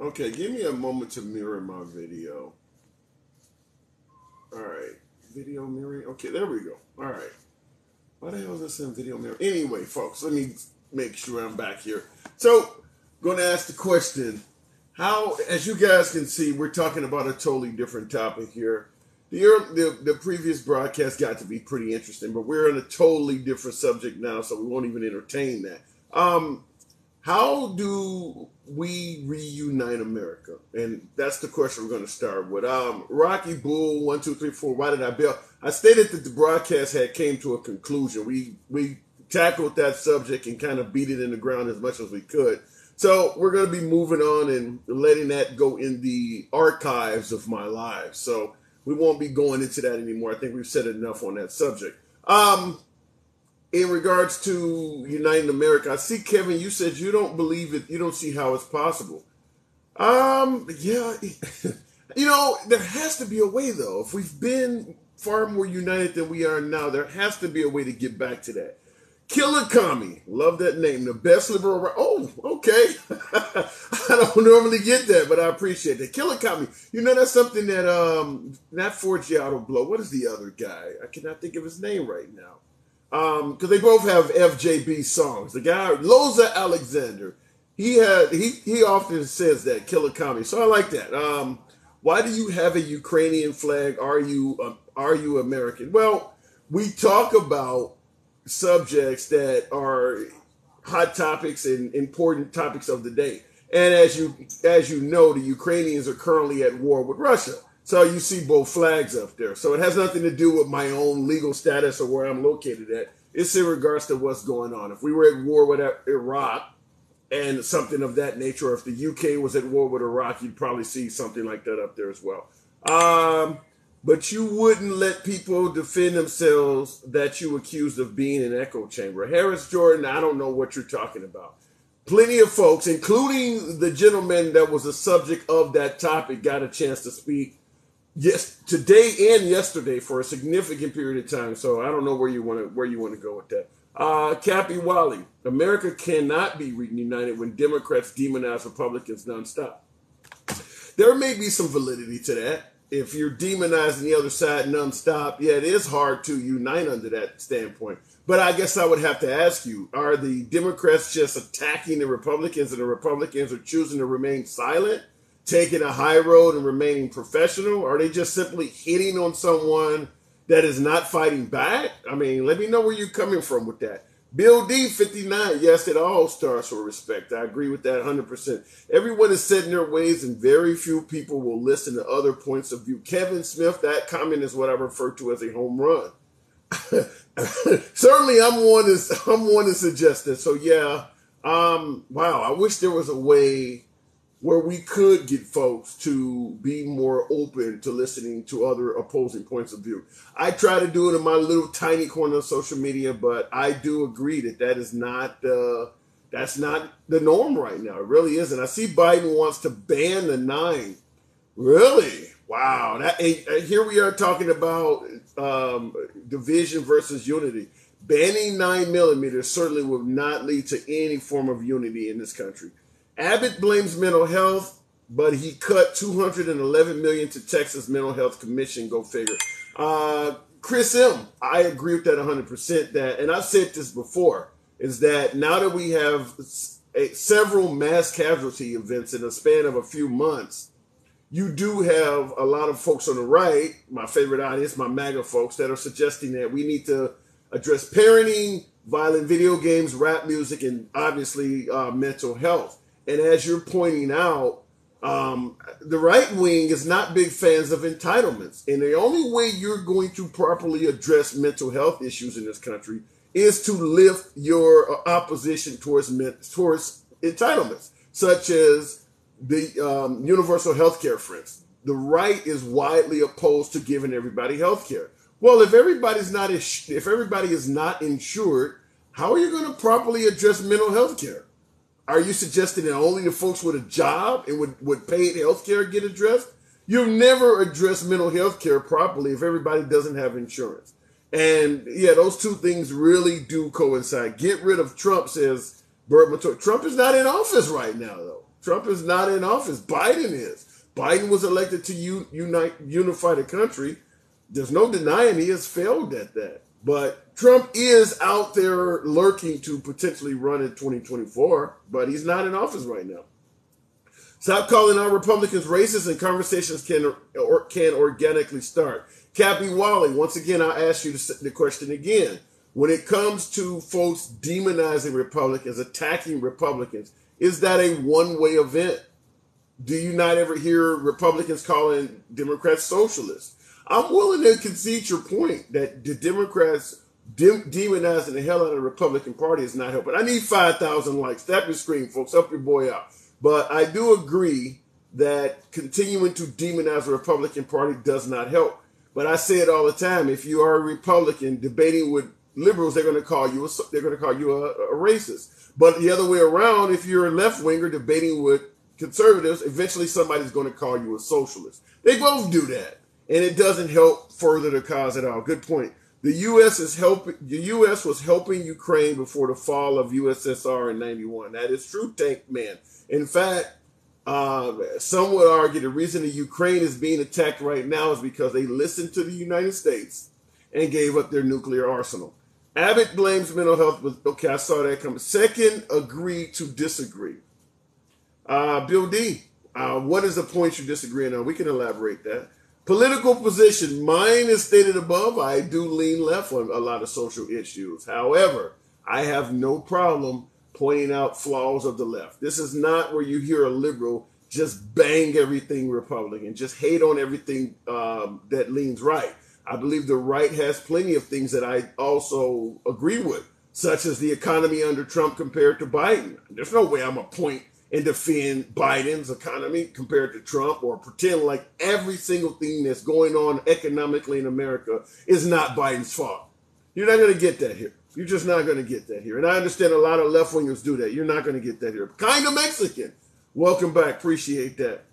Okay, give me a moment to mirror my video. All right, video mirroring. Okay, there we go. All right. Why the hell is this in video mirror? Anyway, folks, let me make sure I'm back here. So, going to ask the question, how, as you guys can see, we're talking about a totally different topic here. The previous broadcast got to be pretty interesting, but we're on a totally different subject now, so we won't even entertain that. How do we reunite America? And that's the question we're going to start with. Rocky Bull 1234. Why did I bail? I stated that the broadcast had came to a conclusion. We tackled that subject and kind of beat it in the ground as much as we could. So we're going to be moving on and letting that go in the archives of my life. So we won't be going into that anymore. I think we've said enough on that subject. In regards to uniting America, I see, Kevin, you said you don't believe it. You don't see how it's possible. Yeah, there has to be a way, though. If we've been far more united than we are now, there has to be a way to get back to that. Killer Kami, love that name. The best liberal. Oh, okay. I don't normally get that, but I appreciate that. Killer Kami. That's something that not Forgiato Blow. What is the other guy? I cannot think of his name right now. Because they both have FJB songs. The guy Loza Alexander, he often says that, Killer Kami. So I like that. Why do you have a Ukrainian flag? Are you American? Well, we talk about subjects that are hot topics and important topics of the day. And as you know, the Ukrainians are currently at war with Russia. So you see both flags up there. So it has nothing to do with my own legal status or where I'm located at. It's in regards to what's going on. If we were at war with Iraq and something of that nature, or if the UK was at war with Iraq, you'd probably see something like that up there as well. But you wouldn't let people defend themselves that you accused of being an echo chamber. Harris Jordan, I don't know what you're talking about. Plenty of folks, including the gentleman that was the subject of that topic, got a chance to speak. Yes, today and yesterday for a significant period of time. So I don't know where you want to go with that. Cappy Wally, America cannot be reunited when Democrats demonize Republicans nonstop. There may be some validity to that. If you're demonizing the other side nonstop, yeah, it is hard to unite under that standpoint. But I guess I would have to ask you, are the Democrats just attacking the Republicans and the Republicans are choosing to remain silent, taking a high road and remaining professional? Or are they just simply hitting on someone that is not fighting back? I mean, let me know where you're coming from with that. Bill D, 59, yes, it all starts with respect. I agree with that 100%. Everyone is set in their ways and very few people will listen to other points of view. Kevin Smith, that comment is what I refer to as a home run. Certainly, I'm one to suggest that. So yeah, wow, I wish there was a way where we could get folks to be more open to listening to other opposing points of view. I try to do it in my little tiny corner of social media, but I do agree that is not that's not the norm right now. It really isn't. I see Biden wants to ban the 9. Really? Wow. Here we are talking about division versus unity. Banning 9mm certainly will not lead to any form of unity in this country. Abbott blames mental health, but he cut $211 million to Texas Mental Health Commission. Go figure. Chris M., I agree with that 100%. That, and I've said this before, is that now that we have several mass casualty events in a span of a few months, you do have a lot of folks on the right, my favorite audience, my MAGA folks, that are suggesting that we need to address parenting, violent video games, rap music, and obviously mental health. And as you're pointing out, the right wing is not big fans of entitlements. And the only way you're going to properly address mental health issues in this country is to lift your opposition towards entitlements, such as the universal health care, for instance. The right is widely opposed to giving everybody health care. Well, if everybody is not insured, how are you going to properly address mental health care? Are you suggesting that only the folks with a job and with paid health care get addressed? You'll never address mental health care properly if everybody doesn't have insurance. And yeah, those two things really do coincide. Get rid of Trump, says Burt Montoya. Trump is not in office right now, though. Trump is not in office. Biden is. Biden was elected to unify the country. There's no denying he has failed at that. But Trump is out there lurking to potentially run in 2024, but he's not in office right now. Stop calling our Republicans racist, and conversations can organically start. Cappy Wally, once again, I'll ask you the question again. When it comes to folks demonizing Republicans, attacking Republicans, is that a one-way event? Do you not ever hear Republicans calling Democrats socialists? I'm willing to concede your point that the Democrats demonizing the hell out of the Republican Party is not helping. I need 5,000 likes. Tap your screen, folks. Help your boy out. But I do agree that continuing to demonize the Republican Party does not help. But I say it all the time. If you are a Republican debating with liberals, they're going to call you a racist. But the other way around, if you're a left-winger debating with conservatives, eventually somebody's going to call you a socialist. They both do that. And it doesn't help further the cause at all. Good point. The U.S. was helping Ukraine before the fall of USSR in 91. That is true, Tank Man. In fact, some would argue the reason that Ukraine is being attacked right now is because they listened to the United States and gave up their nuclear arsenal. Abbott blames mental health. Okay, I saw that coming. Second, agree to disagree. Bill D, what is the point you disagree on? We can elaborate that. Political position. Mine is stated above. I do lean left on a lot of social issues. However, I have no problem pointing out flaws of the left. This is not where you hear a liberal just bang everything Republican, just hate on everything that leans right. I believe the right has plenty of things that I also agree with, such as the economy under Trump compared to Biden. There's no way I'm going to point and defend Biden's economy compared to Trump, or pretend like every single thing that's going on economically in America is not Biden's fault. You're not going to get that here. You're just not going to get that here. And I understand a lot of left-wingers do that. You're not going to get that here. Kind of Mexican. Welcome back. Appreciate that.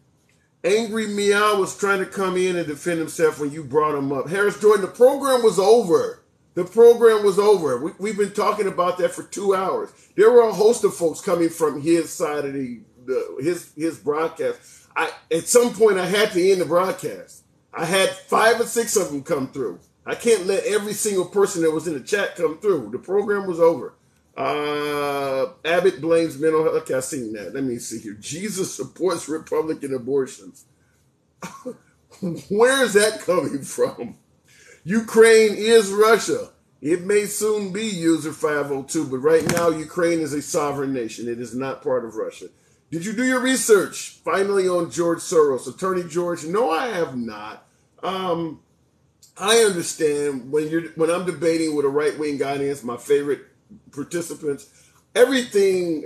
Angry Meow was trying to come in and defend himself when you brought him up. Harris Jordan, the program was over. The program was over. We've been talking about that for 2 hours. There were a host of folks coming from his side of his broadcast. At some point, I had to end the broadcast. I had 5 or 6 of them come through. I can't let every single person that was in the chat come through. The program was over. Abbott blames mental health. Okay, I've seen that. Let me see here. Jesus supports Republican abortions. Where is that coming from? Ukraine is Russia. It may soon be user 502, but right now Ukraine is a sovereign nation. It is not part of Russia. Did you do your research finally on George Soros? Attorney George? No, I have not. I understand when I'm debating with a right-wing audience, my favorite participants, everything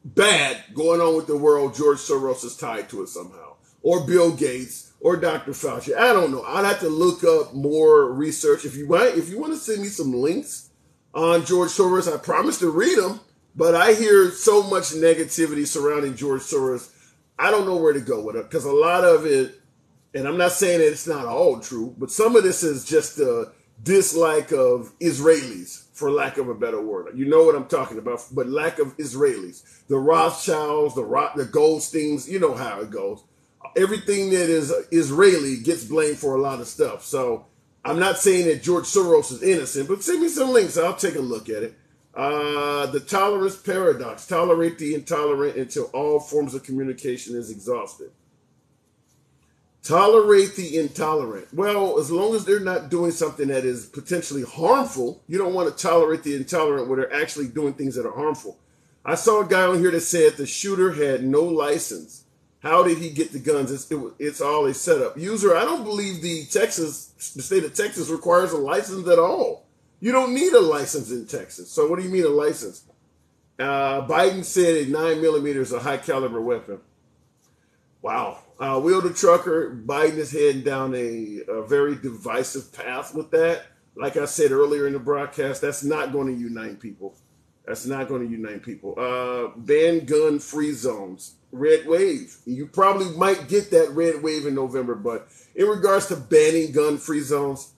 bad going on with the world, George Soros is tied to it somehow. Or Bill Gates, or Dr. Fauci. I don't know. I'd have to look up more research. If you want to send me some links on George Soros, I promise to read them. But I hear so much negativity surrounding George Soros. I don't know where to go with it, because a lot of it, and I'm not saying that it's not all true, but some of this is just a dislike of Israelis, for lack of a better word. You know what I'm talking about, but lack of Israelis. The Rothschilds, the Goldsteins, you know how it goes. Everything that is Israeli gets blamed for a lot of stuff. So I'm not saying that George Soros is innocent, but send me some links. I'll take a look at it. The tolerance paradox. Tolerate the intolerant until all forms of communication is exhausted. Tolerate the intolerant. Well, as long as they're not doing something that is potentially harmful, you don't want to tolerate the intolerant when they're actually doing things that are harmful. I saw a guy on here that said the shooter had no license. How did he get the guns? It's all a setup. User, I don't believe the state of Texas requires a license at all. You don't need a license in Texas. So what do you mean a license? Biden said a 9mm is a high caliber weapon. Wow. Will the trucker, Biden is heading down a very divisive path with that. Like I said earlier in the broadcast, that's not going to unite people. That's not going to unite people. Ban gun-free zones. Red wave. You probably might get that red wave in November, but in regards to banning gun-free zones,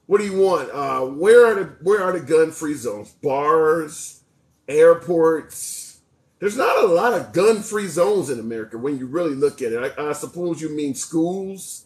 what do you want? Where are the gun-free zones? Bars, airports. There's not a lot of gun-free zones in America when you really look at it. I suppose you mean schools.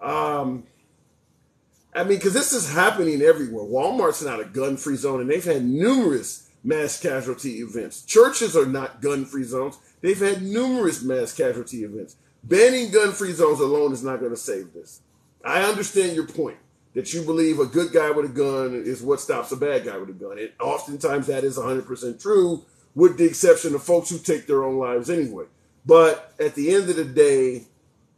I mean, because this is happening everywhere. Walmart's not a gun-free zone, and they've had numerous mass casualty events. Churches are not gun-free zones. They've had numerous mass casualty events. Banning gun-free zones alone is not going to save this. I understand your point, that you believe a good guy with a gun is what stops a bad guy with a gun. And oftentimes that is 100% true, with the exception of folks who take their own lives anyway. But at the end of the day,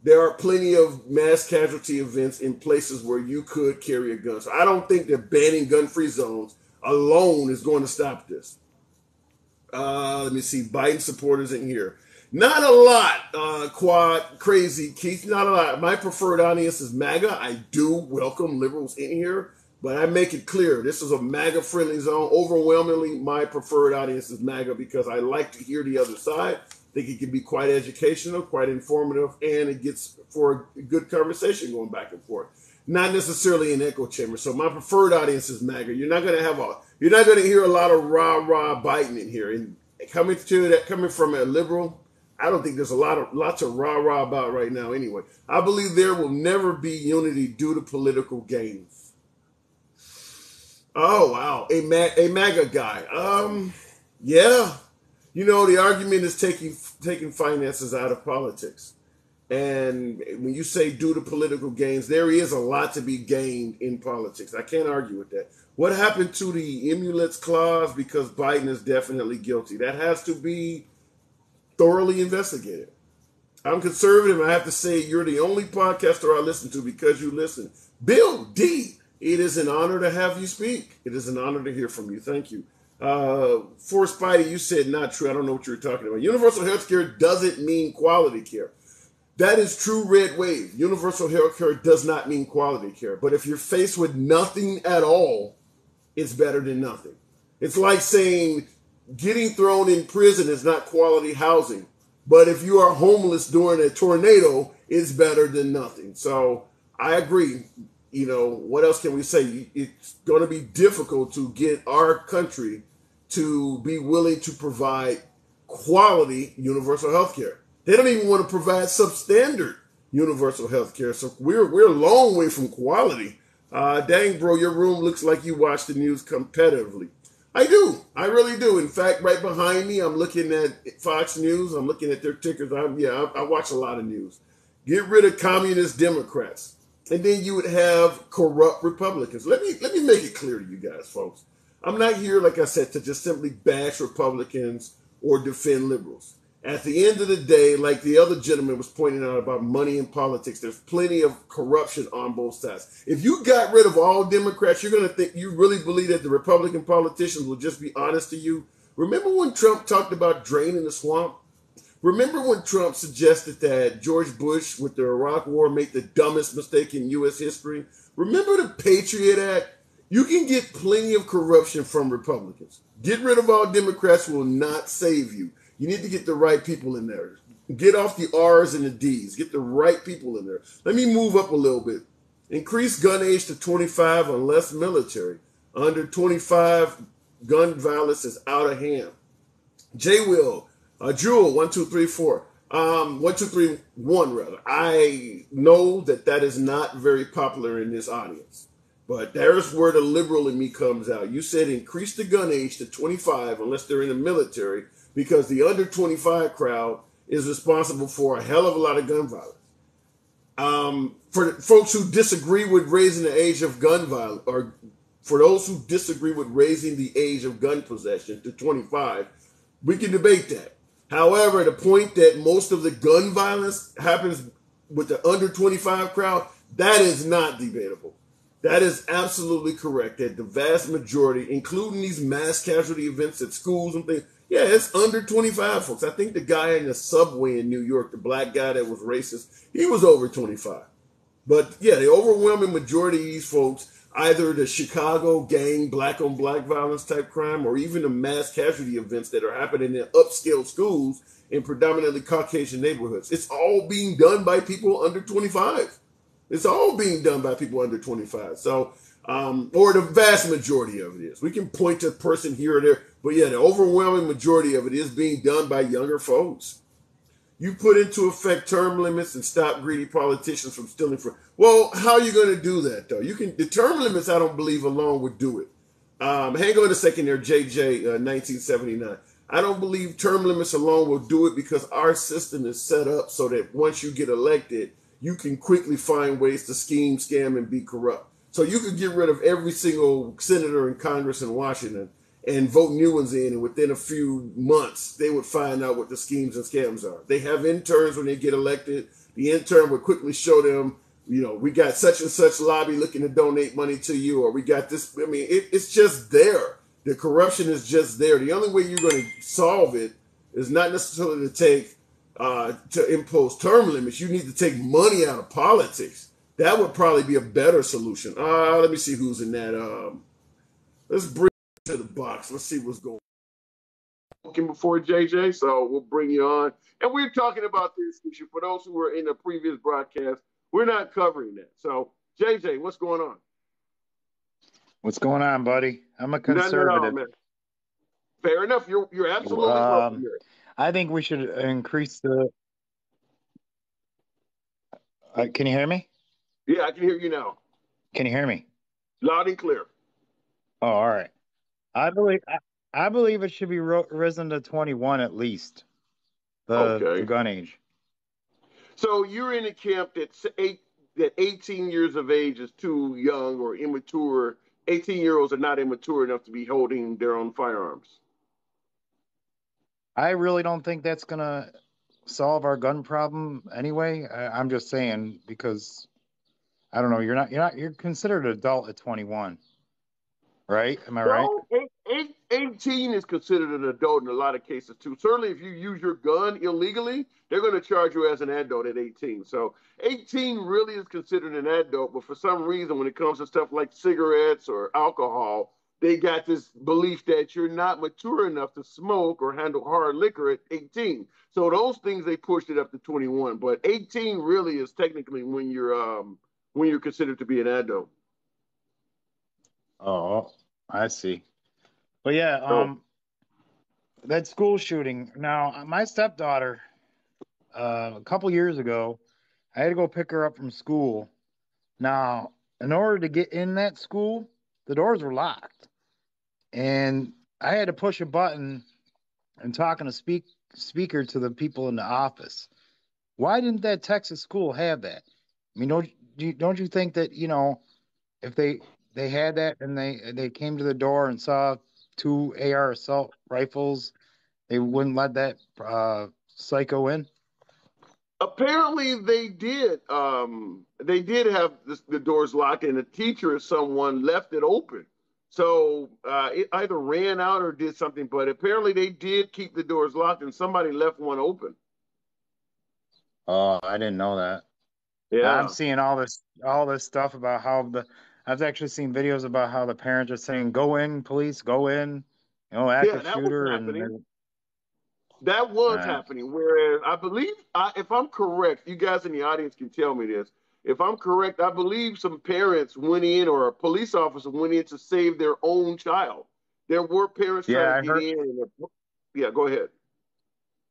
there are plenty of mass casualty events in places where you could carry a gun. So I don't think that banning gun-free zones alone is going to stop this. Let me see. Biden supporters in here. Not a lot, Quad, Crazy, Keith. Not a lot. My preferred audience is MAGA. I do welcome liberals in here, but I make it clear this is a MAGA-friendly zone. Overwhelmingly, my preferred audience is MAGA because I like to hear the other side. I think it can be quite educational, quite informative, and it gets for a good conversation going back and forth. Not necessarily an echo chamber. So my preferred audience is MAGA. You're not going to hear a lot of rah-rah Biden in here. And coming from a liberal, I don't think there's lots of rah-rah about right now anyway. I believe there will never be unity due to political gains. Oh, wow. A MAGA guy. Yeah. You know, the argument is taking finances out of politics. And when you say due to political gains, there is a lot to be gained in politics. I can't argue with that. What happened to the emulates clause? Because Biden is definitely guilty. That has to be thoroughly investigated. I'm conservative. I have to say you're the only podcaster I listen to because you listen. Bill D, it is an honor to have you speak. It is an honor to hear from you. Thank you. For Spidey, you said not true. I don't know what you're talking about. Universal health care doesn't mean quality care. That is true red wave. Universal health care does not mean quality care. But if you're faced with nothing at all, it's better than nothing. It's like saying getting thrown in prison is not quality housing. But if you are homeless during a tornado, it's better than nothing. So I agree. You know, what else can we say? It's going to be difficult to get our country to be willing to provide quality universal health care. They don't even want to provide substandard universal health care. So we're a long way from quality. Dang, bro, your room looks like you watch the news competitively. I do. I really do. In fact, right behind me, I'm looking at Fox News. I'm looking at their tickers. I watch a lot of news. Get rid of communist Democrats. And then you would have corrupt Republicans. Let me make it clear to you guys, folks. I'm not here, like I said, to just simply bash Republicans or defend liberals. At the end of the day, like the other gentleman was pointing out about money in politics, there's plenty of corruption on both sides. If you got rid of all Democrats, you're going to think you really believe that the Republican politicians will just be honest to you. Remember when Trump talked about draining the swamp? Remember when Trump suggested that George Bush with the Iraq War made the dumbest mistake in U.S. history? Remember the Patriot Act? You can get plenty of corruption from Republicans. Get rid of all Democrats will not save you. You need to get the right people in there. Get off the R's and the D's. Get the right people in there. Let me move up a little bit. Increase gun age to 25 unless military. Under 25, gun violence is out of hand. J. Will. Jewel, 1, 2, 3, 4. 1, 2, 3, 1 rather. I know that is not very popular in this audience, but there's where the liberal in me comes out. You said increase the gun age to 25 unless they're in the military because the under 25 crowd is responsible for a hell of a lot of gun violence. For folks who disagree with raising the age of gun violence, or for those who disagree with raising the age of gun possession to 25, we can debate that. However, the point that most of the gun violence happens with the under 25 crowd, that is not debatable. That is absolutely correct. That the vast majority, including these mass casualty events at schools and things, yeah, it's under 25 folks. I think the guy in the subway in New York, the black guy that was racist, he was over 25. But yeah, the overwhelming majority of these folks, either the Chicago gang, black on black violence type crime, or even the mass casualty events that are happening in upscale schools in predominantly Caucasian neighborhoods. It's all being done by people under 25. It's all being done by people under 25. So Or the vast majority of it is. We can point to a person here or there, but yeah, the overwhelming majority of it is being done by younger folks. You put into effect term limits and stop greedy politicians from stealing from. Well, how are you going to do that though? You can the term limits. I don't believe alone would do it. Hang on a second there, JJ, 1979. I don't believe term limits alone will do it because our system is set up so that once you get elected, you can quickly find ways to scheme, scam, and be corrupt. So you could get rid of every single senator in Congress in Washington and vote new ones in, and within a few months, they would find out what the schemes and scams are. They have interns when they get elected. The intern would quickly show them, we got such and such lobby looking to donate money to you, or we got this. I mean, it's just there. The corruption is just there. The only way you're going to solve it is not necessarily to impose term limits. You need to take money out of politics. That would probably be a better solution. Let me see who's in that. Let's bring to the box. Let's see what's going on before JJ. So we'll bring you on. And we're talking about this issue. For those who were in the previous broadcast, we're not covering that. So JJ, what's going on? What's going on, buddy? I'm a conservative. Nothing at all, man. Fair enough. You're absolutely welcome here. I think we should increase the. Can you hear me? Yeah, I can hear you now. Can you hear me? Loud and clear. Oh, all right. I believe it should be risen to 21 at least. The gun age. So you're in a camp that 18 years of age is too young or immature. 18-year-olds are not immature enough to be holding their own firearms. I really don't think that's gonna solve our gun problem anyway. I'm just saying because I don't know. You're considered an adult at 21, right? Am I right? 18 is considered an adult in a lot of cases too. Certainly, if you use your gun illegally, they're going to charge you as an adult at 18. So 18 really is considered an adult, but for some reason, when it comes to stuff like cigarettes or alcohol, they got this belief that you're not mature enough to smoke or handle hard liquor at 18. So those things they pushed it up to 21, but 18 really is technically when you're considered to be an adult. Oh, I see. But yeah, that school shooting. Now, my stepdaughter, a couple years ago, I had to go pick her up from school. Now, in order to get in that school, the doors were locked, and I had to push a button and talk on a speaker to the people in the office. Why didn't that Texas school have that? I mean, don't you think that if they had that and they came to the door and saw 2 AR assault rifles, they wouldn't let that psycho in? Apparently, they did. They did have the doors locked, and the teacher or someone left it open. So it either ran out or did something. But apparently, they did keep the doors locked, and somebody left one open. Oh, I didn't know that. Yeah, I'm seeing all this stuff about how I've actually seen videos about how the parents are saying, "Go in, police, go in," active that was shooter, happening. That was happening. Whereas I believe, if I'm correct, you guys in the audience can tell me this. If I'm correct, I believe some parents went in or a police officer went in to save their own child. There were parents trying to get in. Yeah, go ahead.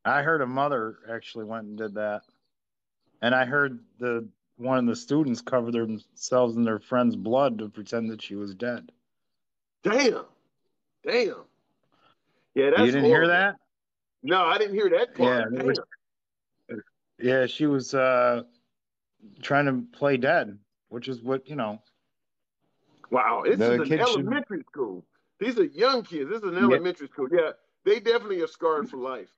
I heard a mother actually went and did that. And I heard one of the students cover themselves in their friend's blood to pretend that she was dead. Damn. Yeah, that's You didn't hear that? No, I didn't hear that part. Yeah, she was trying to play dead, which is what. Wow, this is an elementary school. These are young kids. This is an elementary school. Yeah, they definitely are scarred for life.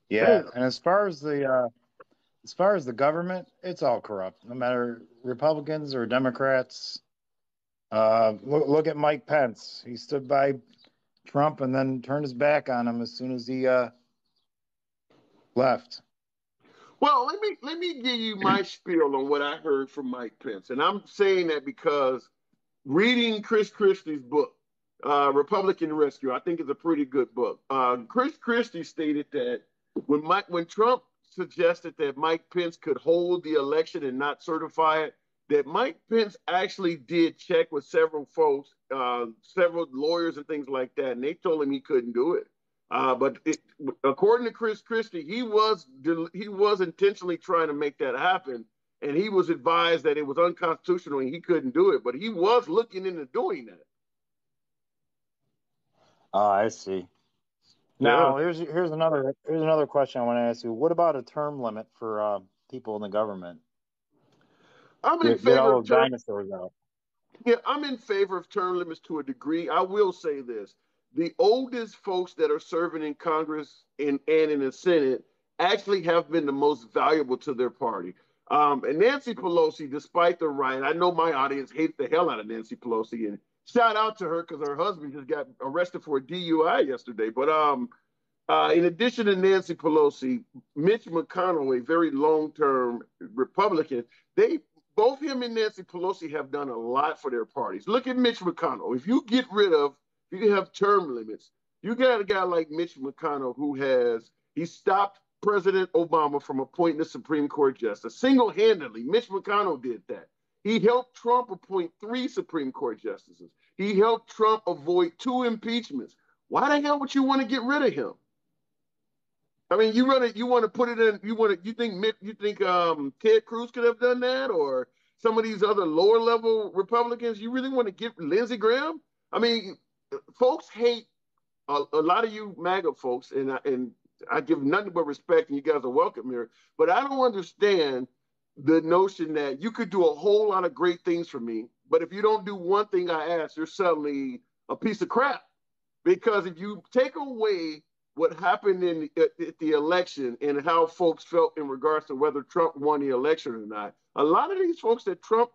Yeah, and as far as the government, it's all corrupt. No matter Republicans or Democrats. Look at Mike Pence. He stood by Trump and then turned his back on him as soon as he left. Well, let me give you my spiel on what I heard from Mike Pence, and I'm saying that because reading Chris Christie's book, Republican Rescue, I think is a pretty good book. Chris Christie stated that when Trump suggested that Mike Pence could hold the election and not certify it, that Mike Pence actually did check with several folks, several lawyers and things like that, and they told him he couldn't do it. But according to Chris Christie, he was intentionally trying to make that happen, and he was advised that it was unconstitutional and he couldn't do it. But he was looking into doing that. Oh, I see. Yeah, Now, here's another question I want to ask you. What about a term limit for people in the government? I'm in Get favor all of those term. dinosaurs out. Yeah, I'm in favor of term limits to a degree. I will say this: the oldest folks that are serving in Congress and in the Senate actually have been the most valuable to their party. And Nancy Pelosi, despite the riot, I know my audience hates the hell out of Nancy Pelosi, and shout out to her because her husband just got arrested for a DUI yesterday. But in addition to Nancy Pelosi, Mitch McConnell, a very long-term Republican, they both him and Nancy Pelosi have done a lot for their parties. Look at Mitch McConnell. If you have term limits, you got a guy like Mitch McConnell he stopped President Obama from appointing a Supreme Court justice single-handedly. Mitch McConnell did that. He helped Trump appoint 3 Supreme Court justices. He helped Trump avoid 2 impeachments. Why the hell would you want to get rid of him? I mean, you want to put it in. You think Ted Cruz could have done that, or some of these other lower level Republicans? You really want to get Lindsey Graham? I mean, folks hate a lot of you MAGA folks, and I give nothing but respect, and you guys are welcome here. But I don't understand the notion that you could do a whole lot of great things for me, but if you don't do one thing I ask, you're suddenly a piece of crap. Because if you take away what happened at the election and how folks felt in regards to whether Trump won the election or not, a lot of these folks that Trump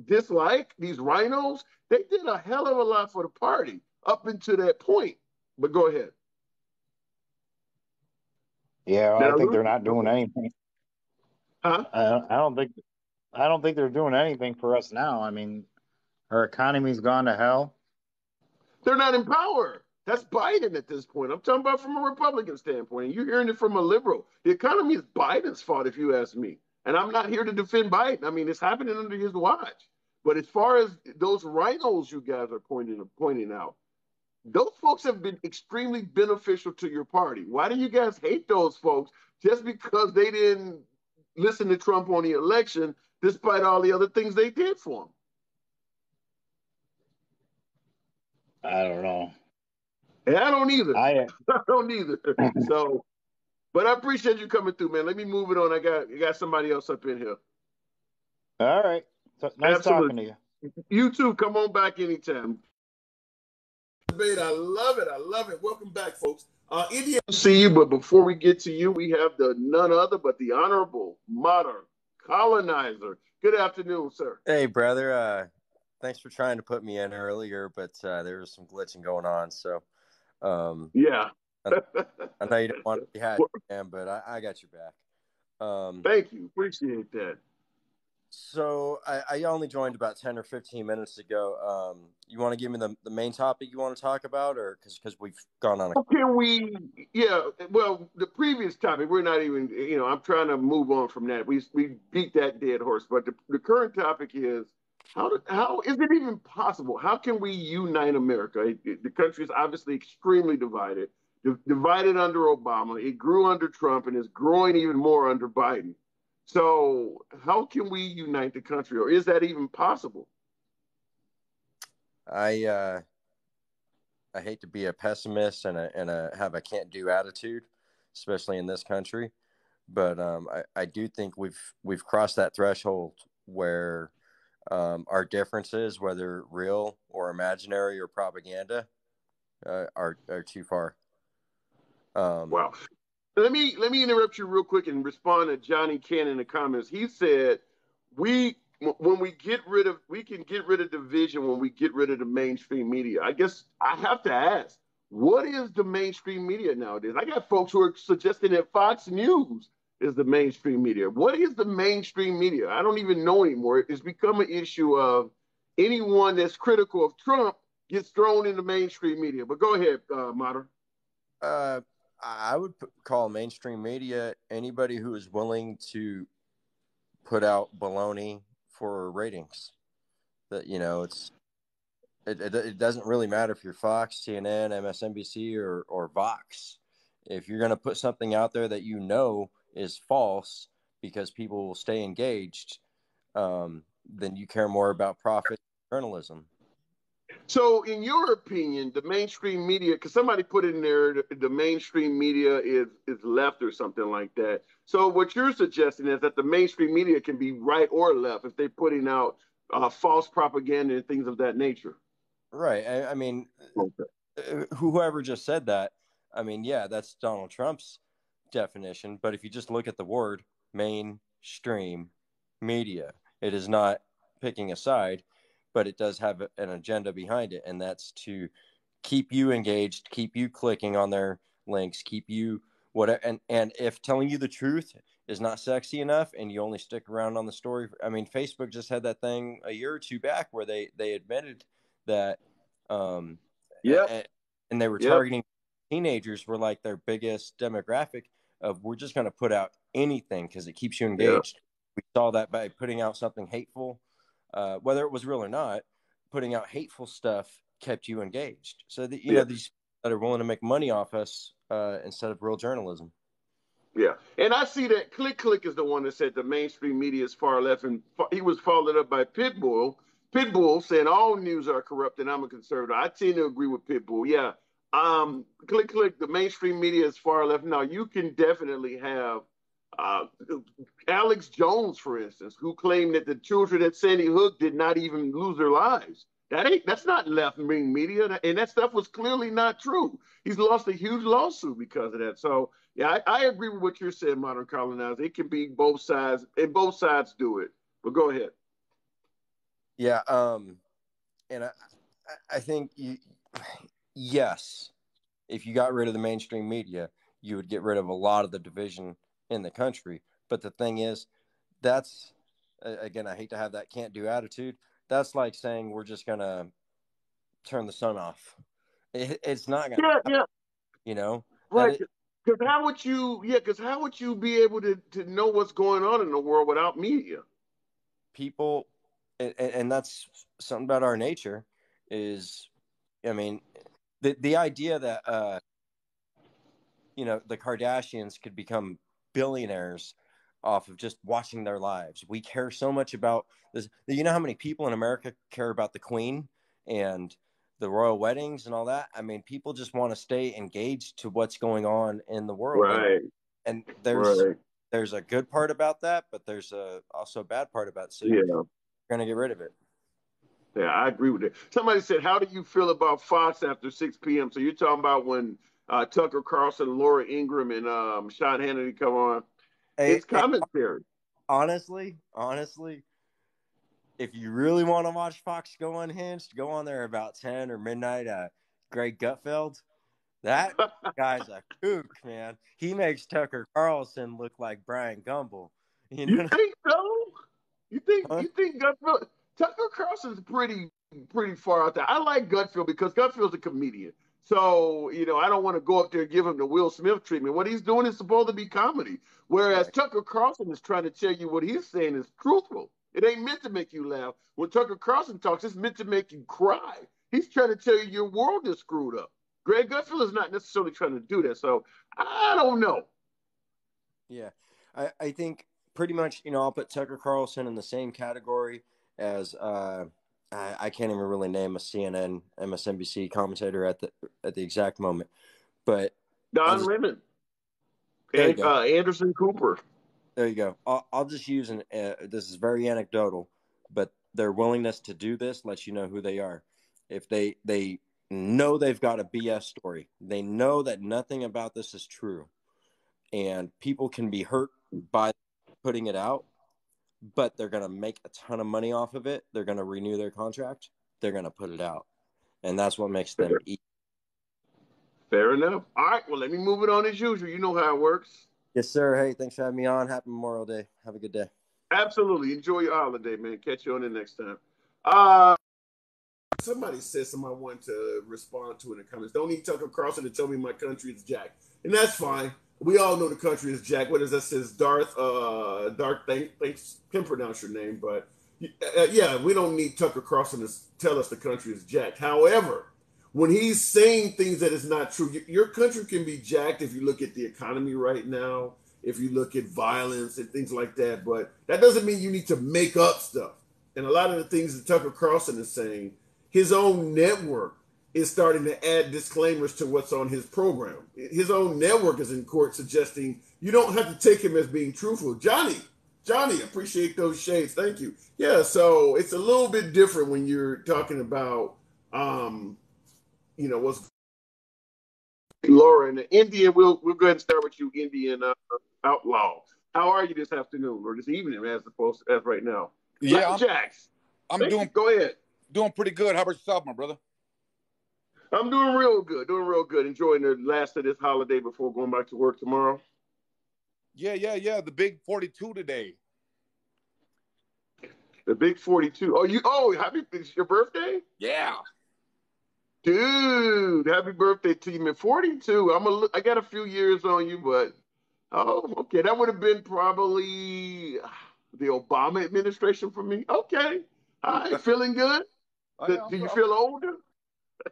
disliked, these rhinos, they did a hell of a lot for the party up until that point. But go ahead. Yeah, Did I I think lose they're you? not doing anything. Huh? I don't think they're doing anything for us now. I mean, our economy's gone to hell. They're not in power. That's Biden at this point. I'm talking about from a Republican standpoint. And you're hearing it from a liberal. The economy is Biden's fault, if you ask me. And I'm not here to defend Biden. I mean, it's happening under his watch. But as far as those rhinos you guys are pointing out, those folks have been extremely beneficial to your party. Why do you guys hate those folks just because they didn't listen to Trump on the election, despite all the other things they did for him? I don't know. And I don't either. I I don't either. So, but I appreciate you coming through, man. Let me move it on. I got somebody else up in here. All right. So, nice talking to Absolutely. you. You too. Come on back anytime. Debate. I love it. I love it. Welcome back, folks. India, see you. But before we get to you, we have the none other but the honorable modern colonizer. Good afternoon, sir. Hey, brother. Thanks for trying to put me in earlier, but there was some glitching going on. So, Yeah. I know you don't want to be happy, man, but I got your back. Thank you. Appreciate that. So I only joined about 10 or 15 minutes ago. You want to give me the main topic you want to talk about, or because we've gone on How can we? Yeah. Well, the previous topic, we're not even. I'm trying to move on from that. We beat that dead horse. But the current topic is how is it even possible? How can we unite America? The country is obviously extremely divided. Divided under Obama, it grew under Trump, and is growing even more under Biden. So, how can we unite the country, or is that even possible? I hate to be a pessimist and have a can't do attitude, especially in this country, but I do think we've crossed that threshold where our differences, whether real or imaginary or propaganda, are too far. Wow. Let me interrupt you real quick and respond to Johnny Ken in the comments. He said we when we can get rid of division when we get rid of the mainstream media. I guess I have to ask, what is the mainstream media nowadays? I got folks who are suggesting that Fox News is the mainstream media. What is the mainstream media? I don't even know anymore. It's become an issue of anyone that's critical of Trump gets thrown in the mainstream media. But go ahead, Modern. I would call mainstream media anybody who is willing to put out baloney for ratings. That it doesn't really matter if you're Fox, CNN, MSNBC, or Vox. If you're going to put something out there that is false because people will stay engaged, then you care more about profit than journalism. So, in your opinion, the mainstream media, because somebody put in there the mainstream media is left or something like that. So, what you're suggesting is that the mainstream media can be right or left if they're putting out false propaganda and things of that nature. Right. I mean, whoever just said that, I mean, yeah, that's Donald Trump's definition. But if you just look at the word mainstream media, it is not picking a side, but it does have an agenda behind it. And that's to keep you engaged, keep you clicking on their links, keep you whatever. And if telling you the truth is not sexy enough and you only stick around on the story, I mean, Facebook just had that thing a year or two back where they admitted that, and they were targeting teenagers were like their biggest demographic of we're just going to put out anything because it keeps you engaged. We saw that by putting out something hateful, whether it was real or not, putting out hateful stuff kept you engaged. So that, you know, these that are willing to make money off us instead of real journalism. Yeah, and I see that Click is the one that said the mainstream media is far left, and he was followed up by Pitbull. Pitbull saying all news are corrupt, and I'm a conservative. I tend to agree with Pitbull. Yeah, Click, the mainstream media is far left. Now you can definitely have uh, Alex Jones, for instance, who claimed that the children at Sandy Hook did not even lose their lives. That's not left wing media, and that stuff was clearly not true. He's lost a huge lawsuit because of that. So yeah, I agree with what you're saying, modern colonizer. It can be both sides, and both sides do it. But go ahead. Yeah, and I think yes, if you got rid of the mainstream media, you would get rid of a lot of the division in the country. But the thing is, that's again, I hate to have that can't do attitude. That's like saying we're just gonna turn the sun off. It's not gonna happen, you know. Right. Because how would you? Yeah. Because how would you be able to know what's going on in the world without media? People, and that's something about our nature. Is I mean, the idea that the Kardashians could become billionaires off of just watching their lives. We care so much about this. You know how many people in America care about the Queen and the royal weddings and all that? I mean, people just want to stay engaged to what's going on in the world. Right. And there's a good part about that, but there's also a bad part about it. So you're going to get rid of it. Yeah, I agree with that. Somebody said, how do you feel about Fox after 6 p.m.? So you're talking about when Tucker Carlson, Laura Ingraham, and Sean Hannity come on. It's commentary. Honestly, if you really want to watch Fox go unhinged, go on there about 10 or midnight. Greg Gutfeld, that guy's a kook, man. He makes Tucker Carlson look like Brian Gumble. You think so? You think Gutfeld? Tucker Carlson's pretty far out there. I like Gutfeld because Gutfeld's a comedian. So, I don't want to go up there and give him the Will Smith treatment. What he's doing is supposed to be comedy. Whereas Tucker Carlson is trying to tell you what he's saying is truthful. It ain't meant to make you laugh. When Tucker Carlson talks, it's meant to make you cry. He's trying to tell you your world is screwed up. Greg Gutfeld is not necessarily trying to do that. So, I don't know. Yeah. I think pretty much, I'll put Tucker Carlson in the same category as I can't even really name a CNN, MSNBC commentator at the exact moment, but Don Lemon, and Anderson Cooper. There you go. I'll just use this is very anecdotal, but their willingness to do this lets you know who they are. If they know they've got a BS story, they know that nothing about this is true, and people can be hurt by putting it out, but they're going to make a ton of money off of it. They're going to renew their contract. They're going to put it out. And that's what makes them eat. Fair enough. All right. Well, let me move it on as usual. You know how it works. Yes, sir. Hey, thanks for having me on. Happy Memorial Day. Have a good day. Absolutely. Enjoy your holiday, man. Catch you on the next time. Somebody said something I want to respond to in the comments. Don't need Tucker Carlson to tell me my country is jacked. And that's fine. We all know the country is jacked. What is that? Says Darth, can't pronounce your name, but Yeah, we don't need Tucker Carlson to tell us the country is jacked. However, when he's saying things that is not true, your country can be jacked if you look at the economy right now, if you look at violence and things like that. But that doesn't mean you need to make up stuff. And a lot of the things that Tucker Carlson is saying, his own network is starting to add disclaimers to what's on his program. His own network is in court suggesting you don't have to take him as being truthful. Johnny, appreciate those shades. Thank you. Yeah, so it's a little bit different when you're talking about, what's Laura and the Indian. We'll go ahead and start with you, Indian outlaw. How are you this afternoon or this evening, as opposed to, as right now? Yeah, Jacks. I'm doing. Go ahead. Doing pretty good. How about yourself, my brother? I'm doing real good. Enjoying the last of this holiday before going back to work tomorrow. Yeah. The big 42 today. The big 42. It's your birthday? Yeah. Dude, happy birthday to you, man. 42. I got a few years on you, but okay. That would have been probably the Obama administration for me. Okay. All right, feeling good? Do you feel older?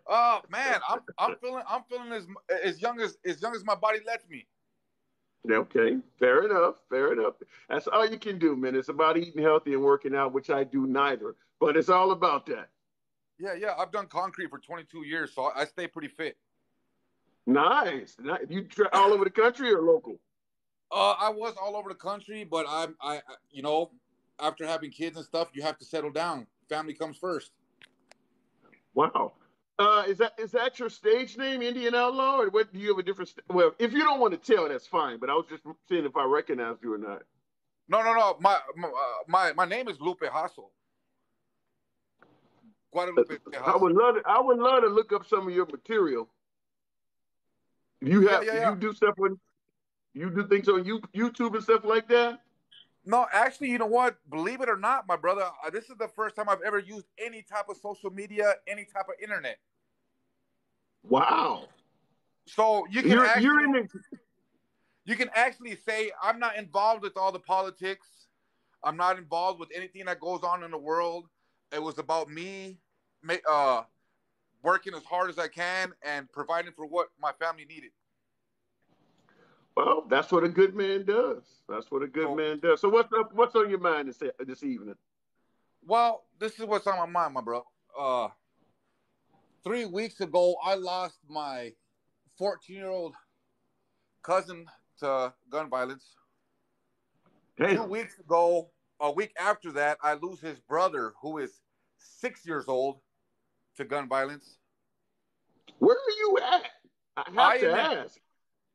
Oh man, I'm feeling as young as my body lets me. Okay, fair enough. That's all you can do, man. It's about eating healthy and working out, which I do neither. But it's all about that. Yeah. I've done concrete for 22 years, so I stay pretty fit. Nice. You all over the country or local? I was all over the country, but I after having kids and stuff, you have to settle down. Family comes first. Wow. Is that your stage name, Indian Outlaw, or what? Do you have a different? Well, if you don't want to tell, that's fine. But I was just seeing if I recognized you or not. No. My name is Lupe Hassel. Guadalupe Hassel. I would love to look up some of your material. You do stuff when you do things on YouTube and stuff like that. No, actually, you know what? Believe it or not, my brother, this is the first time I've ever used any type of social media, any type of internet. Wow. So you can you can actually say I'm not involved with all the politics. I'm not involved with anything that goes on in the world. It was about me working as hard as I can and providing for what my family needed. Well, that's what a good man does. So what's on your mind this evening? Well, this is what's on my mind, my bro. 3 weeks ago, I lost my 14-year-old cousin to gun violence. Damn. 2 weeks ago, a week after that, I lose his brother, who is 6 years old, to gun violence. Where are you at? I have to ask.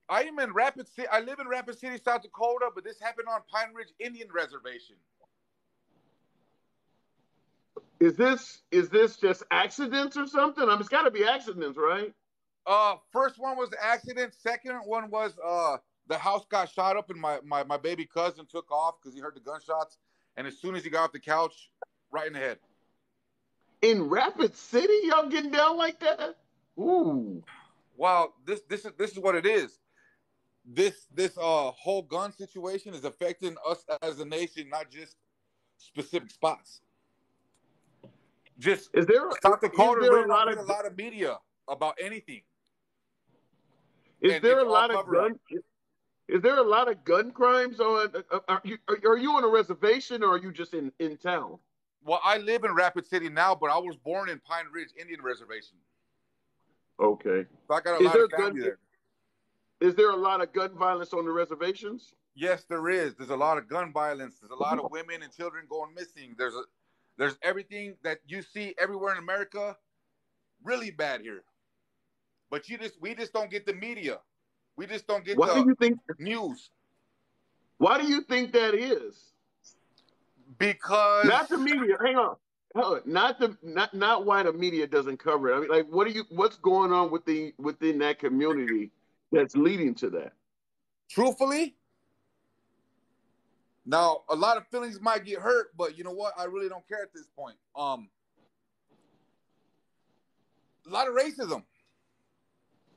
I am in Rapid City. I live in Rapid City, South Dakota, but this happened on Pine Ridge Indian Reservation. Is this just accidents or something? I mean, it's got to be accidents, right? First one was the accident. Second one was the house got shot up, and my baby cousin took off because he heard the gunshots. And as soon as he got off the couch, right in the head. In Rapid City, y'all getting down like that? Ooh. Wow, this is what it is. This whole gun situation is affecting us as a nation, not just specific spots. Just South Dakota really don't get a lot of media about anything. Is there a lot of gun crimes on? Are you on a reservation or are you just in town? Well, I live in Rapid City now, but I was born in Pine Ridge Indian Reservation. Okay. So I got a lot of family there. Is there a lot of gun violence on the reservations? Yes, there is. There's a lot of gun violence. There's a lot of women and children going missing. There's everything that you see everywhere in America, really bad here. But we just don't get the media. We just don't get news. Why do you think that is? Because not the media. Hang on. Not why the media doesn't cover it. I mean, like, what's going on within that community that's leading to that? Truthfully, now a lot of feelings might get hurt, but you know what? I really don't care at this point. A lot of racism.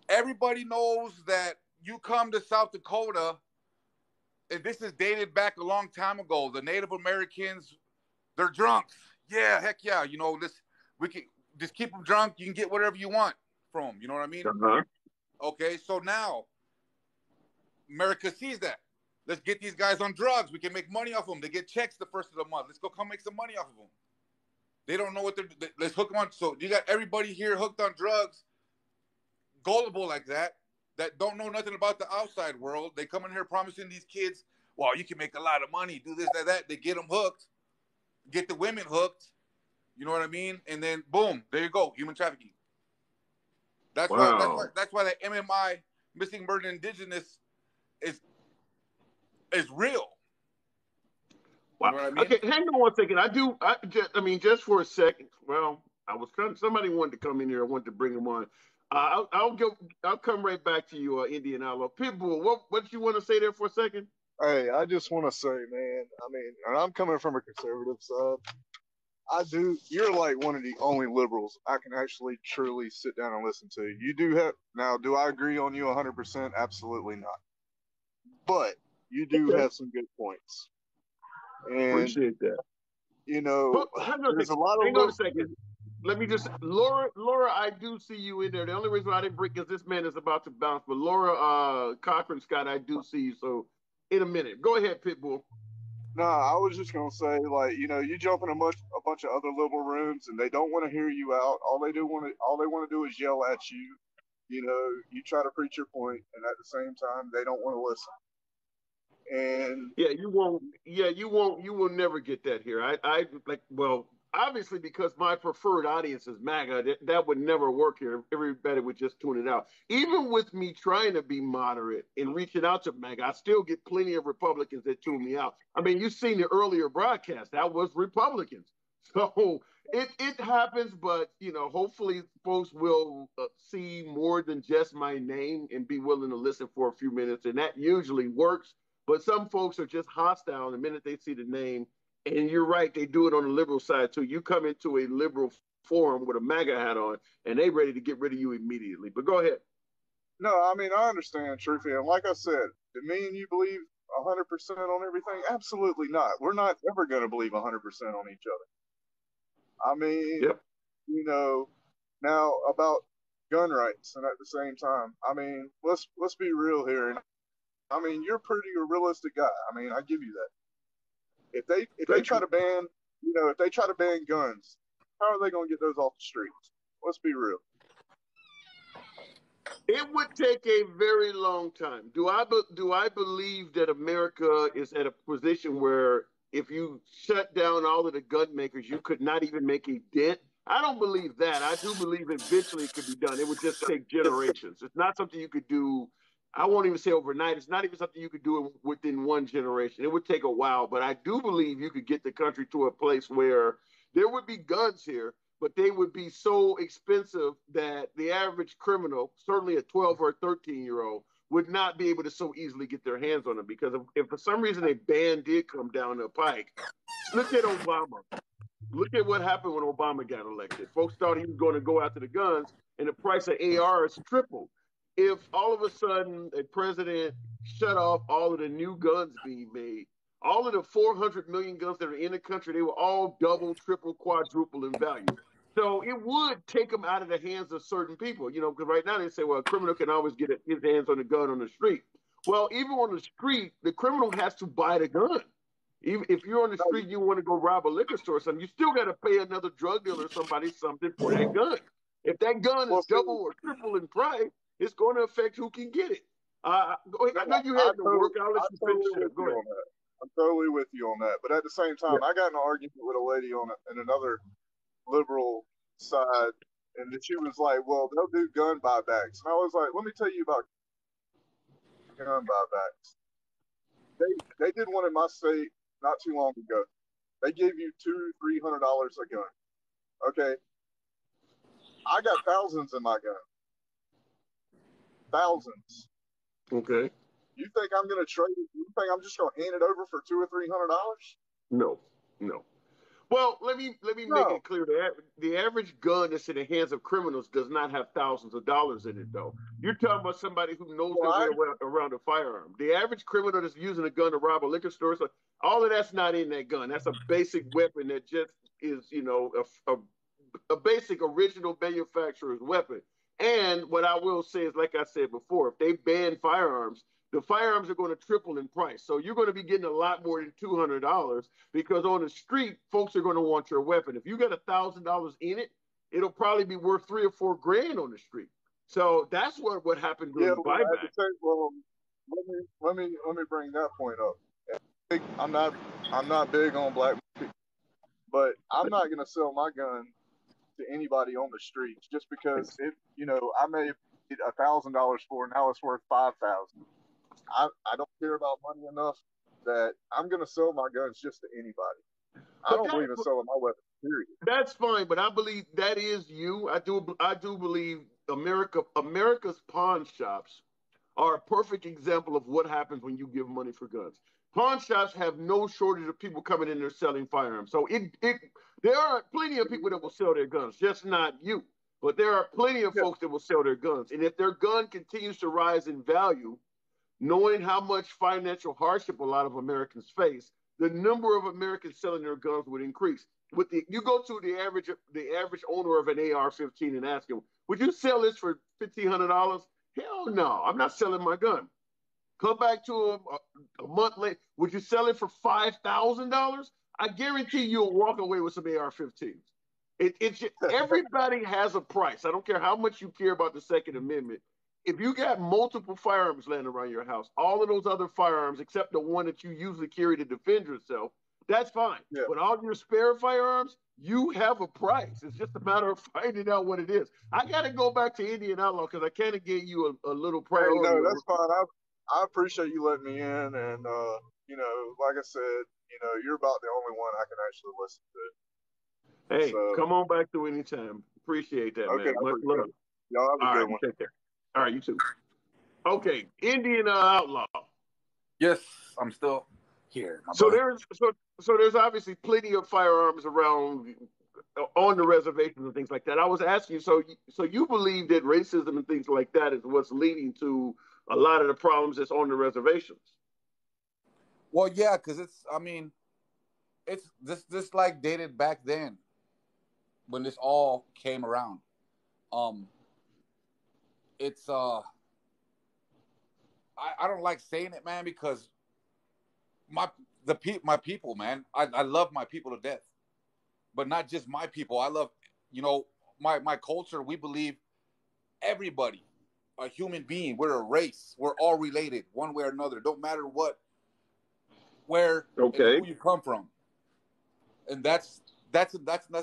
Everybody knows that you come to South Dakota, and this is dated back a long time ago. The Native Americans, They're drunks. Yeah, heck yeah. You know, we can just keep them drunk. You can get whatever you want from them. You know what I mean? Uh-huh. Okay, so now America sees that. Let's get these guys on drugs. We can make money off them. They get checks the first of the month. Let's go come make some money off of them. They don't know what let's hook them on. So you got everybody here hooked on drugs, gullible like that don't know nothing about the outside world. They come in here promising these kids, well, you can make a lot of money, do this, that. They get them hooked, get the women hooked. You know what I mean? And then boom, there you go, human trafficking. That's why that MMI, missing, murdered, indigenous, is real. Wow. You know what I mean? Okay, hang on one second. Just for a second. Well, somebody wanted to come in here. I wanted to bring him on. I'll come right back to you, Indian Outlaw. Pitbull, what did you want to say there for a second? Hey, I just want to say, man, I mean, and I'm coming from a conservative side. You're like one of the only liberals I can actually truly sit down and listen to. You do do I agree on you 100%? Absolutely not. But you do have some good points. And, appreciate that. You know, there's a lot of... Hang on a second. Let me just, Laura, I do see you in there. The only reason I didn't break is this man is about to bounce. But Laura Cochran Scott, I do see you. So in a minute, go ahead, Pitbull. No, I was just gonna say, like, you know, you jump in a bunch of other liberal rooms, and they don't want to hear you out. All they want to do is yell at you. You know, you try to preach your point, and at the same time, they don't want to listen. And you will never get that here. Obviously, because my preferred audience is MAGA, that would never work here. Everybody would just tune it out. Even with me trying to be moderate and reaching out to MAGA, I still get plenty of Republicans that tune me out. I mean, you've seen the earlier broadcast. That was Republicans. So it happens, but, you know, hopefully folks will see more than just my name and be willing to listen for a few minutes. And that usually works. But some folks are just hostile the minute they see the name. And you're right, they do it on the liberal side too. You come into a liberal forum with a MAGA hat on, and they ready to get rid of you immediately. But go ahead. No, I mean, I understand, Truthie. And like I said, do me and you believe 100% on everything? Absolutely not. We're not ever going to believe 100% on each other. I mean, You know, now about gun rights, and at the same time, I mean, let's be real here. I mean, you're a pretty realistic guy. I mean, I give you that. If they try to ban, you know, if they try to ban guns, how are they going to get those off the streets? Let's be real. It would take a very long time. Do I believe that America is at a position where if you shut down all of the gun makers, you could not even make a dent? I don't believe that. I do believe eventually it could be done. It would just take generations. It's not something you could do. I won't even say overnight. It's not even something you could do within one generation. It would take a while, but I do believe you could get the country to a place where there would be guns here, but they would be so expensive that the average criminal, certainly a 12 or a 13-year-old, would not be able to so easily get their hands on them. Because if for some reason a ban did come down the pike, look at Obama. Look at what happened when Obama got elected. Folks thought he was going to go after the guns, and the price of ARs tripled. If all of a sudden a president shut off all of the new guns being made, all of the 400 million guns that are in the country, they were all double, triple, quadruple in value. So it would take them out of the hands of certain people, you know, because right now they say, well, a criminal can always get his hands on a gun on the street. Well, even on the street, the criminal has to buy the gun. Even if you're on the street and you want to go rob a liquor store or something, you still got to pay another drug dealer or somebody something for that gun. If that gun is double or triple in price, it's going to affect who can get it. I know you had to work. I'll let you finish it. Go ahead. I'm totally with you on that. But at the same time, I got in an argument with a lady in another liberal side, and she was like, well, they'll do gun buybacks. And I was like, let me tell you about gun buybacks. They did one in my state not too long ago. They gave you $200-300 a gun. Okay. I got thousands in my gun. Thousands. Okay. You think I'm going to trade it? You think I'm just going to hand it over for $200 or $300? No. Well, let me make No. it clear that the average gun that's in the hands of criminals does not have thousands of dollars in it, though. You're talking about somebody who knows Well, their way around a firearm. The average criminal that's using a gun to rob a liquor store, so all of that's not in that gun. That's a basic weapon that just is, a basic original manufacturer's weapon. And what I will say is, like I said before, if they ban firearms, the firearms are going to triple in price. So you're going to be getting a lot more than $200 because on the street, folks are going to want your weapon. If you got $1,000 in it, it'll probably be worth 3 or 4 grand on the street. So that's what happened during well, at buyback. the same, well, let me bring that point up. I'm not big on black people, but I'm not going to sell my gun to anybody on the streets just because I may have paid $1,000 for it, now it's worth $5,000. I don't care about money enough that I'm going to sell my guns just to anybody. I don't believe in selling my weapons, period. That's fine, but I believe that is you. I do believe America's pawn shops are a perfect example of what happens when you give money for guns. Pawn shops have no shortage of people coming in there selling firearms. So there are plenty of people that will sell their guns, just not you. But there are plenty of folks that will sell their guns. And if their gun continues to rise in value, knowing how much financial hardship a lot of Americans face, the number of Americans selling their guns would increase. You go to the average owner of an AR-15 and ask him, "Would you sell this for $1,500?" Hell no, I'm not selling my gun. Come back to him a month later. Would you sell it for $5,000? I guarantee you'll walk away with some AR-15s. Everybody has a price. I don't care how much you care about the Second Amendment. If you got multiple firearms laying around your house, all of those other firearms, except the one that you usually carry to defend yourself, that's fine. Yeah. But all your spare firearms, you have a price. It's just a matter of finding out what it is. I got to go back to Indian Outlaw because I kind of gave you a little priority. Hey, no, that's fine. I appreciate you letting me in, and like I said, you're about the only one I can actually listen to. Hey, come on back to anytime. Appreciate that, okay, man. Much love. Y'all have a good one. Take care. All right, you too. Okay, Indian Outlaw. Yes, I'm still here. So there's obviously plenty of firearms around on the reservations and things like that. I was asking you, so you believe that racism and things like that is what's leading to a lot of the problems that's on the reservations? Well, yeah, because it's this like dated back then when this all came around. It's I don't like saying it, man, because my people, man, I love my people to death, but not just my people. I love, my culture. We believe everybody, a human being. We're a race. We're all related, one way or another. Don't matter where, and who you come from. And that's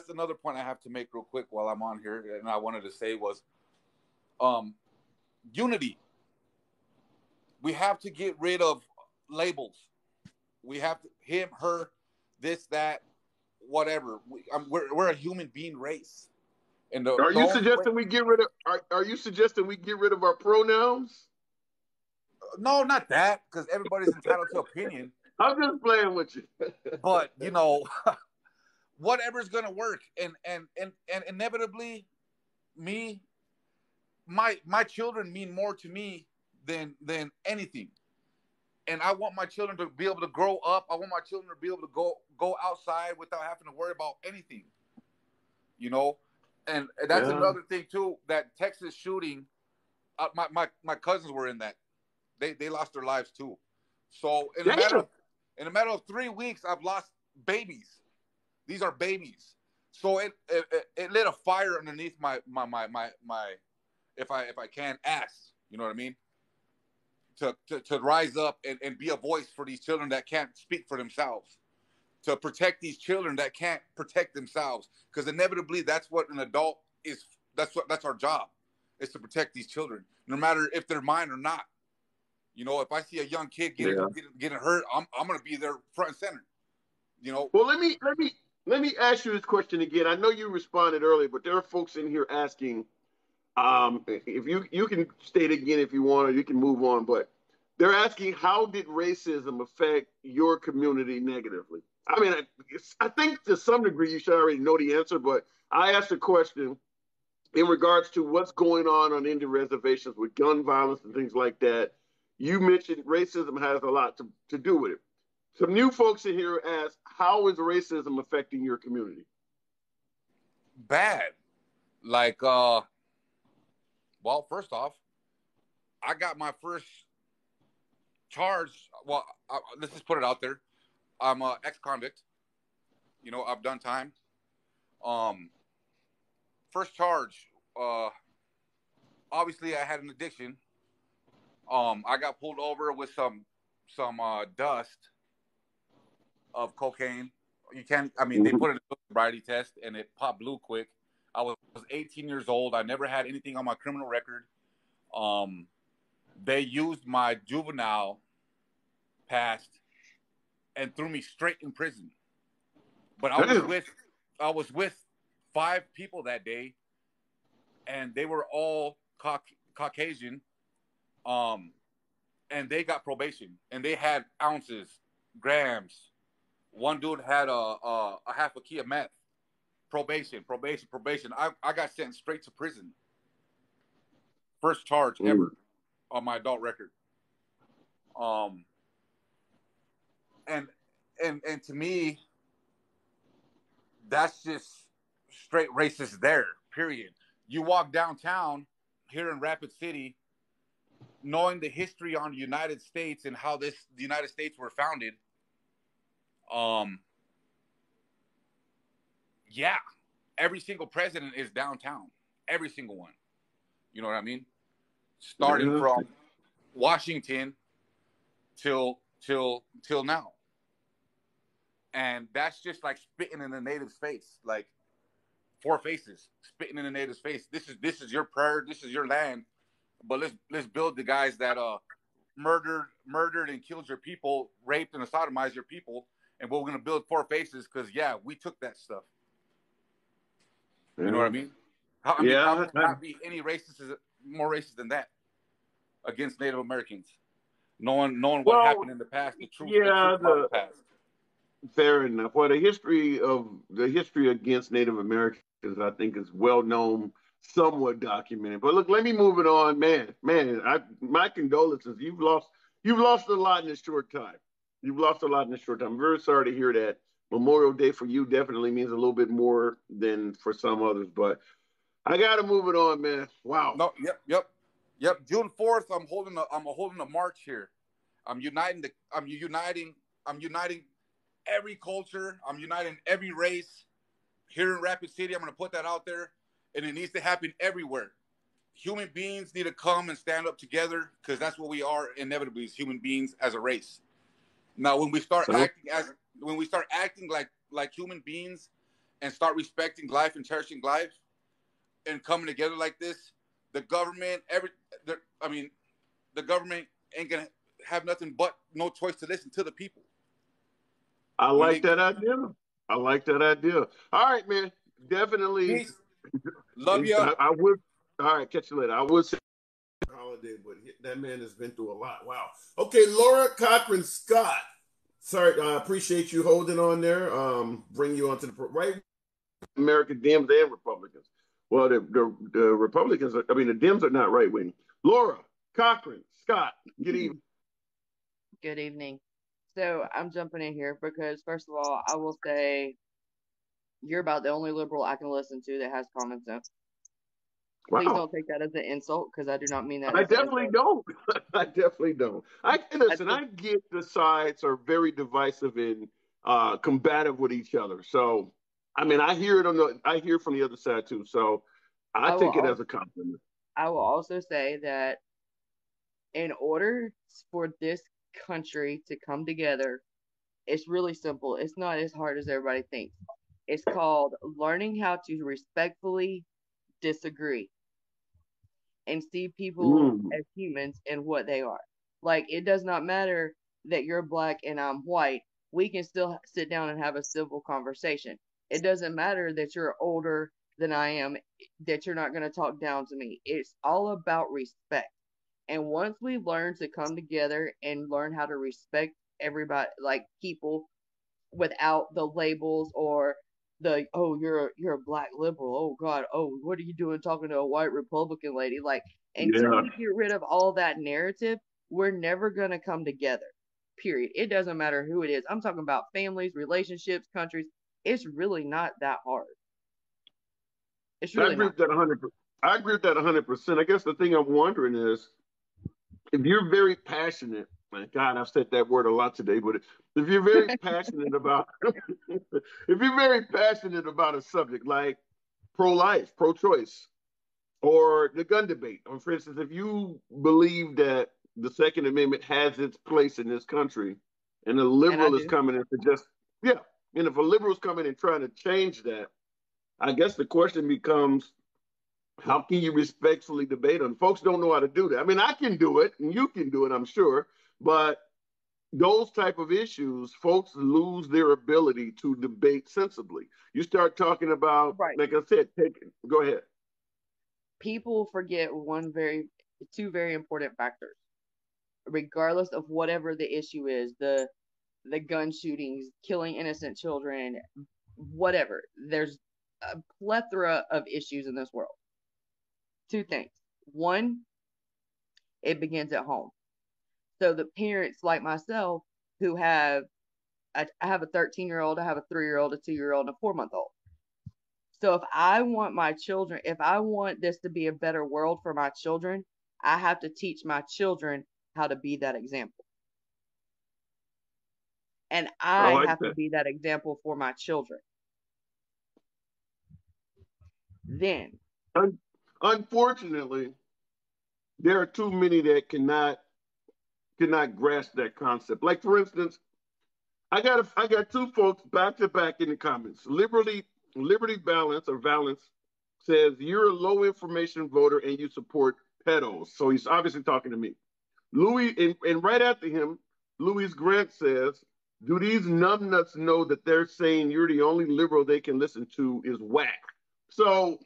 another point I have to make real quick while I'm on here, and I wanted to say was, unity. We have to get rid of labels. We have to him, her, this, that, whatever. We're a human being race. And are you suggesting we get rid of? Are you suggesting we get rid of our pronouns? No, not that, because everybody's entitled to opinion. I'm just playing with you. But whatever's gonna work, and inevitably, my children mean more to me than anything. And I want my children to be able to grow up. I want my children to be able to go outside without having to worry about anything. And that's another thing too. That Texas shooting, my cousins were in that. They lost their lives too. So in a matter of 3 weeks, I've lost babies. These are babies. So it lit a fire underneath my if I can ask, you know what I mean? To rise up and be a voice for these children that can't speak for themselves, to protect these children that can't protect themselves, because inevitably that's what an adult is. That's our job, is to protect these children, no matter if they're mine or not. If I see a young kid getting hurt, I'm gonna be there front and center. Well, let me ask you this question again. I know you responded earlier, but there are folks in here asking. If you can state again if you want, or you can move on, but they're asking, how did racism affect your community negatively? I mean, I think to some degree you should already know the answer, but I asked a question in regards to what's going on Indian reservations with gun violence and things like that. You mentioned racism has a lot to do with it. Some new folks in here ask, how is racism affecting your community? Bad. Like, well, first off, I got my first charge. Well, let's just put it out there. I'm an ex-convict. You know, I've done time. First charge. Obviously, I had an addiction. I got pulled over with some dust of cocaine. You can't. I mean, they put it in a sobriety test, and it popped blue quick. I was 18 years old. I never had anything on my criminal record. They used my juvenile past and threw me straight in prison. But I was with 5 people that day, and they were all Caucasian. And they got probation, and they had ounces, grams. One dude had a half a key of meth. Probation. I got sent straight to prison. First charge ever on my adult record. And to me, that's just straight racist there, period. You walk downtown here in Rapid City, knowing the history on the United States and how the United States were founded, yeah, every single president is downtown. Every single one. You know what I mean? Starting from Washington till now. And that's just like spitting in the native's face, like 4 faces spitting in the native's face. This is your prayer, this is your land, but let's build the guys that murdered and killed your people, raped and sodomized your people, and we're gonna build 4 faces because we took that stuff. You know what I mean? How can not be any more racist than that against Native Americans? Knowing what happened in the past, the truth about the past. Fair enough. Well, the history against Native Americans, I think, is well known, somewhat documented. But look, let me move it on, man. My condolences. You've lost a lot in this short time. I'm very sorry to hear that. Memorial Day for you definitely means a little bit more than for some others, but I got to move it on, man. Wow. No, yep. June 4th, I'm holding a march here. I'm uniting every culture. I'm uniting every race here in Rapid City. I'm going to put that out there, and it needs to happen everywhere. Human beings need to come and stand up together because that's what we are inevitably as human beings as a race. Now, when we start acting like human beings and start respecting life and cherishing life and coming together like this, the government ain't gonna have nothing but no choice to listen to the people. I like that idea. All right, man. Definitely. Peace. Love you. I would. All right, catch you later. I would say holiday, but that man has been through a lot. Wow. Okay, Laura Cochran Scott. Sorry, I appreciate you holding on there. Bring you onto the right. American Dems and Republicans. Well, the Republicans, the Dems are not right wing. Laura Cochran Scott. Good evening. Good evening. So I'm jumping in here because, first of all, I will say you're about the only liberal I can listen to that has common sense. Wow. Please don't take that as an insult because I do not mean that. I definitely don't. I get the sides are very divisive and combative with each other. So, I hear from the other side too. So, I take it as a compliment. I will also say that in order for this country to come together, it's really simple. It's not as hard as everybody thinks. It's called learning how to respectfully disagree and see people as humans and what they are. Like, it does not matter that you're black and I'm white. We can still sit down and have a civil conversation. It doesn't matter that you're older than I am, that you're not going to talk down to me. It's all about respect. And once we learn to come together and learn how to respect everybody, like people without the labels or the, oh, you're a black liberal. Oh God, oh, what are you doing talking to a white Republican lady? Like, until Yeah. we get rid of all that narrative, we're never gonna come together. Period. It doesn't matter who it is. I'm talking about families, relationships, countries. It's really not that hard. It's I really agree not. with that 100%. I agree with that 100%. I guess the thing I'm wondering is if you're very passionate, my God, I've said that word a lot today, but if you're very passionate about, if you're very passionate about a subject like pro-life, pro-choice, or the gun debate, or for instance, if you believe that the Second Amendment has its place in this country, and a And I liberal is do. coming in to just, yeah, and if a liberal is coming and trying to change that, I guess the question becomes, how can you respectfully debate on? Folks don't know how to do that. I mean, I can do it, and you can do it, I'm sure, but those type of issues, folks lose their ability to debate sensibly. You start talking about, Right. like I said, go ahead. People forget two very important factors, regardless of whatever the issue is, the gun shootings, killing innocent children, whatever. There's a plethora of issues in this world. Two things. One, it begins at home. So the parents like myself who I have a 13-year-old, I have a 3-year-old, a 2-year-old, and a 4-month old. So if I want my children, if I want this to be a better world for my children, I have to teach my children how to be that example. And I I like have to that. be that example for my children. Then, Unfortunately, there are too many that cannot grasp that concept. Like for instance, I got two folks back to back in the comments. Liberty Balance or Valance says you're a low information voter and you support pedos. So he's obviously talking to me. Louis and right after him, Louis Grant says, do these numbnuts know that they're saying you're the only liberal they can listen to is whack? So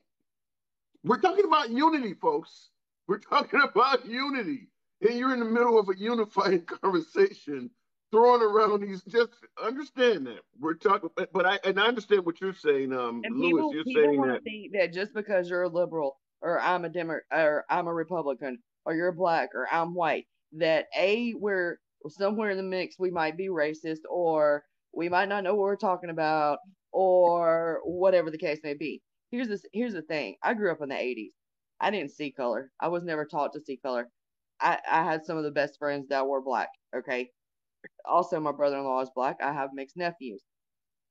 we're talking about unity, folks. We're talking about unity. And you're in the middle of a unifying conversation, throwing around these. Just understand that we're talking. But I understand what you're saying, and Lewis. You're people saying want to that, think that just because you're a liberal or I'm a Demo or I'm a Republican or you're black or I'm white, that we're somewhere in the mix. We might be racist or we might not know what we're talking about or whatever the case may be. Here's the thing. I grew up in the 80s. I didn't see color. I was never taught to see color. I had some of the best friends that were black. Okay. Also, my brother-in-law is black. I have mixed nephews.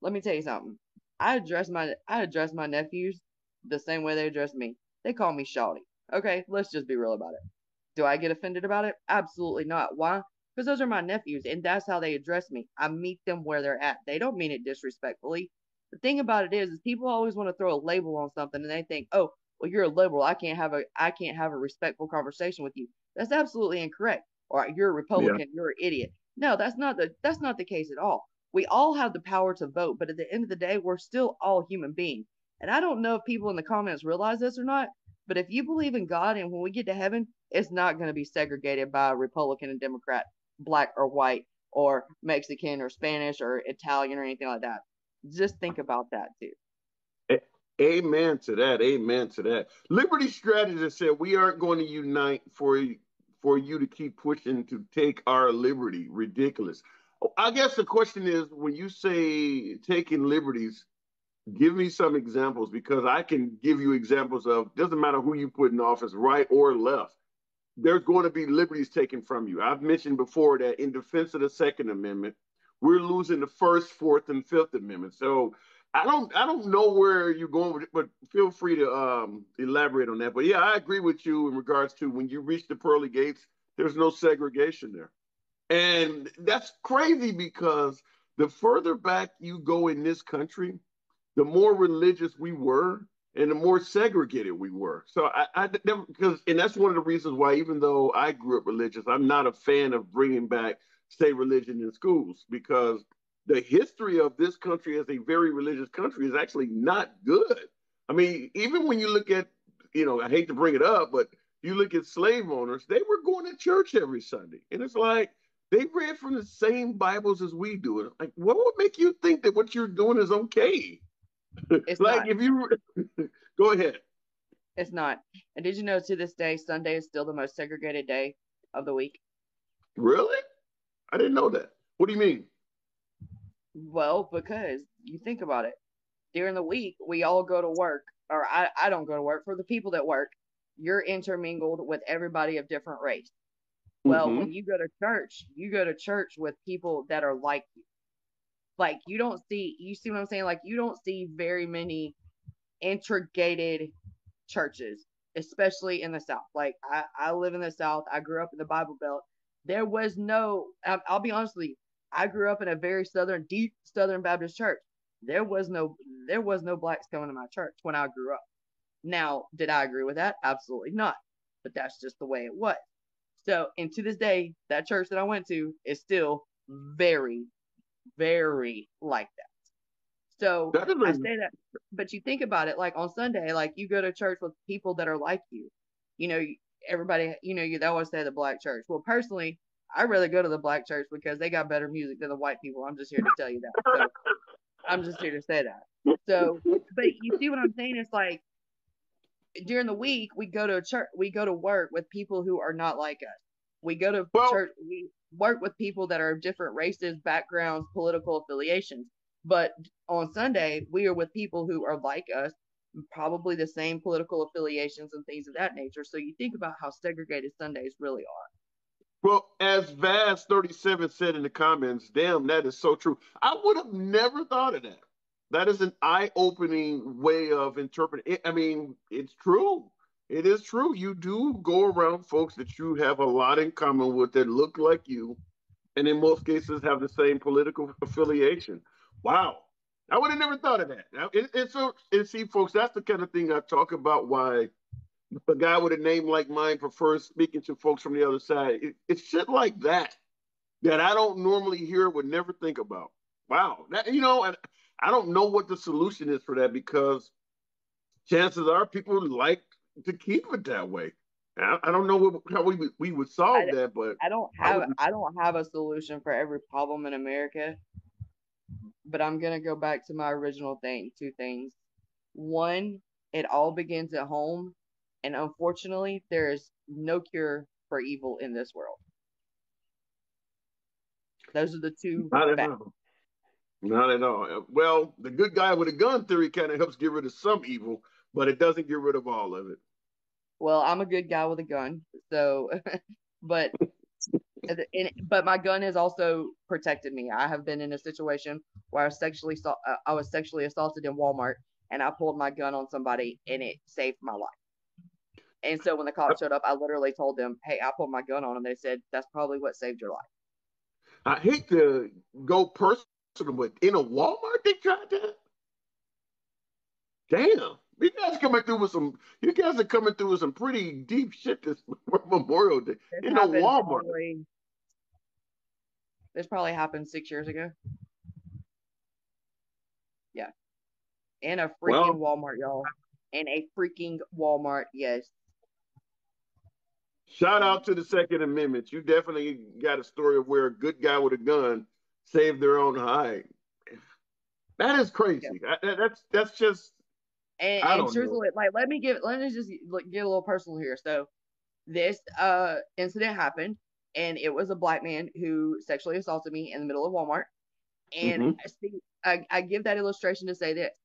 Let me tell you something. I address my nephews the same way they address me. They call me Shawty. Okay, let's just be real about it. Do I get offended about it? Absolutely not. Why? Because those are my nephews, and that's how they address me. I meet them where they're at. They don't mean it disrespectfully. The thing about it is people always want to throw a label on something, and they think, oh, well, you're a liberal. I can't have a respectful conversation with you. That's absolutely incorrect. Or you're a yeah, Republican. You're an idiot. No, that's not the case at all. We all have the power to vote, but at the end of the day, we're still all human beings. And I don't know if people in the comments realize this or not, but if you believe in God and when we get to heaven, it's not going to be segregated by Republican and Democrat, black or white, or Mexican or Spanish or Italian or anything like that. Just think about that too. amen to that. Amen to that. Liberty Strategist said we aren't going to unite for you to keep pushing to take our liberty. Ridiculous. I guess the question is when you say taking liberties, give me some examples because I can give you examples of doesn't matter who you put in office, right or left. There's going to be liberties taken from you. I've mentioned before that in defense of the Second Amendment, we're losing the First, Fourth, and Fifth Amendment. So I don't know where you're going with it, but feel free to elaborate on that. But yeah, I agree with you in regards to when you reach the pearly gates, there's no segregation there. And that's crazy because the further back you go in this country, the more religious we were and the more segregated we were. So because and that's one of the reasons why even though I grew up religious, I'm not a fan of bringing back state religion in schools because the history of this country as a very religious country is actually not good. I mean, even when you look at, I hate to bring it up, but you look at slave owners, they were going to church every Sunday. And it's like, They read from the same Bibles as we do. Like, what would make you think that what you're doing is okay? It's Like, not. if you go ahead. It's not. And did you know to this day, Sunday is still the most segregated day of the week? Really? I didn't know that. What do you mean? Well, because you think about it. During the week, we all go to work, or I don't go to work. For the people that work, you're intermingled with everybody of different race. Well, Mm-hmm. when you go to church with people that are like you. Like, you see what I'm saying? Like, you don't see very many integrated churches, especially in the South. Like, I live in the South. I grew up in the Bible Belt. There was no, I'll be honest with you, I grew up in a very deep Southern Baptist church. There was no, there was no blacks coming to my church when I grew up. Now, did I agree with that? Absolutely not. But that's just the way it was. So, and to this day, that church that I went to is still very, very like that. So That is I a, say that, but you think about it, like on Sunday, like you go to church with people that are like you. You know, everybody, they always say the black church. Well, personally, I rather go to the black church because they got better music than the white people. I'm just here to tell you that. So I'm just here to say that. So, but you see what I'm saying? It's like during the week we go to church, we go to work with people who are not like us. We go to well, church, we work with people that are of different races, backgrounds, political affiliations. But on Sunday, we are with people who are like us, probably the same political affiliations and things of that nature. So you think about how segregated Sundays really are. well, as Vaz37 said in the comments, damn, that is so true. I would have never thought of that. That is an eye-opening way of interpreting it. I mean, it's true. It is true. You do go around folks that you have a lot in common with that look like you, and in most cases have the same political affiliation. Wow. I would have never thought of that. Now, see, folks, that's the kind of thing I talk about why a guy with a name like mine prefers speaking to folks from the other side. It's shit like that that I don't normally hear, would never think about. Wow, and I don't know what the solution is for that because chances are people like to keep it that way. I don't know how we would solve I, that, but I don't I have would. I don't have a solution for every problem in America, but I'm gonna go back to my original thing. Two things. One, it all begins at home, and unfortunately, there is no cure for evil in this world. Those are the two Not at facts. all. Not at all. Well, the good guy with a gun theory kind of helps get rid of some evil, but it doesn't get rid of all of it. Well, I'm a good guy with a gun, so, but but my gun has also protected me. I have been in a situation where I was sexually assaulted in Walmart, and I pulled my gun on somebody, and it saved my life. And so when the cops showed up, I literally told them, "Hey, I pulled my gun on them." They said, "That's probably what saved your life." I hate to go personal, but in a Walmart they tried that. Damn, you guys are coming through with some pretty deep shit this Memorial Day This in a happened Walmart. probably. This probably happened 6 years ago. Yeah, in a freaking Well, Walmart, y'all. In a freaking Walmart, yes. shout out to the Second Amendment. You definitely got a story of where a good guy with a gun saved their own hide. That is Yeah. crazy. That's just I And don't know. truthfully, like, let me just get a little personal here. So this incident happened, and it was a black man who sexually assaulted me in the middle of Walmart. And Mm-hmm. see, I give that illustration to say this: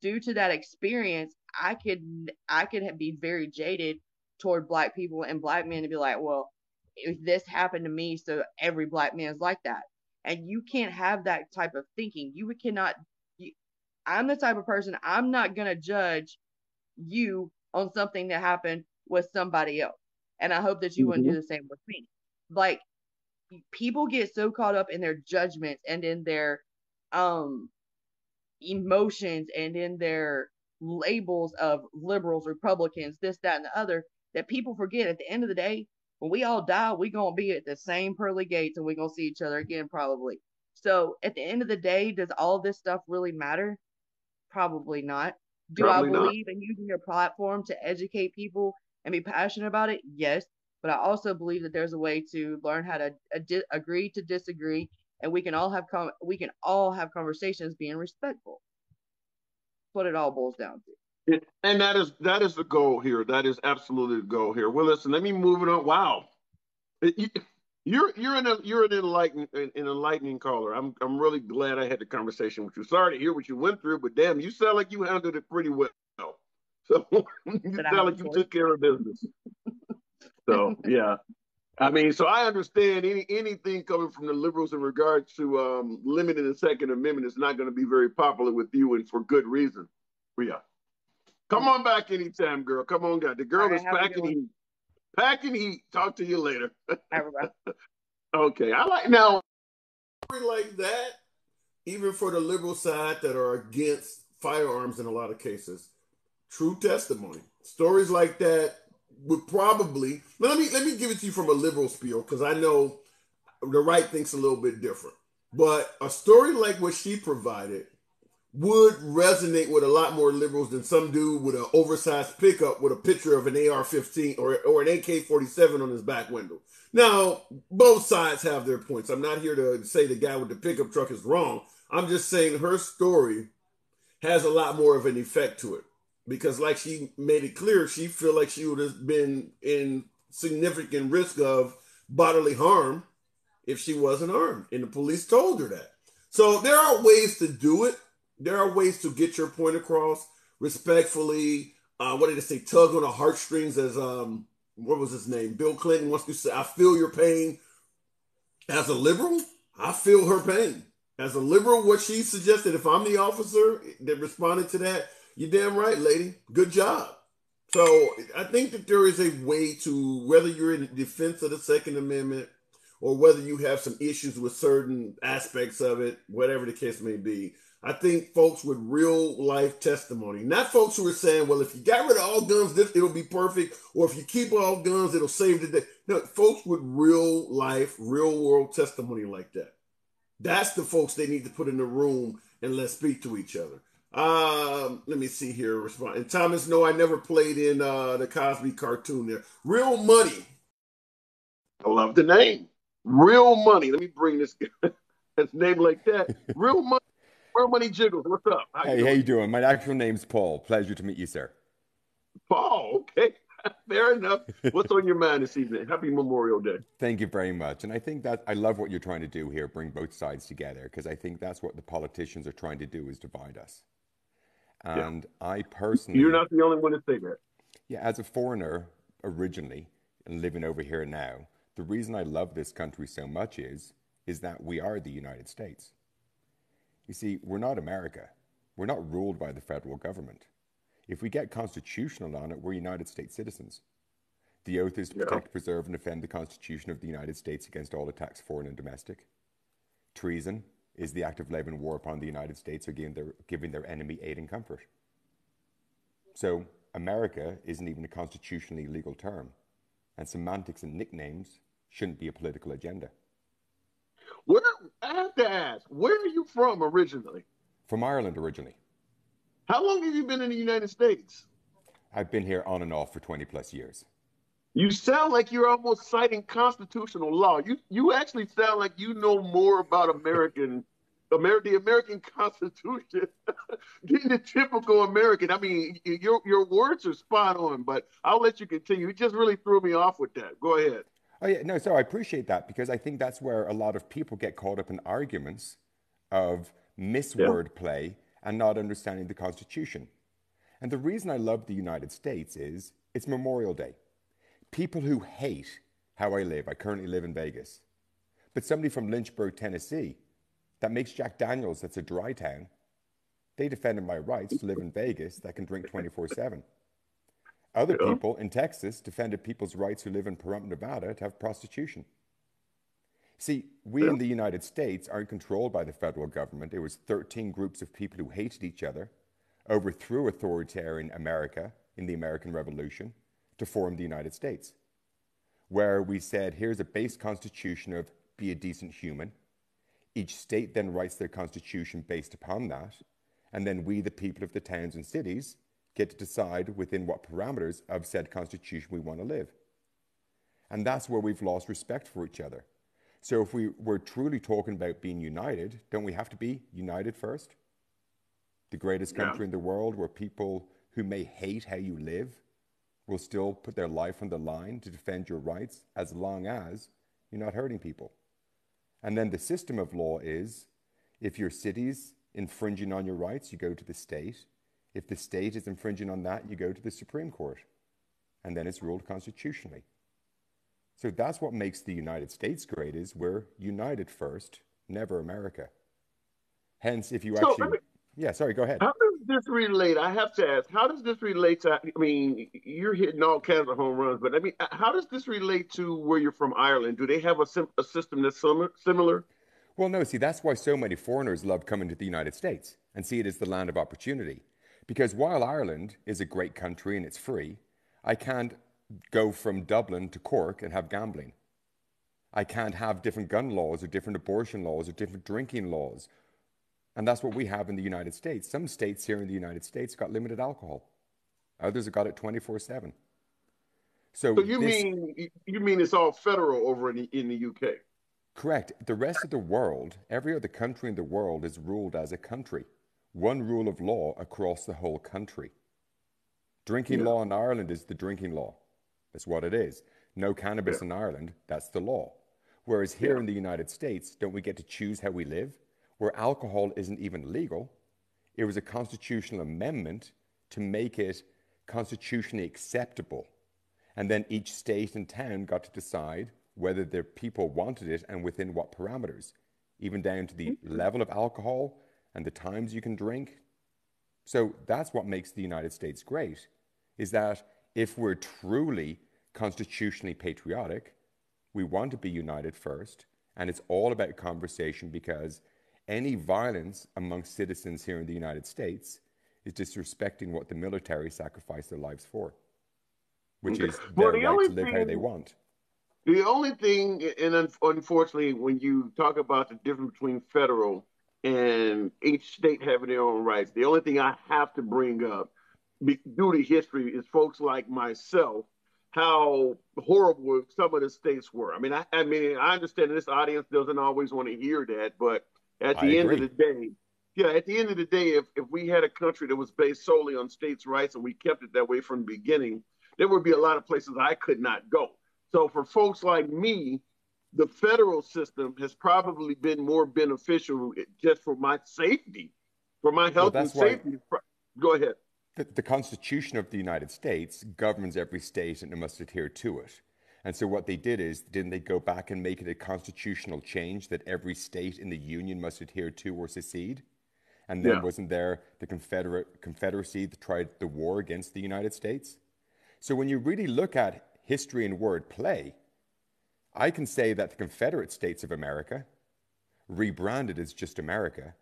due to that experience, I could be very jaded toward black people and black men to be like, well, if this happened to me, so every black man is like that. And you can't have that type of thinking. You cannot. You, I'm the type of person, I'm not gonna judge you on something that happened with somebody else. And I hope that you wouldn't Mm-hmm. do the same with me. Like, people get so caught up in their judgments and in their um emotions and in their labels of liberals, Republicans, this, that, and the other, that people forget at the end of the day, when we all die, we're going to be at the same pearly gates and we're going to see each other again, probably. So at the end of the day, does all this stuff really matter? Probably not. Do I Probably not. believe in using your platform to educate people and be passionate about it? Yes. But I also believe that there's a way to learn how to agree to disagree, and we can all have conversations being respectful. That's what it all boils down to. And that is the goal here. That is absolutely the goal here. Well, listen, let me move it on. Wow, you're an enlightening caller. I'm really glad I had the conversation with you. Sorry to hear what you went through, but damn, you sound like you handled it pretty well. So you sound like you took care of business. So yeah. I mean, so I understand anything coming from the liberals in regards to limiting the Second Amendment is not going to be very popular with you, and for good reason. Yeah. Come on back anytime, girl. Come on, guys. The girl is packing heat. Packing heat. Talk to you later. Okay. I like now. Like that, even for the liberal side that are against firearms in a lot of cases, true testimony. Stories like that would probably. Let me give it to you from a liberal spiel, because I know the right thinks a little bit different. But a story like what she provided would resonate with a lot more liberals than some dude with an oversized pickup with a picture of an AR-15 or an AK-47 on his back window. Now, both sides have their points. I'm not here to say the guy with the pickup truck is wrong. I'm just saying her story has a lot more of an effect to it. Because like she made it clear, she feel like she would have been in significant risk of bodily harm if she wasn't armed. And the police told her that. So there are ways to do it. There are ways to get your point across respectfully. What did they say? Tug on the heartstrings, as what was his name? Bill Clinton wants to say, I feel your pain. As a liberal, I feel her pain. As a liberal, what she suggested, if I'm the officer that responded to that, you're damn right, lady. Good job. So I think that there is a way to, whether you're in defense of the Second Amendment or whether you have some issues with certain aspects of it, whatever the case may be, I think folks with real life testimony, not folks who are saying, well, if you got rid of all guns, it'll be perfect, or if you keep all guns, it'll save the day. No, folks with real life, real world testimony like that. That's the folks they need to put in the room and let's speak to each other. Let me see here. Respond. And Thomas, no, I never played in the Cosby cartoon there. Real Money. I love the name. Real Money. Let me bring this his name like that. Real Money. Real Money Jiggles. What's up? How you doing? My actual name's Paul. Pleasure to meet you, sir. Paul, okay. Fair enough. What's on your mind this evening? Happy Memorial Day. Thank you very much. And I think that I love what you're trying to do here, bring both sides together, because I think that's what the politicians are trying to do, is divide us. And I personally... You're not the only one to say that. Yeah, as a foreigner originally and living over here now, the reason I love this country so much is that we are the United States. You see, we're not America. We're not ruled by the federal government. If we get constitutional on it, we're United States citizens. The oath is to protect, preserve, and defend the Constitution of the United States against all attacks, foreign and domestic. Treason is the act of levying war upon the United States or giving their enemy aid and comfort. So America isn't even a constitutionally legal term, and semantics and nicknames shouldn't be a political agenda. I have to ask, where are you from originally? From Ireland originally. How long have you been in the United States? I've been here on and off for 20 plus years. You sound like you're almost citing constitutional law. You actually sound like you know more about the American Constitution than the typical American. I mean, your words are spot on, but I'll let you continue. You just really threw me off with that. Go ahead. Oh yeah, no, so I appreciate that, because I think that's where a lot of people get caught up in arguments of misword play and not understanding the Constitution. And the reason I love the United States is it's Memorial Day. People who hate how I live, I currently live in Vegas, but somebody from Lynchburg, Tennessee, that makes Jack Daniels, that's a dry town, they defended my rights to live in Vegas that can drink 24/7. Other people in Texas defended people's rights who live in Pahrump, Nevada, to have prostitution. See, we in the United States aren't controlled by the federal government. It was 13 groups of people who hated each other, overthrew authoritarian America in the American Revolution to form the United States, where we said, here's a base constitution of be a decent human. Each state then writes their constitution based upon that, and then we, the people of the towns and cities, get to decide within what parameters of said constitution we want to live. And that's where we've lost respect for each other. So if we're truly talking about being united, don't we have to be united first? The greatest country in the world, where people who may hate how you live will still put their life on the line to defend your rights, as long as you're not hurting people. And then the system of law is, if your city's infringing on your rights, you go to the state. If the state is infringing on that, you go to the Supreme Court. And then it's ruled constitutionally. So that's what makes the United States great, is we're united first, never America. Hence, if you actually... Yeah, sorry, go ahead. How does this relate? I have to ask, how does this relate to, I mean, you're hitting all kinds of home runs, but I mean, how does this relate to where you're from, Ireland? Do they have a system that's similar? Well, no, see, that's why so many foreigners love coming to the United States and see it as the land of opportunity. Because while Ireland is a great country and it's free, I can't go from Dublin to Cork and have gambling. I can't have different gun laws or different abortion laws or different drinking laws. And that's what we have in the United States. Some states here in the United States got limited alcohol. Others have got it 24/7. So you mean it's all federal over in the UK? Correct. The rest of the world, every other country in the world is ruled as a country. One rule of law across the whole country. Drinking law in Ireland is the drinking law. That's what it is. No cannabis in Ireland, that's the law. Whereas here in the United States, don't we get to choose how we live? Where alcohol isn't even legal, it was a constitutional amendment to make it constitutionally acceptable. And then each state and town got to decide whether their people wanted it and within what parameters, even down to the level of alcohol and the times you can drink. So that's what makes the United States great, is that if we're truly constitutionally patriotic, we want to be united first, and it's all about conversation, because any violence amongst citizens here in the United States is disrespecting what the military sacrificed their lives for, which is their right to live how they want. The only thing, and unfortunately, when you talk about the difference between federal and each state having their own rights, the only thing I have to bring up due to history is folks like myself, how horrible some of the states were. I mean, I understand this audience doesn't always want to hear that, but at the end of the day, if we had a country that was based solely on states' rights and we kept it that way from the beginning, there would be a lot of places I could not go. So for folks like me, the federal system has probably been more beneficial just for my safety, for my health and safety. Go ahead. The Constitution of the United States governs every state and it must adhere to it. And so what they did is, didn't they go back and make it a constitutional change that every state in the Union must adhere to or secede? And then wasn't there the Confederacy that tried the war against the United States? So when you really look at history and word play, I can say that the Confederate States of America rebranded as just America.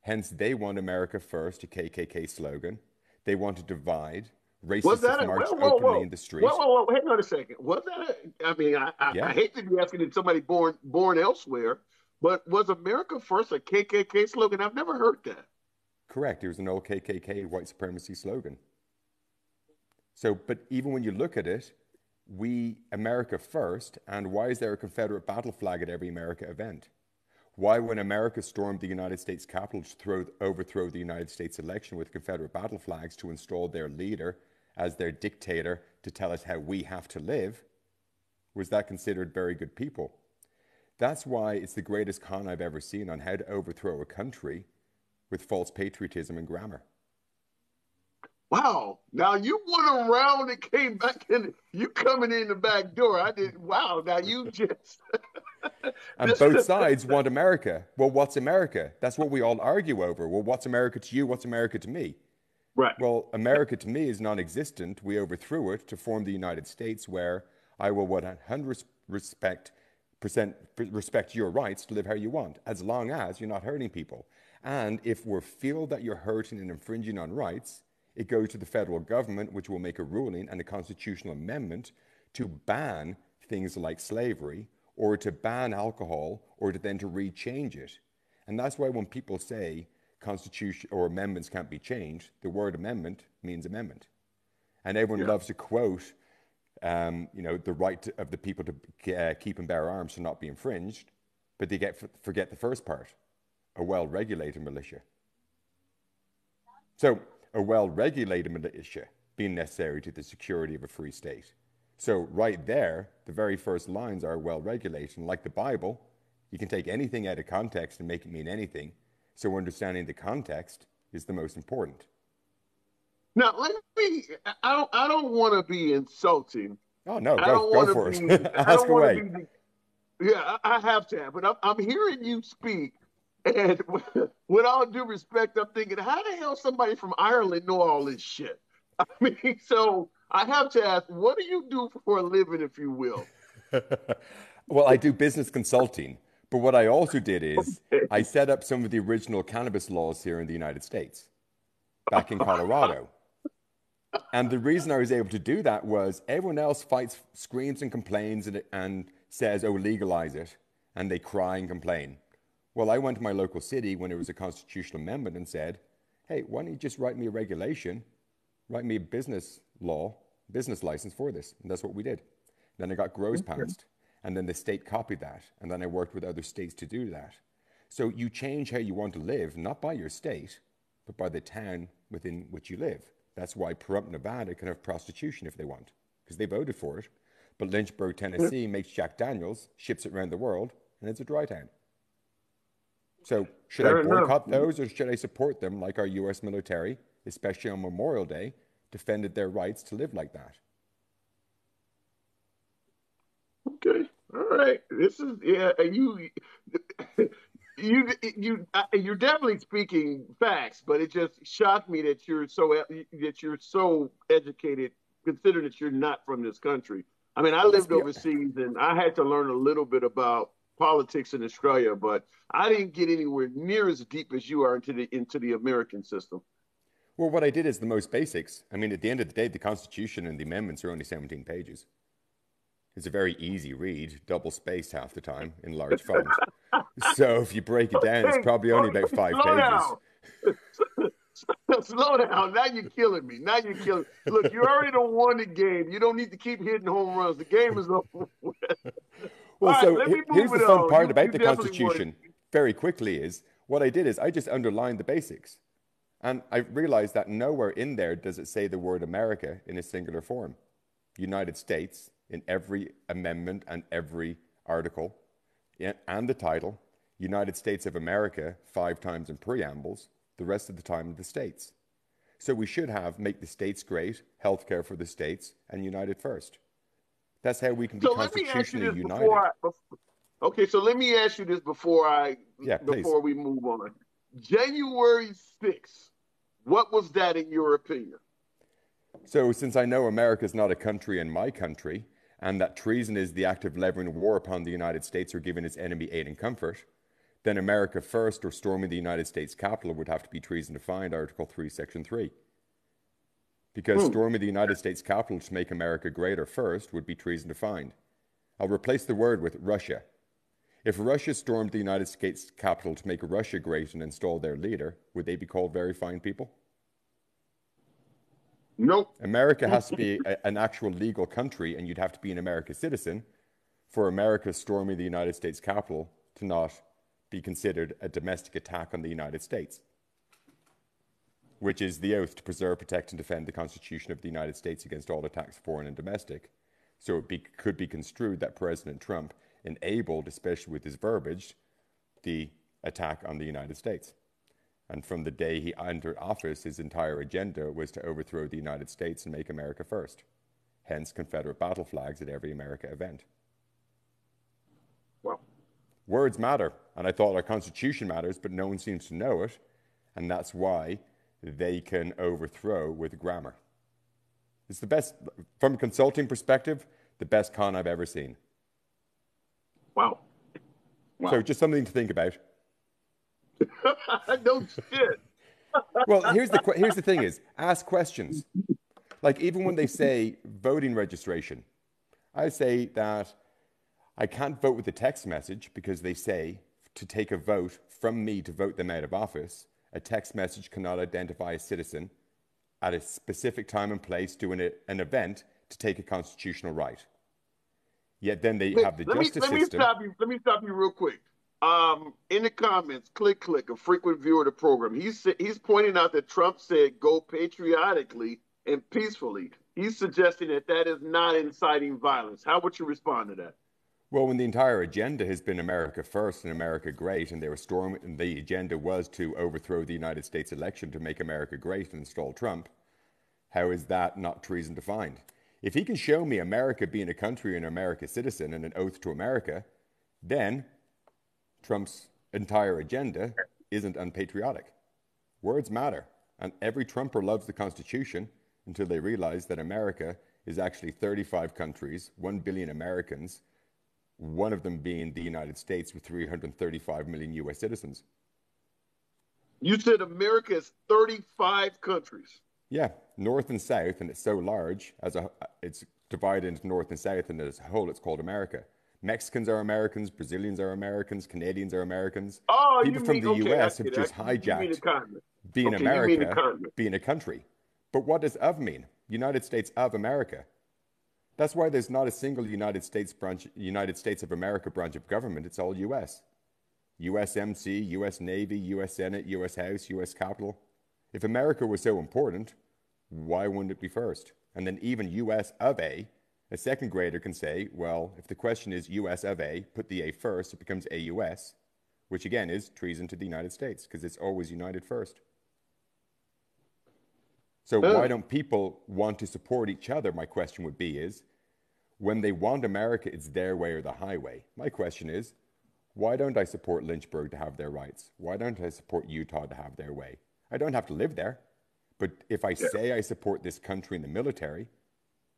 Hence, they want America first, a KKK slogan. They want to divide. Racists march openly in the street. Whoa, hang on a second. Was that I hate to be asking if somebody born elsewhere, but was America first a KKK slogan? I've never heard that. Correct. It was an old KKK white supremacy slogan. So, but even when you look at it, America first, and why is there a Confederate battle flag at every America event? Why, when America stormed the United States Capitol to overthrow the United States election with Confederate battle flags to install their leader as their dictator to tell us how we have to live, was that considered very good people? That's why it's the greatest con I've ever seen on how to overthrow a country with false patriotism and grammar. Wow. Now you went around and came back and you coming in the back door. Wow. Now you just... And both sides want America. Well, what's America? That's what we all argue over. Well, what's America to you? What's America to me? Right. Well, America to me is non-existent. We overthrew it to form the United States, where I will 100% respect your rights to live how you want, as long as you're not hurting people. And if we feel that you're hurting and infringing on rights, it goes to the federal government, which will make a ruling and a constitutional amendment to ban things like slavery, or to ban alcohol, or to then to rechange it. And that's why when people say constitution or amendments can't be changed, the word amendment means amendment. And everyone loves to quote the right of the people to keep and bear arms should not be infringed, but they forget the first part, a well-regulated militia. So a well-regulated militia being necessary to the security of a free state. So right there, the very first lines are well-regulated. And like the Bible, you can take anything out of context and make it mean anything. So understanding the context is the most important. Now, I don't want to be insulting. Oh, no, go for it. Ask away. Yeah, I have to, but I'm hearing you speak, and with all due respect, I'm thinking, how the hell somebody from Ireland know all this shit? I mean, so I have to ask, what do you do for a living, if you will? Well, I do business consulting, but what I also did is I set up some of the original cannabis laws here in the United States, back in Colorado. And the reason I was able to do that was everyone else screams and complains and says, oh, legalize it. And they cry and complain. Well, I went to my local city when it was a constitutional amendment and said, hey, why don't you just write me a regulation, write me a business license for this. And that's what we did. Then I got grows passed. And then the state copied that. And then I worked with other states to do that. So you change how you want to live, not by your state, but by the town within which you live. That's why Pahrump, Nevada can have prostitution if they want, because they voted for it. But Lynchburg, Tennessee makes Jack Daniels, ships it around the world, and it's a dry town. So should I boycott those, or should I support them like our U.S. military, especially on Memorial Day, defended their rights to live like that? Okay, all right. This is you're definitely speaking facts, but it just shocked me that you're so educated, considering that you're not from this country. I mean, I lived overseas and I had to learn a little bit about politics in Australia, but I didn't get anywhere near as deep as you are into the American system. Well, what I did is the most basics. I mean, at the end of the day, the Constitution and the amendments are only 17 pages. It's a very easy read, double-spaced half the time in large font. So if you break it down, it's probably only about 5 pages. Slow down. Now you're killing me. Look, you already don't won the game. You don't need to keep hitting home runs. The game is over. Well, so here's the fun part about the Constitution, very quickly, is what I did is I just underlined the basics. And I realized that nowhere in there does it say the word America in a singular form. United States in every amendment and every article, and the title, United States of America 5 times in preambles, the rest of the time the states. So we should have make the states great, healthcare for the states, and united first. That's how we can be constitutionally united. Okay, so let me ask you this before we move on. January 6th, what was that in your opinion? So since I know America is not a country in my country, and that treason is the act of levying war upon the United States or giving its enemy aid and comfort, then America first or storming the United States Capitol would have to be treason defined, Article 3, Section 3. Because storming the United States Capitol to make America greater first would be treason defined. I'll replace the word with Russia. If Russia stormed the United States Capitol to make Russia great and install their leader, would they be called very fine people? Nope. America has to be an actual legal country, and you'd have to be an American citizen for America storming the United States Capitol to not be considered a domestic attack on the United States, which is the oath to preserve, protect, and defend the Constitution of the United States against all attacks, foreign and domestic. So it could be construed that President Trump enabled, especially with his verbiage, the attack on the United States. And from the day he entered office, his entire agenda was to overthrow the United States and make America first. Hence, Confederate battle flags at every America event. Wow. Words matter, and I thought our Constitution matters, but no one seems to know it, and that's why they can overthrow with grammar. It's the best, from a consulting perspective, the best con I've ever seen. Wow. So just something to think about. No shit. Well, here's the thing is, ask questions. Like even when they say voting registration, I say that I can't vote with a text message because they say to take a vote from me to vote them out of office, a text message cannot identify a citizen at a specific time and place doing an event to take a constitutional right. Yet then they have the justice system. Let me stop you real quick. In the comments, click, a frequent viewer of the program. He's pointing out that Trump said go patriotically and peacefully. He's suggesting that is not inciting violence. How would you respond to that? Well, when the entire agenda has been America first and America great, and they were storming, and the agenda was to overthrow the United States election to make America great and install Trump, how is that not treason defined? If he can show me America being a country and an America citizen and an oath to America, then Trump's entire agenda isn't unpatriotic. Words matter, and every Trumper loves the Constitution until they realize that America is actually 35 countries, 1 billion Americans, one of them being the United States with 335 million U.S. citizens. You said America is 35 countries. Yeah, north and south, and it's so large, it's divided into north and south, and as a whole it's called America. Mexicans are Americans, Brazilians are Americans, Canadians are Americans. Oh, people from the U.S. have just hijacked being America, being a country. But what does of mean? United States of America. That's why there's not a single United States of America branch of government. It's all U.S. USMC, U.S. Navy, U.S. Senate, U.S. House, U.S. Capitol. If America was so important, why wouldn't it be first? And then even U.S. of A second grader can say, well, if the question is U.S. of A, put the A first, it becomes AUS, which again is treason to the United States because it's always united first. So why don't people want to support each other? My question would be is, when they want America, it's their way or the highway. My question is, why don't I support Lynchburg to have their rights? Why don't I support Utah to have their way? I don't have to live there. But if I say I support this country and the military,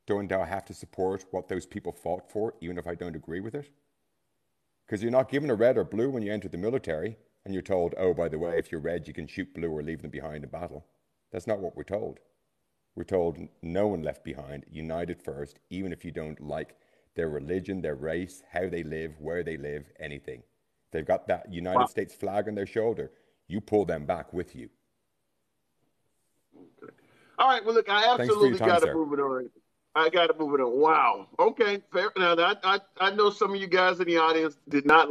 don't I have to support what those people fought for, even if I don't agree with it? Because you're not given a red or blue when you enter the military, and you're told, oh, by the way, if you're red, you can shoot blue or leave them behind in battle. That's not what we're told. We're told no one left behind, united first, even if you don't like their religion, their race, how they live, where they live, anything. They've got that United States flag on their shoulder. You pull them back with you. Okay. All right, well, look, I absolutely got to move it on. I got to move it on. Wow. Okay, fair. Now, I know some of you guys in the audience did not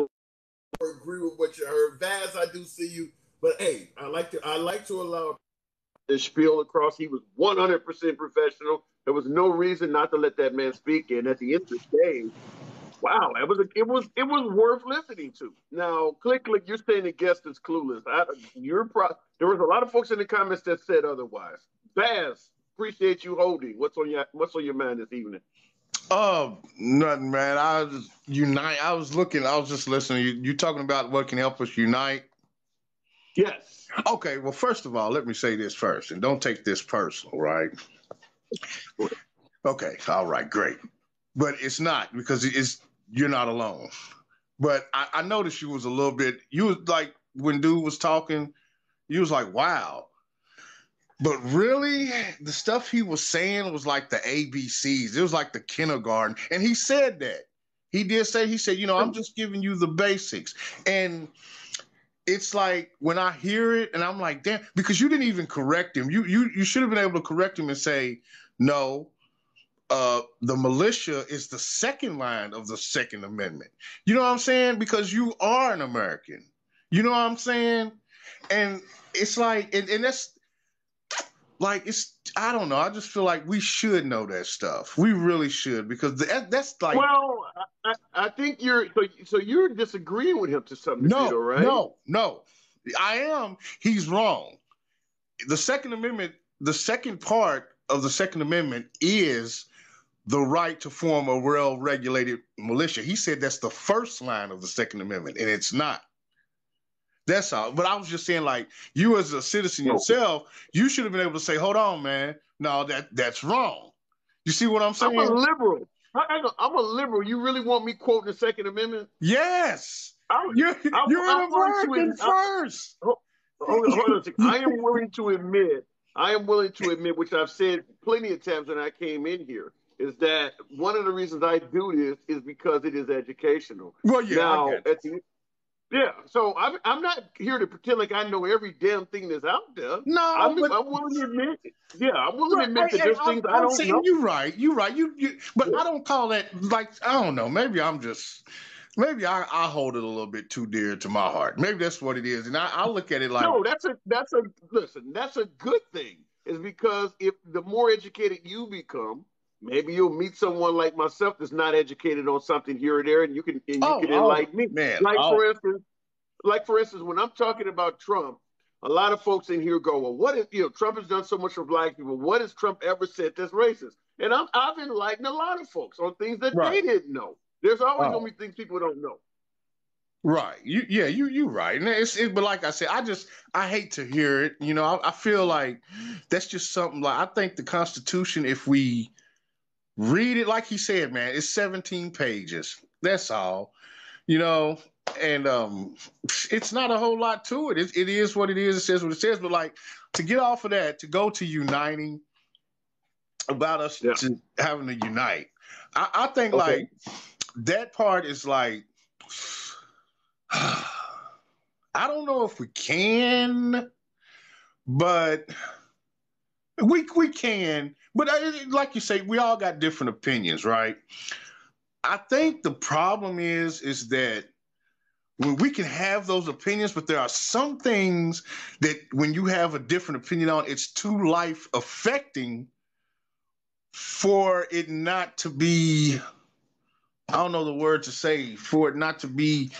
agree with what you heard. Vaz, I do see you. But, hey, I like to allow the spiel across. He was 100% professional. There was no reason not to let that man speak. And at the end of the day, wow, it was worth listening to. Now, click, you're saying the guest is clueless. There was a lot of folks in the comments that said otherwise. Baz, appreciate you holding. What's on your mind this evening? Nothing, man. I was just listening. You talking about what can help us unite? Yes. Okay, well, first of all, let me say this first, and don't take this personal, right? Okay, all right, great. But it's not, because you're not alone. But I noticed you was like, when dude was talking, you was like, wow. But really, the stuff he was saying was like the ABCs. It was like the kindergarten. And he said that. He said, I'm just giving you the basics. And it's like when I hear it and I'm like, damn, because you didn't even correct him. You should have been able to correct him and say, no, the militia is the second line of the Second Amendment. You know what I'm saying? Because you are an American. You know what I'm saying? And it's like, and that's like, I don't know. I just feel like we should know that stuff. We really should, because that's like. Well, I think you're disagreeing with him to some degree, right? No, I am. He's wrong. The Second Amendment, the second part of the Second Amendment is the right to form a well-regulated militia. He said that's the first line of the Second Amendment, and it's not. That's all. But I was just saying, like, you as a citizen yourself, you should have been able to say, hold on, man. No, that's wrong. You see what I'm saying? I'm a liberal. I'm a liberal. You really want me quoting the Second Amendment? Yes. You're an American first. Hold on a second. I am willing to admit, which I've said plenty of times when I came in here, is that one of the reasons I do this is because it is educational. Well, yeah. Now, Yeah, so I'm not here to pretend like I know every damn thing that's out there. No, but I'm willing to admit, I'm willing to right, admit that there's things I I'm don't saying know. you're right. You're right. But Yeah. I don't call that like I don't know. Maybe I hold it a little bit too dear to my heart. Maybe that's what it is, and I look at it like No, that's a good thing. Is because if the more educated you become, maybe you'll meet someone like myself that's not educated on something here or there, and you can oh enlighten me. man, Like for instance, when I'm talking about Trump, a lot of folks in here go, "Well, what is Trump has done so much for black people? What has Trump ever said that's racist?" And I've enlightened a lot of folks on things that right. they didn't know. There's always Oh. gonna be things people don't know. Right. You right. And but like I said, I hate to hear it. I feel like that's just something like I think the Constitution, if we read it like he said, man, it's 17 pages. That's all. And it's not a whole lot to it. It is what it is. It says what it says. But like to get off of that, to go to uniting about us to having to unite, I think like that part is like I don't know if we can, but we can. But like you say, we all got different opinions, right? I think the problem is that when we can have those opinions, but there are some things that when you have a different opinion on, it's too life affecting for it not to be, I don't know the word to say, for it not to be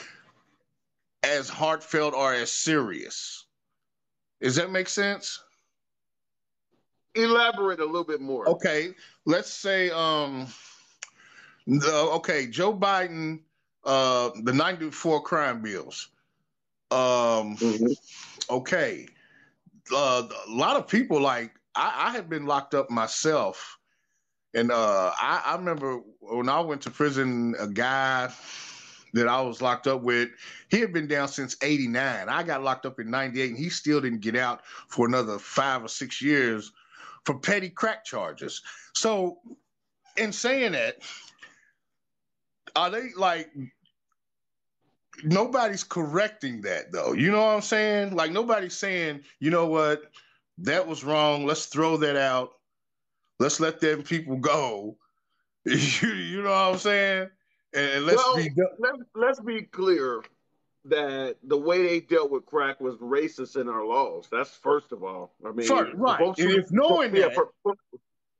as heartfelt or as serious. Does that make sense? Elaborate a little bit more. Okay, let's say, Joe Biden, the 94 crime bills. Okay, a lot of people like I have been locked up myself, and I remember when I went to prison, a guy that I was locked up with, he had been down since '89. I got locked up in '98, and he still didn't get out for another 5 or 6 years for petty crack charges. So, in saying that, are they like? Nobody's correcting that though. You know what I'm saying? Like nobody's saying, you know what, that was wrong. Let's throw that out. Let's let them people go. You know what I'm saying? And let's be clear that the way they dealt with crack was racist in our laws. That's first of all. I mean, right. And if knowing that,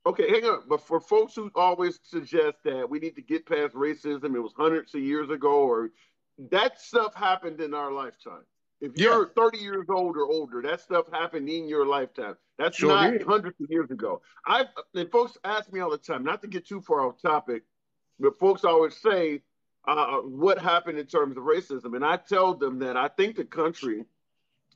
okay, hang on. But for folks who always suggest that we need to get past racism, it was hundreds of years ago, or that stuff happened in our lifetime. If you're 30 years old or older, that stuff happened in your lifetime. That's not hundreds of years ago. And folks ask me all the time, not to get too far off topic, but folks always say, what happened in terms of racism? And I tell them that I think the country,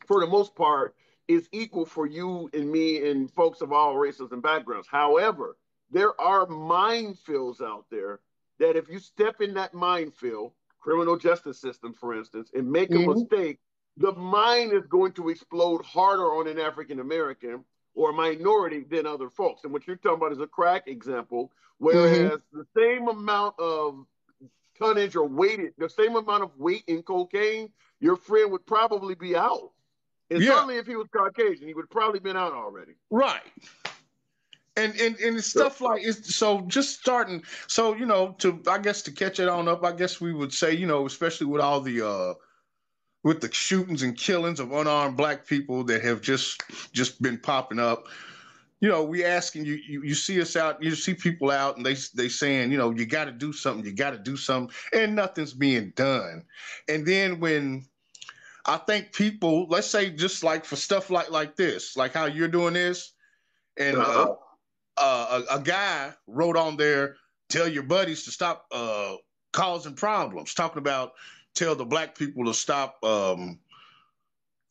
for the most part, is equal for you and me and folks of all races and backgrounds. However, there are minefields out there that if you step in that minefield, criminal justice system, for instance, and make a mistake, the mine is going to explode harder on an African American or minority than other folks. And what you're talking about is a crack example, whereas the same amount of tonnage or weight, the same amount of weight in cocaine, your friend would probably be out. And certainly if he was Caucasian, he would have probably been out already. Right. And it's stuff like it's so just starting. So, I guess to catch it on up, I guess we would say, especially with all the with the shootings and killings of unarmed black people that have just been popping up. We asking you see us out, you see people out and they saying, you got to do something, and nothing's being done. And then when I think people, let's say just like for stuff like this, like how you're doing this, and a guy wrote on there, tell your buddies to stop causing problems, talking about tell the black people to stop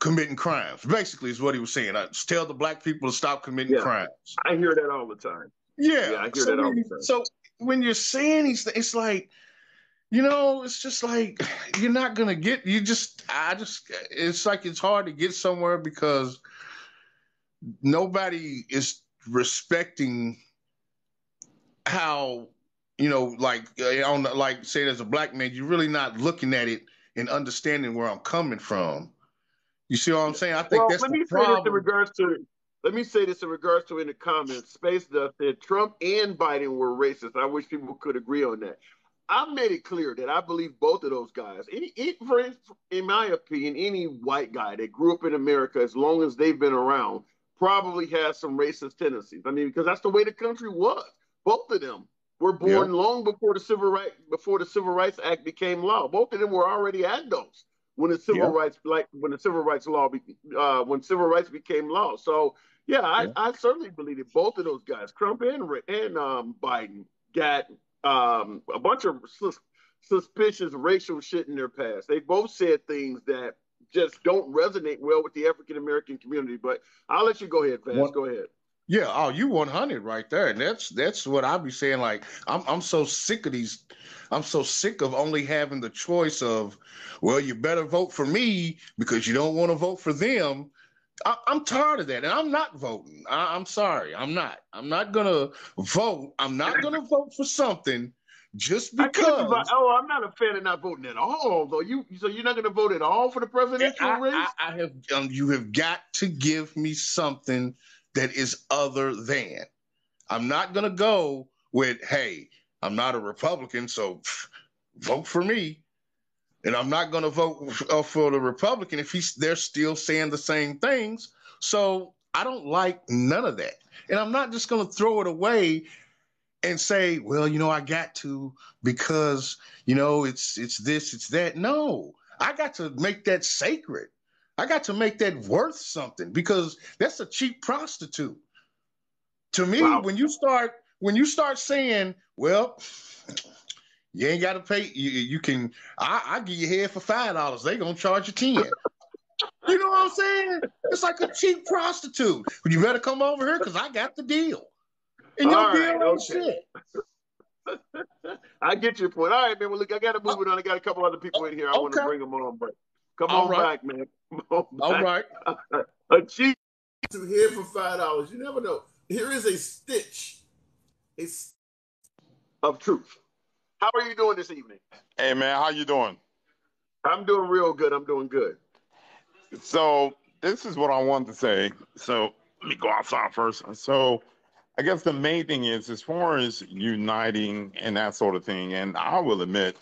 committing crimes. Basically is what he was saying. Tell the black people to stop committing crimes. I hear that all the time. Yeah. I hear that all the time. So when you're saying these things, it's like, it's just like you're not gonna get. It's like it's hard to get somewhere because nobody is respecting how like say as a black man, you're really not looking at it and understanding where I'm coming from. You see what I'm saying? I think Well, that's let the me say this in problem. regards to. Let me say this in regards to in the comments. Space Dust said Trump and Biden were racist. I wish people could agree on that. I've made it clear that I believe both of those guys. In my opinion, any white guy that grew up in America, as long as they've been around, probably has some racist tendencies. I mean, because that's the way the country was. Both of them were Yeah. born long before the Civil Rights Act became law. Both of them were already adults when the civil Yeah. rights, when civil rights became law. So yeah, Yeah. I certainly believe that both of those guys, Trump and Biden, got a bunch of suspicious racial shit in their past. They both said things that just don't resonate well with the African American community. But I'll let you go ahead, Vance. Go ahead. Yeah, oh, you 100 right there, and that's what I be saying. Like, I'm so sick of these. I'm so sick of only having the choice of, well, you better vote for me because you don't want to vote for them. I'm tired of that, and I'm not voting. I'm sorry, I'm not. I'm not gonna vote. I'm not gonna vote for something just I can't be. because. I'm not a fan of not voting at all, though. So you're not going to vote at all for the presidential race? I have. You have got to give me something that is other than. I'm not going to go with, hey, I'm not a Republican, so vote for me. And I'm not going to vote for the Republican if they're still saying the same things. So I don't like none of that. And I'm not just going to throw it away and say, well, I got to because, it's this, it's that. No, I got to make that sacred. I got to make that worth something because that's a cheap prostitute. To me, Wow. when you start saying, well, you ain't got to pay, you can, I give you head for $5. They gonna charge you 10. You know what I'm saying? It's like a cheap prostitute. But you better come over here because I got the deal. And your deal ain't shit. I get your point. All right, man. Well, look, I got to move it on. I got a couple other people in here. I want to bring them on, but come on back, man. Come on back. All right. A cheap to here for $5. You never know. Here is a stitch. Of truth. How are you doing this evening? Hey, man, how you doing? I'm doing real good. I'm doing good. So this is what I wanted to say. So let me go outside first. So I guess the main thing is as far as uniting and that sort of thing, and I will admit,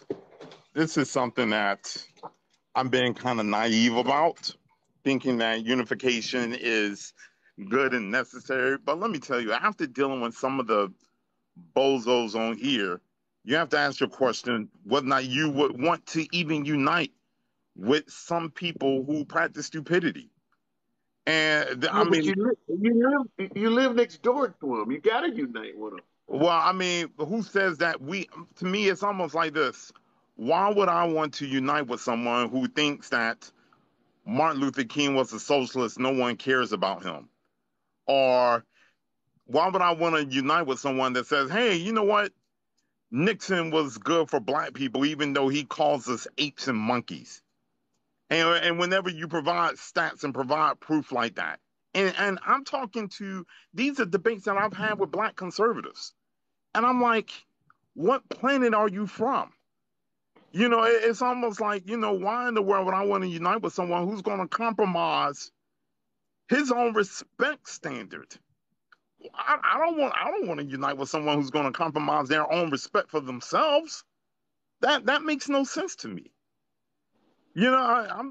this is something that I'm being kind of naive about, thinking that unification is good and necessary. But let me tell you, after dealing with some of the bozos on here, you have to ask your question whether or not you would want to even unite with some people who practice stupidity. And I mean, you live next door to them. You got to unite with them. Well, I mean, who says that? To me, it's almost like this. Why would I want to unite with someone who thinks that Martin Luther King was a socialist, no one cares about him? Or why would I want to unite with someone that says, hey, you know what? Nixon was good for black people, even though he calls us apes and monkeys. And whenever you provide stats and provide proof like that, and I'm talking to, these are debates that I've had with black conservatives. And I'm like, what planet are you from? It's almost like, why in the world would I want to unite with someone who's going to compromise his own respect standard? I don't want to unite with someone who's going to compromise their own respect for themselves. That makes no sense to me. Well,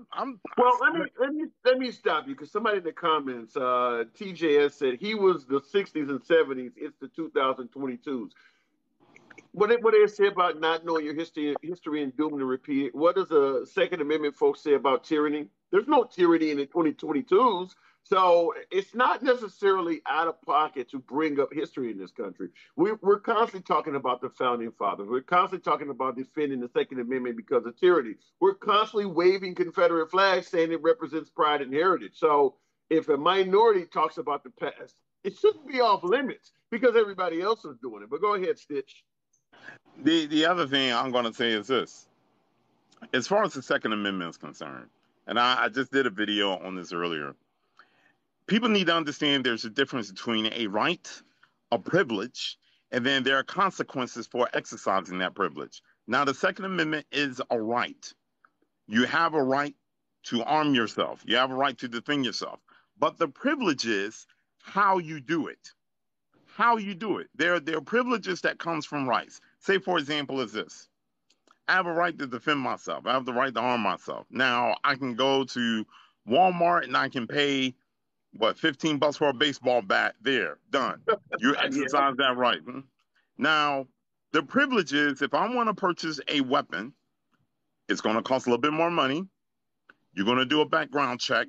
let me stop you because somebody in the comments, TJS said he was the 60s and 70s. It's the 2022s. What they say about not knowing your history and doomed to repeat it? What does the Second Amendment folks say about tyranny? There's no tyranny in the 2022s. So it's not necessarily out of pocket to bring up history in this country. We're constantly talking about the founding fathers. We're constantly talking about defending the Second Amendment because of tyranny. We're constantly waving Confederate flags saying it represents pride and heritage. So if a minority talks about the past, it shouldn't be off limits because everybody else is doing it. But go ahead, Stitch. The other thing I'm going to say is this. As far as the Second Amendment is concerned, and I just did a video on this earlier, people need to understand there's a difference between a right, a privilege, and then there are consequences for exercising that privilege. Now, the Second Amendment is a right. You have a right to arm yourself. You have a right to defend yourself. But the privilege is how you do it. How you do it. There are privileges that comes from rights. Say, for example, is this. I have a right to defend myself. I have the right to arm myself. Now, I can go to Walmart and I can pay, what, $15 for a baseball bat. There, done. You exercise that right. Now, the privilege is if I want to purchase a weapon, it's going to cost a little bit more money. You're going to do a background check.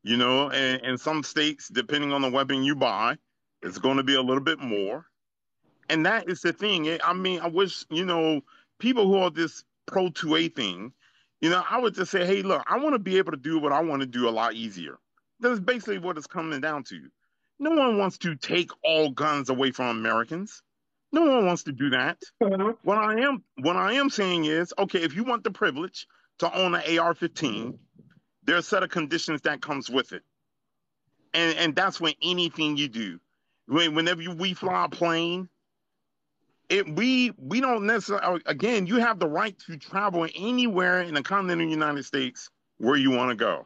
You know, and in some states, depending on the weapon you buy, it's going to be a little bit more. And that is the thing. I mean, I wish, you know, people who are this pro 2A thing, you know, I would just say, hey, look, I want to be able to do what I want to do a lot easier. That's basically what it's coming down to. No one wants to take all guns away from Americans. No one wants to do that. What I am saying is, okay, if you want the privilege to own an AR-15, there are a set of conditions that comes with it. And that's when anything you do. Whenever we fly a plane, we don't necessarily, again, you have the right to travel anywhere in the continental United States where you want to go.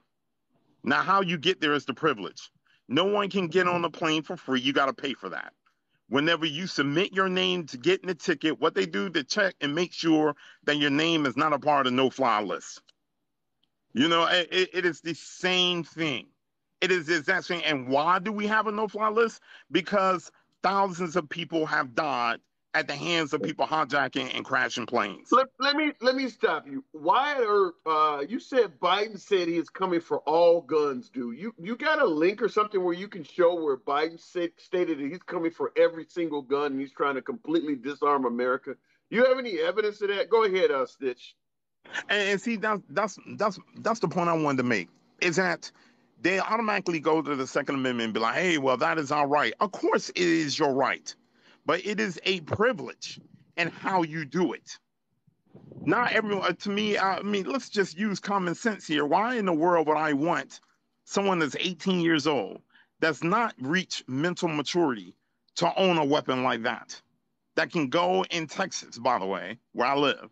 Now, how you get there is the privilege. No one can get on the plane for free. You got to pay for that. Whenever you submit your name to getting the ticket, what they do to check and make sure that your name is not a part of no-fly list. You know, it is the same thing. It is the exact same. And why do we have a no-fly list? Because thousands of people have died at the hands of people hijacking and crashing planes. Let me stop you. Why are you said Biden said he is coming for all guns, dude? You got a link or something where you can show where Biden stated that he's coming for every single gun and he's trying to completely disarm America? You have any evidence of that? Go ahead, Stitch. And see, that's the point I wanted to make. Is that they automatically go to the Second Amendment and be like, hey, well, that is our right. Of course it is your right. But it is a privilege and how you do it. Not everyone, to me, I mean, let's just use common sense here. Why in the world would I want someone that's 18 years old, that's not reached mental maturity, to own a weapon like that? That can go in Texas, by the way, where I live.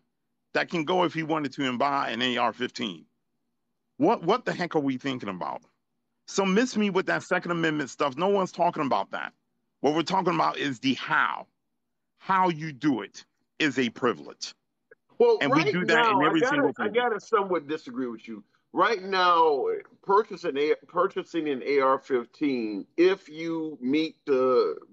That can go if he wanted to and buy an AR-15. What the heck are we thinking about? So miss me with that Second Amendment stuff. No one's talking about that. What we're talking about is the how. How you do it is a privilege. Well, and right we do that now, in every single thing. I gotta somewhat disagree with you. Right now, purchasing an AR-15, if you meet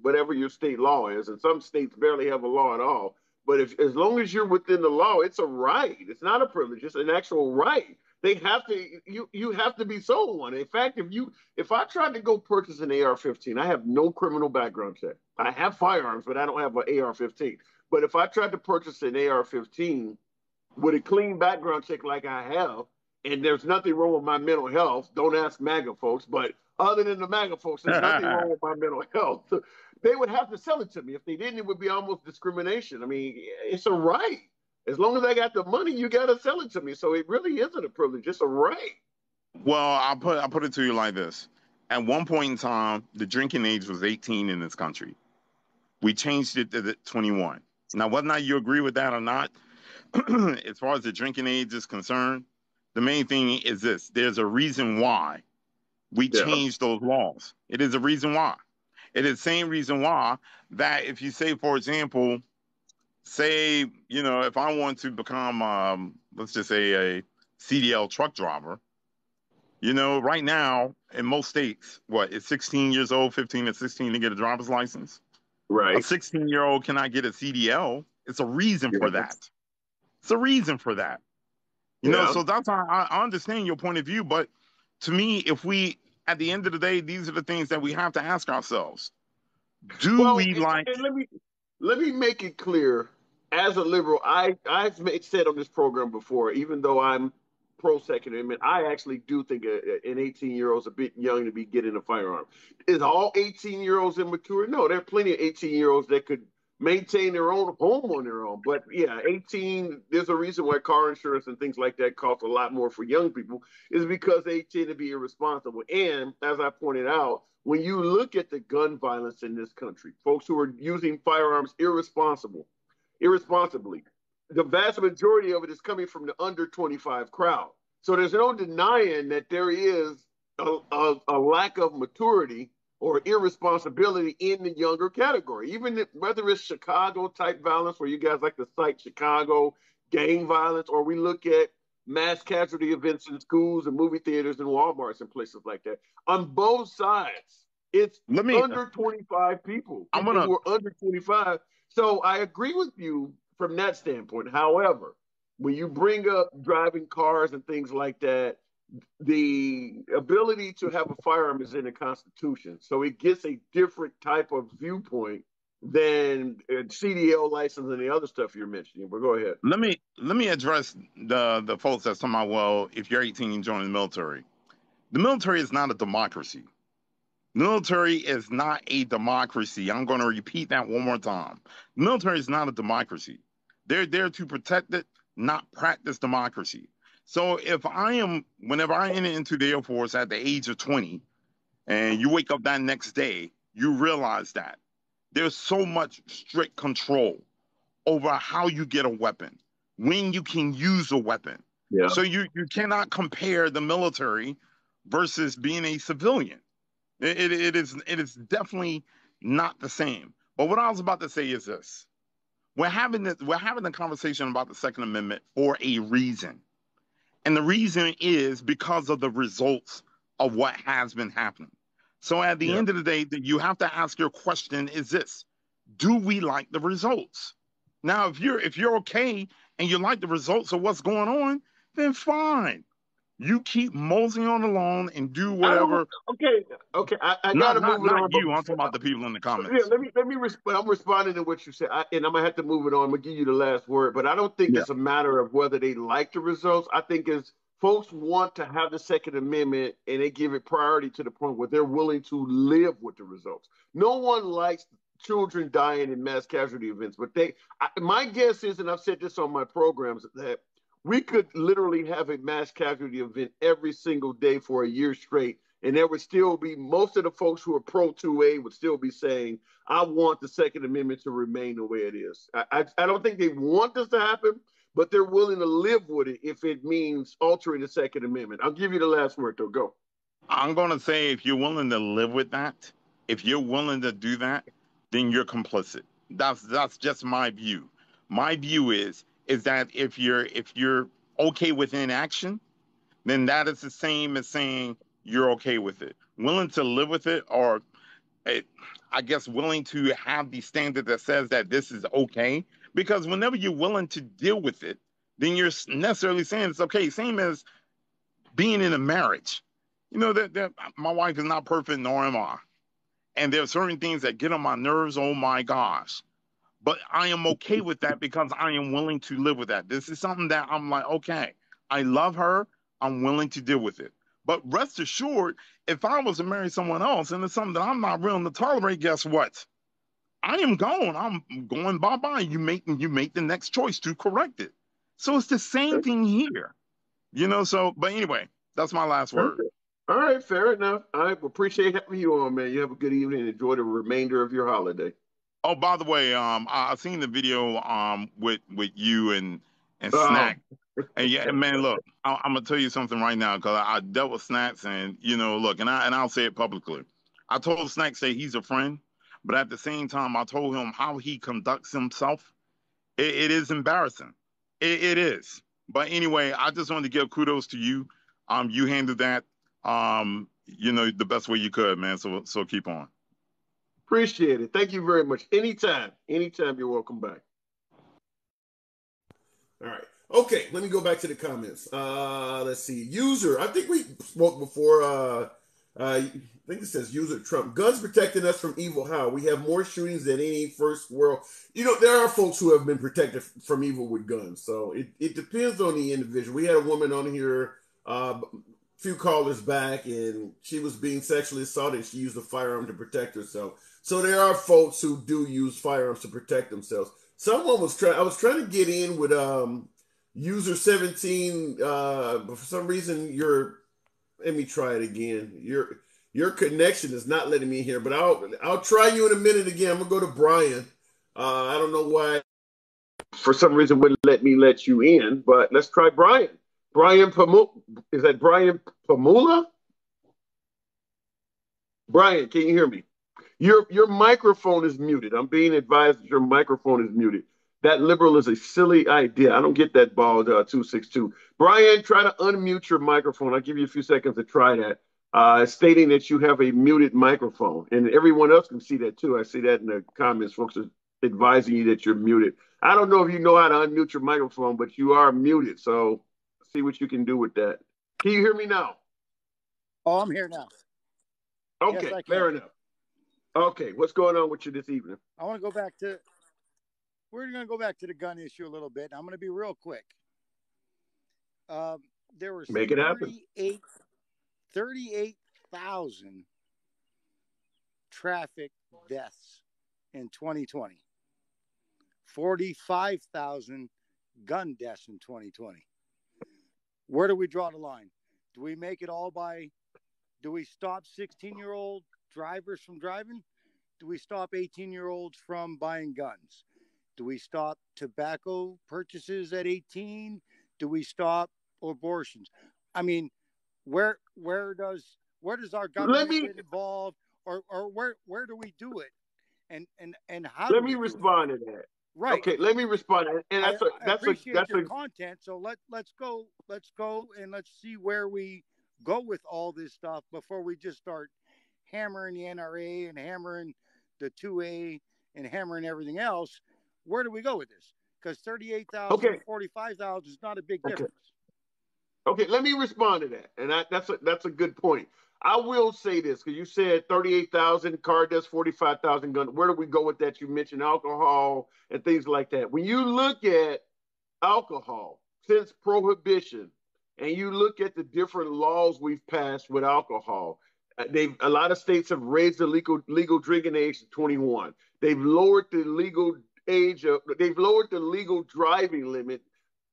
whatever your state law is, and some states barely have a law at all, but as long as you're within the law, it's a right. It's not a privilege. It's an actual right. They have to. You have to be sold one. In fact, if I tried to go purchase an AR-15, I have no criminal background check. I have firearms, but I don't have an AR-15. But if I tried to purchase an AR-15 with a clean background check like I have, and there's nothing wrong with my mental health, don't ask MAGA folks, but other than the MAGA folks, there's nothing wrong with my mental health. They would have to sell it to me. If they didn't, it would be almost discrimination. I mean, it's a right. As long as I got the money, you got to sell it to me. So it really isn't a privilege. It's a right. Well, I'll put it to you like this. At one point in time, the drinking age was 18 in this country. We changed it to 21. Now, whether or not you agree with that or not, as far as the drinking age is concerned, the main thing is this. There's a reason why we changed those laws. It is a reason why. It is the same reason why that if you say, for example, say, you know, if I want to become, let's just say a CDL truck driver, you know, right now in most states, it's 16 years old, 15 and 16 to get a driver's license. Right. A 16-year-old cannot get a CDL. It's a reason for that. It's a reason for that. You know, so that's how I understand your point of view. But to me, if we, at the end of the day, these are the things that we have to ask ourselves. Let me make it clear. As a liberal, I've said on this program before, even though I'm pro Second Amendment, I actually do think an 18-year-old is a bit young to be getting a firearm. Is all 18-year-olds immature? No, there are plenty of 18-year-olds that could maintain their own home on their own. But yeah, 18, there's a reason why car insurance and things like that cost a lot more for young people, is because they tend to be irresponsible. And as I pointed out, when you look at the gun violence in this country, folks who are using firearms irresponsibly, the vast majority of it is coming from the under 25 crowd. So there's no denying that there is a lack of maturity or irresponsibility in the younger category. Even whether it's Chicago type violence, where you guys like to cite Chicago gang violence, or we look at mass casualty events in schools and movie theaters and Walmarts and places like that. On both sides, it's under 25 people who are under 25. So I agree with you from that standpoint. However, when you bring up driving cars and things like that, the ability to have a firearm is in the Constitution. So it gets a different type of viewpoint than CDL license and the other stuff you're mentioning. But go ahead. Let me address the folks that's talking about, well, if you're 18, you join the military. The military is not a democracy. The military is not a democracy. I'm going to repeat that one more time. The military is not a democracy. They're there to protect it, not practice democracy. So whenever I enter into the Air Force at the age of 20, and you wake up that next day, you realize that there's so much strict control over how you get a weapon, when you can use a weapon. Yeah. So you cannot compare the military versus being a civilian. It is definitely not the same. But what I was about to say is this: we're having a conversation about the Second Amendment for a reason, and the reason is because of the results of what has been happening. So at the end of the day, that you have to ask your question is this: do we like the results? Now, if you're okay and you like the results of what's going on, then fine. You keep moseying on along and do whatever. Okay. I gotta move it on. Not you. I'm talking about the people in the comments. Yeah, let me respond. I'm responding to what you said, and I'm gonna have to move it on. I'm gonna give you the last word, but I don't think it's a matter of whether they like the results. I think it's folks want to have the Second Amendment, and they give it priority to the point where they're willing to live with the results. No one likes children dying in mass casualty events, but my guess is, and I've said this on my programs, that we could literally have a mass casualty event every single day for a year straight, and there would still be most of the folks who are pro 2A would still be saying, I want the Second Amendment to remain the way it is. I don't think they want this to happen, but they're willing to live with it if it means altering the Second Amendment. I'll give you the last word, though. Go. I'm going to say, if you're willing to live with that, if you're willing to do that, then you're complicit. That's just my view. My view is that if you're okay with inaction, then that is the same as saying you're okay with it. Willing to live with it, or I guess willing to have the standard that says that this is okay. Because whenever you're willing to deal with it, then you're necessarily saying it's okay. Same as being in a marriage. You know, that my wife is not perfect, nor am I. And there are certain things that get on my nerves. Oh my gosh. But I am okay with that because I am willing to live with that. This is something that I'm like, okay, I love her. I'm willing to deal with it. But rest assured, if I was to marry someone else and it's something that I'm not willing to tolerate, guess what? I am gone. I'm going bye-bye. You make the next choice to correct it. So it's the same thing here. You know, but anyway, that's my last word. All right, fair enough. I appreciate having you on, man. You have a good evening and enjoy the remainder of your holiday. Oh, by the way, I've seen the video with you and Snack. And yeah, man, look, I'm gonna tell you something right now, because I dealt with Snacks, and look, and I'll say it publicly. I told Snacks that he's a friend, but at the same time, I told him how he conducts himself. It is embarrassing. It is. But anyway, I just wanted to give kudos to you. You handled that, the best way you could, man. So keep on. Appreciate it. Thank you very much. Anytime you're welcome back. All right. Okay, let me go back to the comments. Let's see. User, I think we spoke before. I think it says user Trump. Guns protecting us from evil. How? We have more shootings than any first world. There are folks who have been protected from evil with guns. So it depends on the individual. We had a woman on here a few callers back, and she was being sexually assaulted. She used a firearm to protect herself. So there are folks who do use firearms to protect themselves. Someone was I was trying to get in with user 17. But for some reason, let me try it again. Your connection is not letting me in here, but I'll try you in a minute again. I'm gonna go to Brian. I don't know why. for some reason wouldn't let me let you in, but let's try Brian. Is that Brian Pamula? Brian, can you hear me? Your microphone is muted. I'm being advised that your microphone is muted. That liberal is a silly idea. I don't get that ball, 262. Brian, try to unmute your microphone. I'll give you a few seconds to try that. Stating that you have a muted microphone. And everyone else can see that too. I see that in the comments. Folks are advising you that you're muted. I don't know if you know how to unmute your microphone, but you are muted. So see what you can do with that. Can you hear me now? Oh, I'm here now. Okay, yes, fair enough. Okay, what's going on with you this evening? I want to go back to, we're going to go back to the gun issue a little bit. I'm going to be real quick. There were 38,000 traffic deaths in 2020. 45,000 gun deaths in 2020. Where do we draw the line? Do we make it all by, do we stop 16-year-old drivers from driving? Do we stop 18-year-olds from buying guns? Do we stop tobacco purchases at 18? Do we stop abortions? I mean, where does our government get involved, or where do we do it, and how? Let me respond to that. Right. Okay, let me respond. And I appreciate your content. So let's go and let's see where we go with all this stuff before we just start hammering the NRA and hammering the 2A and hammering everything else. Where do we go with this? Because 38,000 to 45,000 is not a big difference. Okay, let me respond to that. And that's a good point. I will say this, because you said 38,000 car deaths, 45,000 guns. Where do we go with that? You mentioned alcohol and things like that. When you look at alcohol since prohibition, and you look at the different laws we've passed with alcohol, a lot of states have raised the legal drinking age to 21. They've lowered the legal driving limit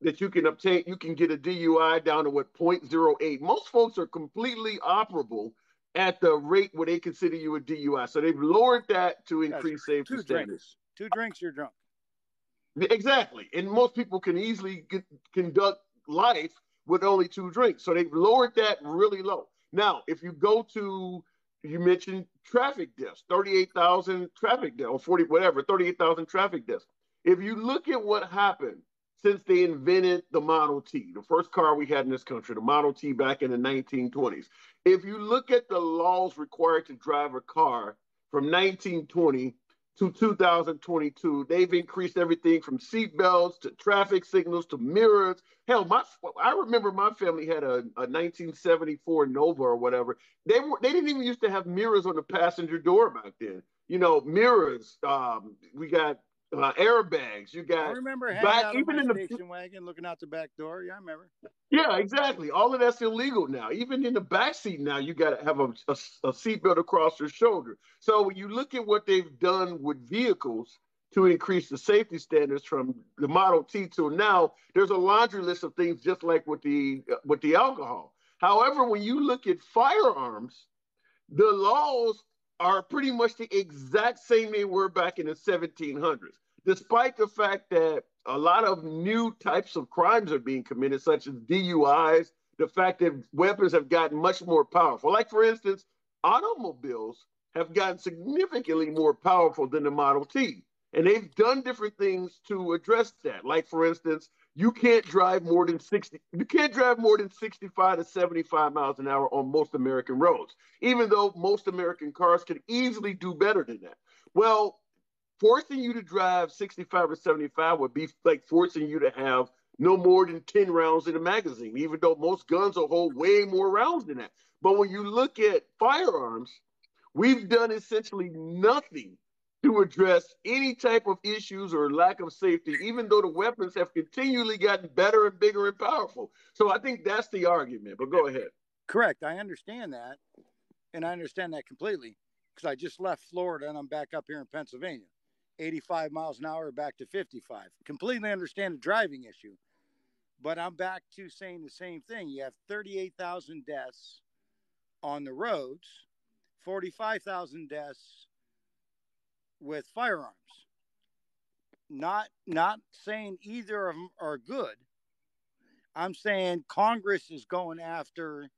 that you can obtain. You can get a DUI down to 0.08. Most folks are completely operable at the rate where they consider you a DUI. So they've lowered that to increase safety standards. 2 drinks, you're drunk. Exactly. And most people can easily conduct life with only 2 drinks. So they've lowered that really low. Now, if you go to, you mentioned traffic deaths, 38,000 traffic deaths, or 38,000 traffic deaths. If you look at what happened since they invented the Model T, the first car we had in this country, the Model T back in the 1920s. If you look at the laws required to drive a car from 1920 to 2022, they've increased everything from seat belts to traffic signals to mirrors. Hell, I remember my family had a 1974 Nova or whatever. They didn't even used to have mirrors on the passenger door back then. You know, mirrors. We got airbags. You got. I remember hanging out in my station wagon, looking out the back door. Yeah, I remember. Yeah, exactly. All of that's illegal now. Even in the back seat now, you got to have a seatbelt across your shoulder. So when you look at what they've done with vehicles to increase the safety standards from the Model T to now, there's a laundry list of things just like with the alcohol. However, when you look at firearms, the laws are pretty much the exact same they were back in the 1700s, despite the fact that a lot of new types of crimes are being committed, such as DUIs, the fact that weapons have gotten much more powerful. Like, for instance, automobiles have gotten significantly more powerful than the Model T. And they've done different things to address that. Like, for instance, you can't drive more than 65 to 75 miles an hour on most American roads, even though most American cars can easily do better than that. Well, forcing you to drive 65 or 75 would be like forcing you to have no more than 10 rounds in a magazine, even though most guns will hold way more rounds than that. But when you look at firearms, we've done essentially nothing to address any type of issues or lack of safety, even though the weapons have continually gotten better and bigger and powerful. So I think that's the argument, but go ahead. Correct. I understand that. And I understand that completely because I just left Florida and I'm back up here in Pennsylvania. 85 miles an hour back to 55. Completely understand the driving issue. But I'm back to saying the same thing. You have 38,000 deaths on the roads, 45,000 deaths with firearms. not saying either of them are good. I'm saying Congress is going after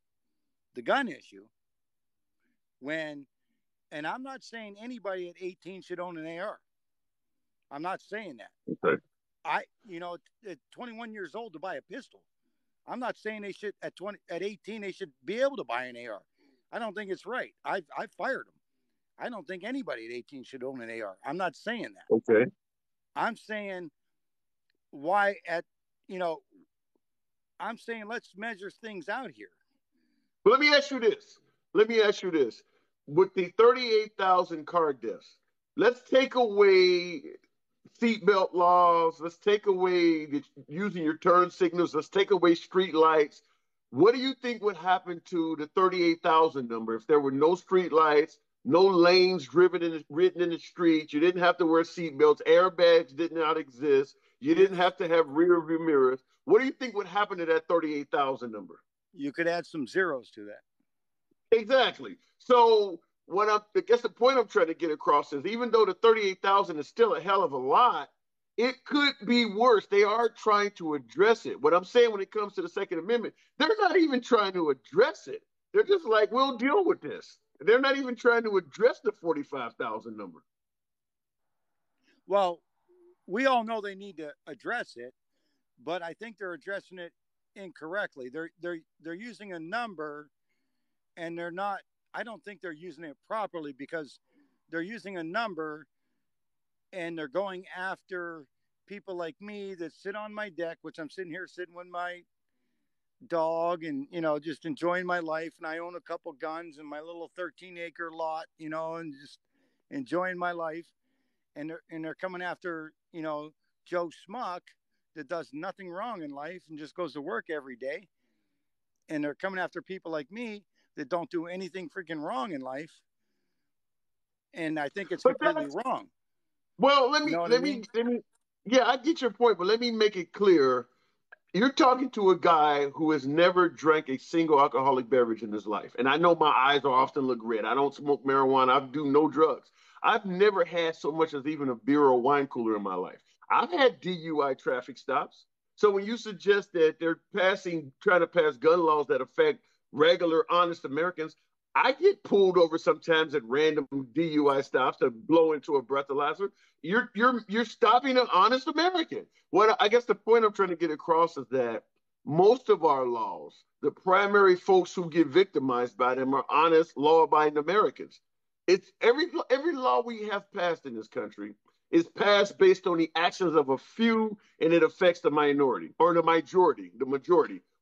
the gun issue and I'm not saying anybody at 18 should own an AR. I'm not saying that. Okay. At 21 years old to buy a pistol. I'm not saying they should at 18 they should be able to buy an AR. I don't think it's right. I fired them. I don't think anybody at 18 should own an AR. I'm not saying that. Okay. I'm saying I'm saying let's measure things out here. But let me ask you this. With the 38,000 car deaths, let's take away seatbelt laws. Let's take away using your turn signals. Let's take away street lights. What do you think would happen to the 38,000 number if there were no street lights, no lanes written in the streets? You didn't have to wear seatbelts. Airbags did not exist. You didn't have to have rear view mirrors. What do you think would happen to that 38,000 number? You could add some zeros to that. Exactly. So I guess the point I'm trying to get across is even though the 38,000 is still a hell of a lot, it could be worse. They are trying to address it. What I'm saying when it comes to the Second Amendment, they're not even trying to address it. They're just like, we'll deal with this. They're not even trying to address the 45,000 number. Well, we all know they need to address it, but I think they're addressing it incorrectly. They're using a number, and they're not. I don't think they're using it properly because they're using a number, and they're going after people like me that sit on my deck, which I'm sitting with my dog and just enjoying my life, and I own a couple guns and my little 13-acre lot, and just enjoying my life, and they're coming after Joe Schmuck that does nothing wrong in life and just goes to work every day, and they're coming after people like me that don't do anything freaking wrong in life, and I think it's completely wrong. Well, let me yeah, I get your point, but let me make it clear. You're talking to a guy who has never drank a single alcoholic beverage in his life. And I know my eyes are often look red. I don't smoke marijuana. I do no drugs. I've never had so much as even a beer or wine cooler in my life. I've had DUI traffic stops. So when you suggest that they're trying to pass gun laws that affect regular, honest Americans, I get pulled over sometimes at random DUI stops to blow into a breathalyzer. You're stopping an honest American. What I guess the point I'm trying to get across is that most of our laws, the primary folks who get victimized by them are honest, law-abiding Americans. It's every law we have passed in this country is passed based on the actions of a few, and it affects the minority or the majority.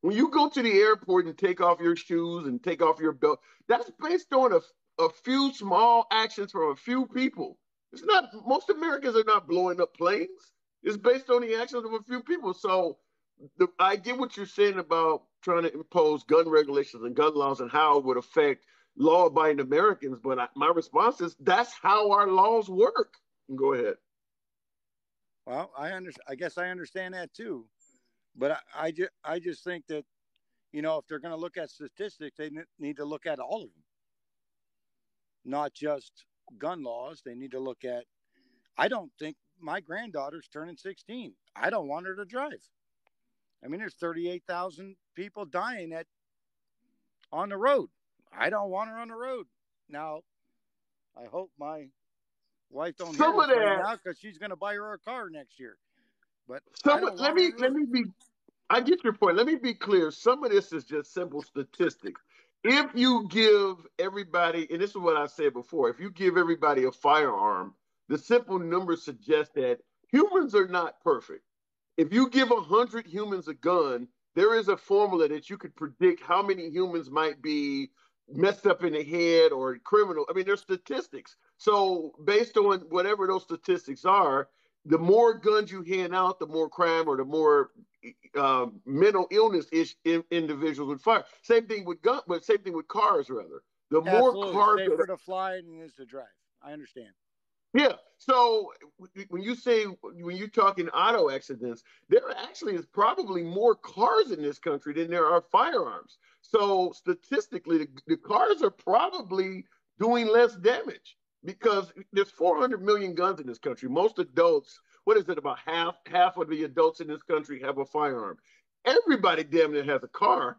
When you go to the airport and take off your shoes and take off your belt, that's based on a few small actions from a few people. It's not, most Americans are not blowing up planes. It's based on the actions of a few people. So I get what you're saying about trying to impose gun regulations and gun laws and how it would affect law-abiding Americans. But my response is that's how our laws work. Go ahead. Well, I guess I understand that too, but I just think that if they're going to look at statistics, they need to look at all of them, not just gun laws. They need to look at. I don't think my granddaughter's turning 16. I don't want her to drive. I mean, there's 38,000 people dying on the road. I don't want her on the road. Now, I hope my wife don't hear this right now because she's going to buy her a car next year. But I get your point. Let me be clear. Some of this is just simple statistics. If you give everybody, and this is what I said before, if you give everybody a firearm, the simple numbers suggest that humans are not perfect. If you give 100 humans a gun, there is a formula that you could predict how many humans might be messed up in the head or criminal. I mean, there's statistics. So based on whatever those statistics are, the more guns you hand out, the more crime or the more mental illness individuals would fire. Same thing with same thing with cars, rather. The more cars, safer to fly than it is to drive. I understand. Yeah. So when you're talking auto accidents, there actually is probably more cars in this country than there are firearms. So statistically, the cars are probably doing less damage because there's 400 million guns in this country. Most adults what is it? About half of the adults in this country have a firearm. Everybody damn near has a car.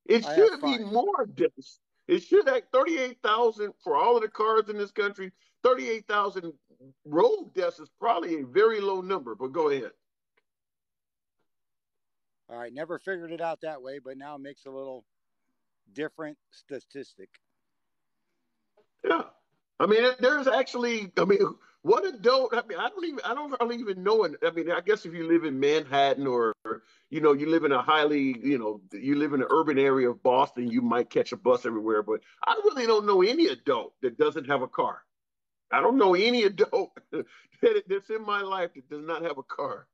It I have should be 5. more deaths. It should have 38,000 for all of the cars in this country. 38,000 road deaths is probably a very low number. But go ahead. All right, never figured it out that way, but now it makes a little different statistic. Yeah. I mean, there's actually, I mean, what adult, I mean, I don't really even know. I mean, I guess if you live in Manhattan or, you know, you live in a highly, you know, you live in an urban area of Boston, you might catch a bus everywhere. But I really don't know any adult that doesn't have a car. I don't know any adult that's in my life that does not have a car.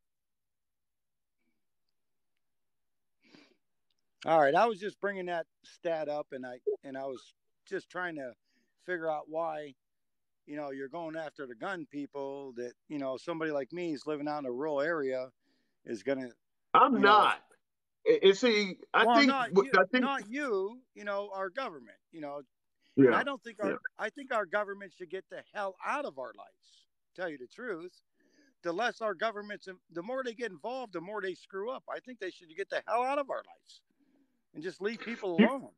All right, I was just bringing that stat up, and I was just trying to figure out why, you know, you're going after the gun people that, you know, somebody like me is living out in a rural area is going to, I'm you know, not. And see, well, not you, you know, our government, you know, and yeah, I don't think I think our government should get the hell out of our lives. Tell you the truth, the less our governments, the more they get involved, the more they screw up. I think they should get the hell out of our lives and just leave people alone.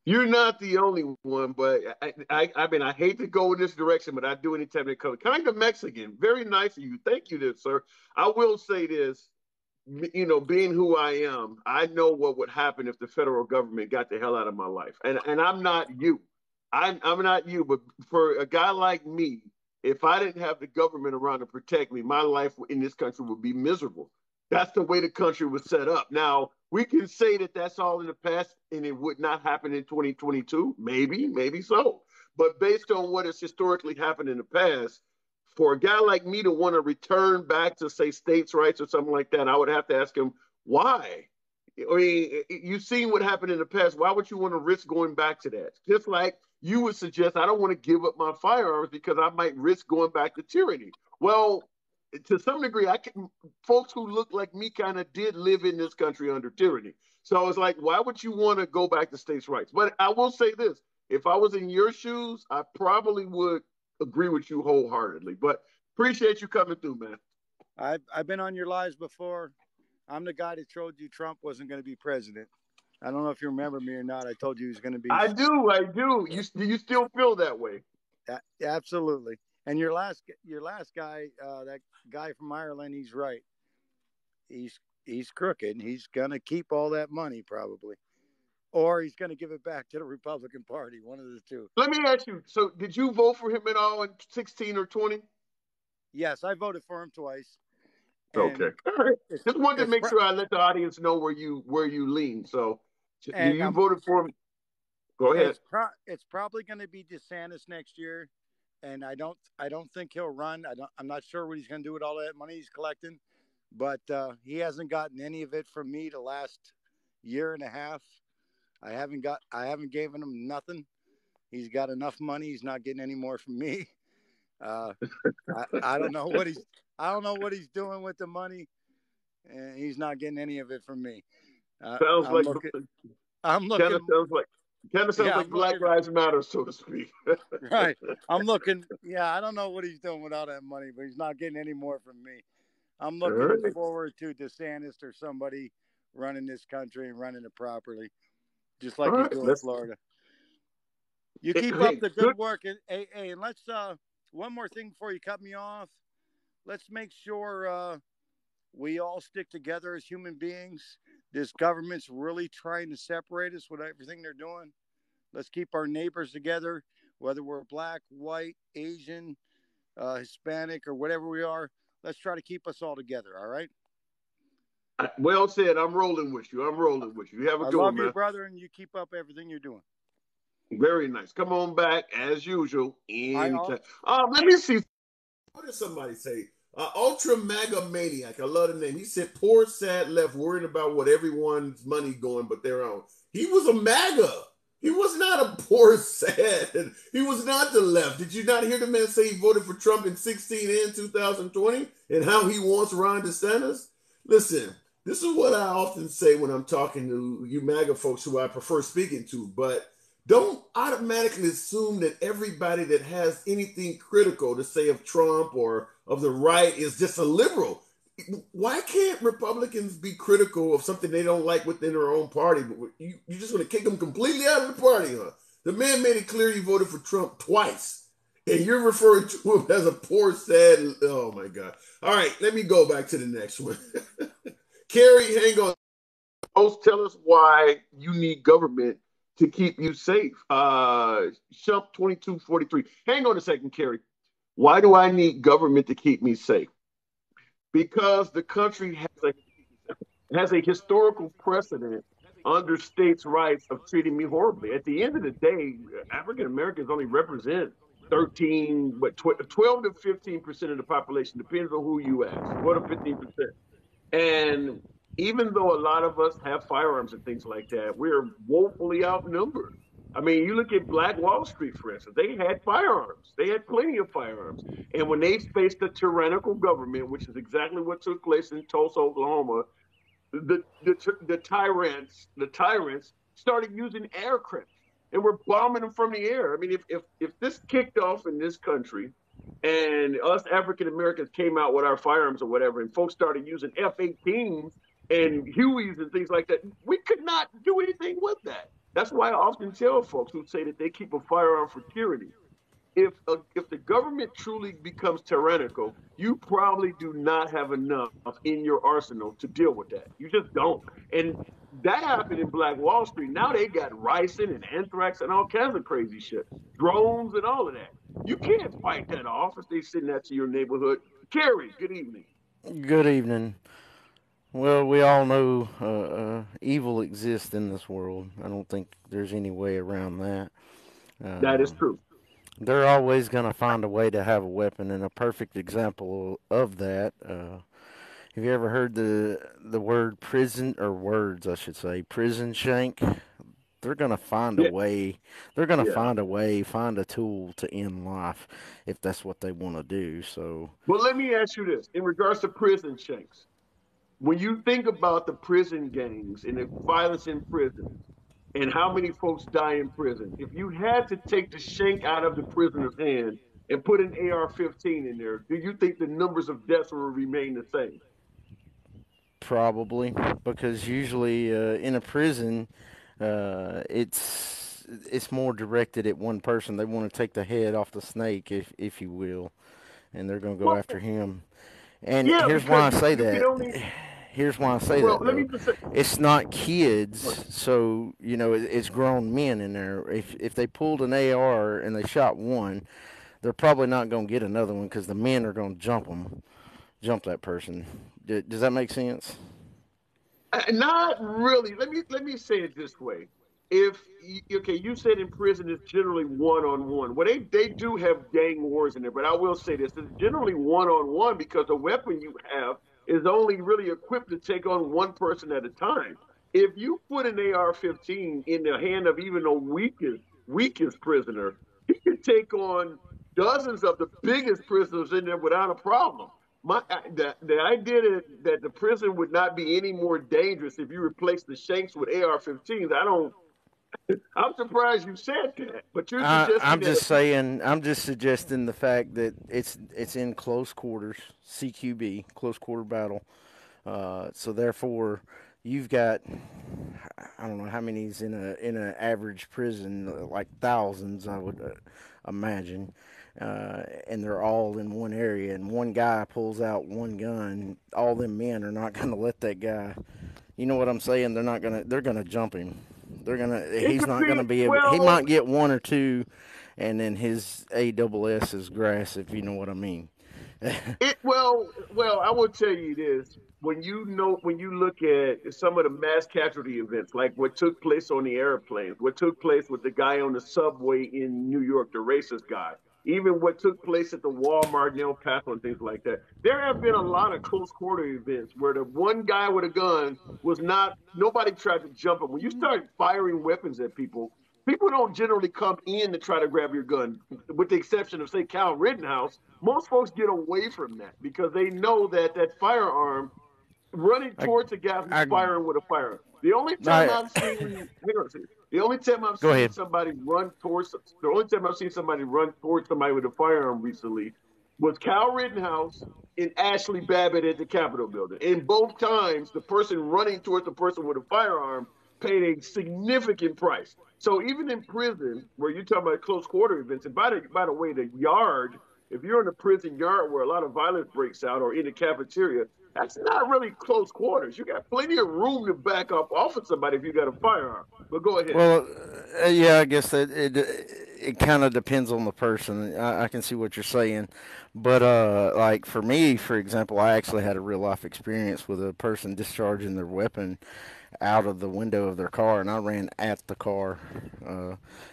You're not the only one, but I mean, I hate to go in this direction, but I do anytime they come. Kind of Mexican, very nice of you. Thank you, there, sir. I will say this, you know, being who I am, I know what would happen if the federal government got the hell out of my life. And I'm not you. I'm not you, but for a guy like me, if I didn't have the government around to protect me, my life in this country would be miserable. That's the way the country was set up. Now, we can say that that's all in the past and it would not happen in 2022. Maybe so. But based on what has historically happened in the past, for a guy like me to want to return back to, say, states' rights or something like that, I would have to ask him, why? I mean, you've seen what happened in the past. Why would you want to risk going back to that? Just like you would suggest, I don't want to give up my firearms because I might risk going back to tyranny. Well, to some degree, folks who look like me kind of did live in this country under tyranny. So it's like, why would you want to go back to states' rights? But I will say this, if I was in your shoes, I probably would agree with you wholeheartedly. But appreciate you coming through, man. I've been on your lives before. I'm the guy that told you Trump wasn't going to be president. I don't know if you remember me or not. I told you he was going to be. I do. Do you still feel that way? Absolutely. And your last guy, that guy from Ireland, he's right. He's crooked. He's going to keep all that money probably, or he's going to give it back to the Republican Party. One of the two. Let me ask you. So, did you vote for him at all in 16 or 20? Yes, I voted for him twice. Okay. All right. Just wanted to make sure I let the audience know where you lean. So, you voted for him. Go ahead. It's probably going to be DeSantis next year. And I don't think he'll run. I'm not sure what he's going to do with all that money he's collecting, but he hasn't gotten any of it from me the last year and a half. I haven't given him nothing. He's got enough money. He's not getting any more from me. I don't know what he's doing with the money, and he's not getting any of it from me. Sounds like Black Lives Matter, so to speak. Right. I'm looking. Yeah, I don't know what he's doing with all that money, but he's not getting any more from me. I'm looking forward to DeSantis or somebody running this country and running it properly, just like he's doing in Florida. You keep up the good work. And let's one more thing before you cut me off. Let's make sure we all stick together as human beings. This government's really trying to separate us with everything they're doing. Let's keep our neighbors together, whether we're black, white, Asian, Hispanic, or whatever we are. Let's try to keep us all together, all right? Well said. I'm rolling with you. You have a good one, man. I love you, brother, and you keep up everything you're doing. Very nice. Come on back, as usual. Anytime. Let me see. What did somebody say? Ultra Mega Maniac. I love the name. He said, poor, sad left, worried about what everyone's money going but their own. He was a MAGA. He was not a poor, sad. He was not the left. Did you not hear the man say he voted for Trump in 16 and 2020 and how he wants Ron DeSantis? Listen, this is what I often say when I'm talking to you MAGA folks who I prefer speaking to, but don't automatically assume that everybody that has anything critical to say of Trump or of the right is just a liberal. Why can't Republicans be critical of something they don't like within their own party? But you just want to kick them completely out of the party, huh? The man made it clear he voted for Trump twice. And you're referring to him as a poor, sad, oh my God. All right, let me go back to the next one. Carrie, hang on. Folks, tell us why you need government to keep you safe. Shump 2243. Hang on a second, Carrie. Why do I need government to keep me safe? Because the country has a historical precedent under states' rights of treating me horribly. At the end of the day, African Americans only represent 12 to 15% of the population, depends on who you ask, 12 to 15%. And even though a lot of us have firearms and things like that, we're woefully outnumbered. I mean, you look at Black Wall Street, for instance, they had firearms. They had plenty of firearms. And when they faced a tyrannical government, which is exactly what took place in Tulsa, Oklahoma, the tyrants started using aircraft and were bombing them from the air. I mean, if this kicked off in this country and us African Americans came out with our firearms or whatever, and folks started using F-18s and Hueys and things like that, we could not do anything with that. That's why I often tell folks who say that they keep a firearm for tyranny. If the government truly becomes tyrannical, you probably do not have enough in your arsenal to deal with that. You just don't. And that happened in Black Wall Street. Now they got ricin and anthrax and all kinds of crazy shit, drones and all of that. You can't fight that off if they send that to your neighborhood. Carrie, good evening. Good evening. Well, we all know evil exists in this world. I don't think there's any way around that. That is true. They're always going to find a way to have a weapon, and a perfect example of that. Have you ever heard the word prison, or words, I should say, prison shank? They're going to find a way. They're going to find a tool to end life if that's what they want to do. So, well, let me ask you this in regards to prison shanks. When you think about the prison gangs and the violence in prison, and how many folks die in prison, if you had to take the shank out of the prisoner's hand and put an AR-15 in there, do you think the numbers of deaths will remain the same? Probably, because usually in a prison, it's more directed at one person. They want to take the head off the snake, if you will, and they're going to go after him. And here's why I say that. Here's why I say that. It's not kids, so it's grown men in there. If they pulled an AR and they shot one, they're probably not going to get another one because the men are going to jump that person. Does that make sense? Not really. Let me say it this way. You said in prison it's generally one-on-one. Well, they do have gang wars in there, but I will say this: it's generally one-on-one because the weapon you have is only really equipped to take on one person at a time. If you put an AR-15 in the hand of even the weakest prisoner, he could take on dozens of the biggest prisoners in there without a problem. The idea that the prison would not be any more dangerous if you replace the shanks with AR-15s, I'm surprised you said that. But you're suggesting I'm just suggesting the fact that it's in close quarters, CQB, close quarter battle. So therefore, you've got, I don't know how many's in an average prison, like thousands, I would imagine. And they're all in one area, and one guy pulls out one gun. All them men are not going to let that guy. You know what I'm saying? They're going to jump him. He's not going to be able. He might get one or two, and then his ASS is grass, if you know what I mean. Well, I will tell you this: when you look at some of the mass casualty events, like what took place on the airplanes, what took place with the guy on the subway in New York, the racist guy, even what took place at the Walmart in El Paso and things like that, there have been a lot of close quarter events where the one guy with a gun nobody tried to jump him. When you start firing weapons at people don't generally come in to try to grab your gun, with the exception of, say, Kyle Rittenhouse. Most folks get away from that because they know that firearm running towards a guy who's firing with a firearm. The only time I've seen somebody run towards somebody with a firearm recently was Kyle Rittenhouse and Ashley Babbitt at the Capitol building. In both times, the person running towards the person with a firearm paid a significant price. So even in prison, where you're talking about close quarter events, and by the way, the yard, if you're in a prison yard where a lot of violence breaks out or in the cafeteria, that's not really close quarters. You got plenty of room to back up off of somebody if you got a firearm. But go ahead. Well, yeah, I guess that it kind of depends on the person. I can see what you're saying, but like for me, for example, I actually had a real life experience with a person discharging their weapon out of the window of their car, and I ran at the car.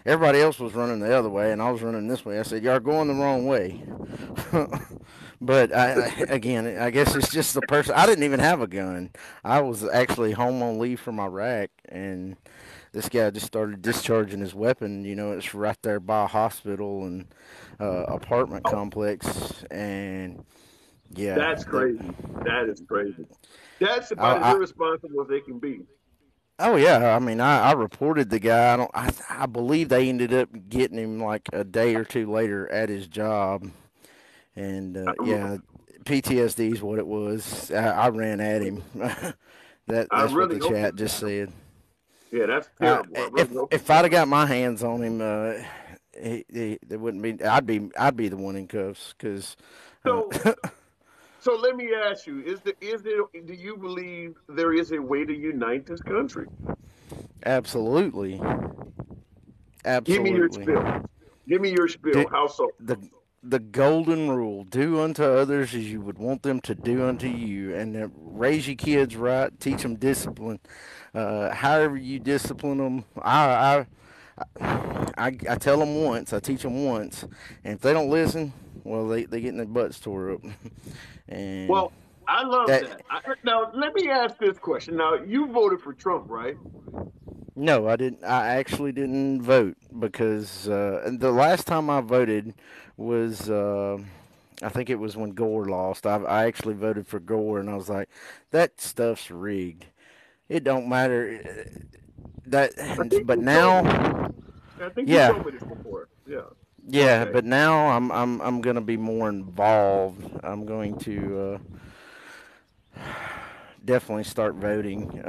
Everybody else was running the other way, and I was running this way. I said, "Y'all going the wrong way." But again, I guess it's just the person. I didn't even have a gun. I was actually home on leave from Iraq, and this guy just started discharging his weapon. You know, it's right there by a hospital and apartment complex, and yeah, that's crazy. That is crazy. That's about as irresponsible as they can be. Oh yeah, I mean, I reported the guy. I believe they ended up getting him like a day or two later at his job, and yeah, PTSD is what it was. I ran at him. That's really what the chat just said. Yeah, that's terrible. If I'd have got my hands on him, there wouldn't be. I'd be the one in cuffs because. So let me ask you: do you believe there is a way to unite this country? Absolutely. Give me your spiel. How so? The golden rule: do unto others as you would want them to do unto you, and raise your kids right, teach them discipline. However you discipline them, I tell them once, I teach them once, and if they don't listen, well, they getting their butts tore up. And well, I love that. Now, let me ask this question. Now, you voted for Trump, right? No, I didn't. I actually didn't vote because the last time I voted was I think it was when Gore lost. I actually voted for Gore, and I was like, that stuff's rigged. It don't matter. But now, I think you told me this before. Yeah. Yeah, okay. But now I'm going to be more involved. I'm going to definitely start voting.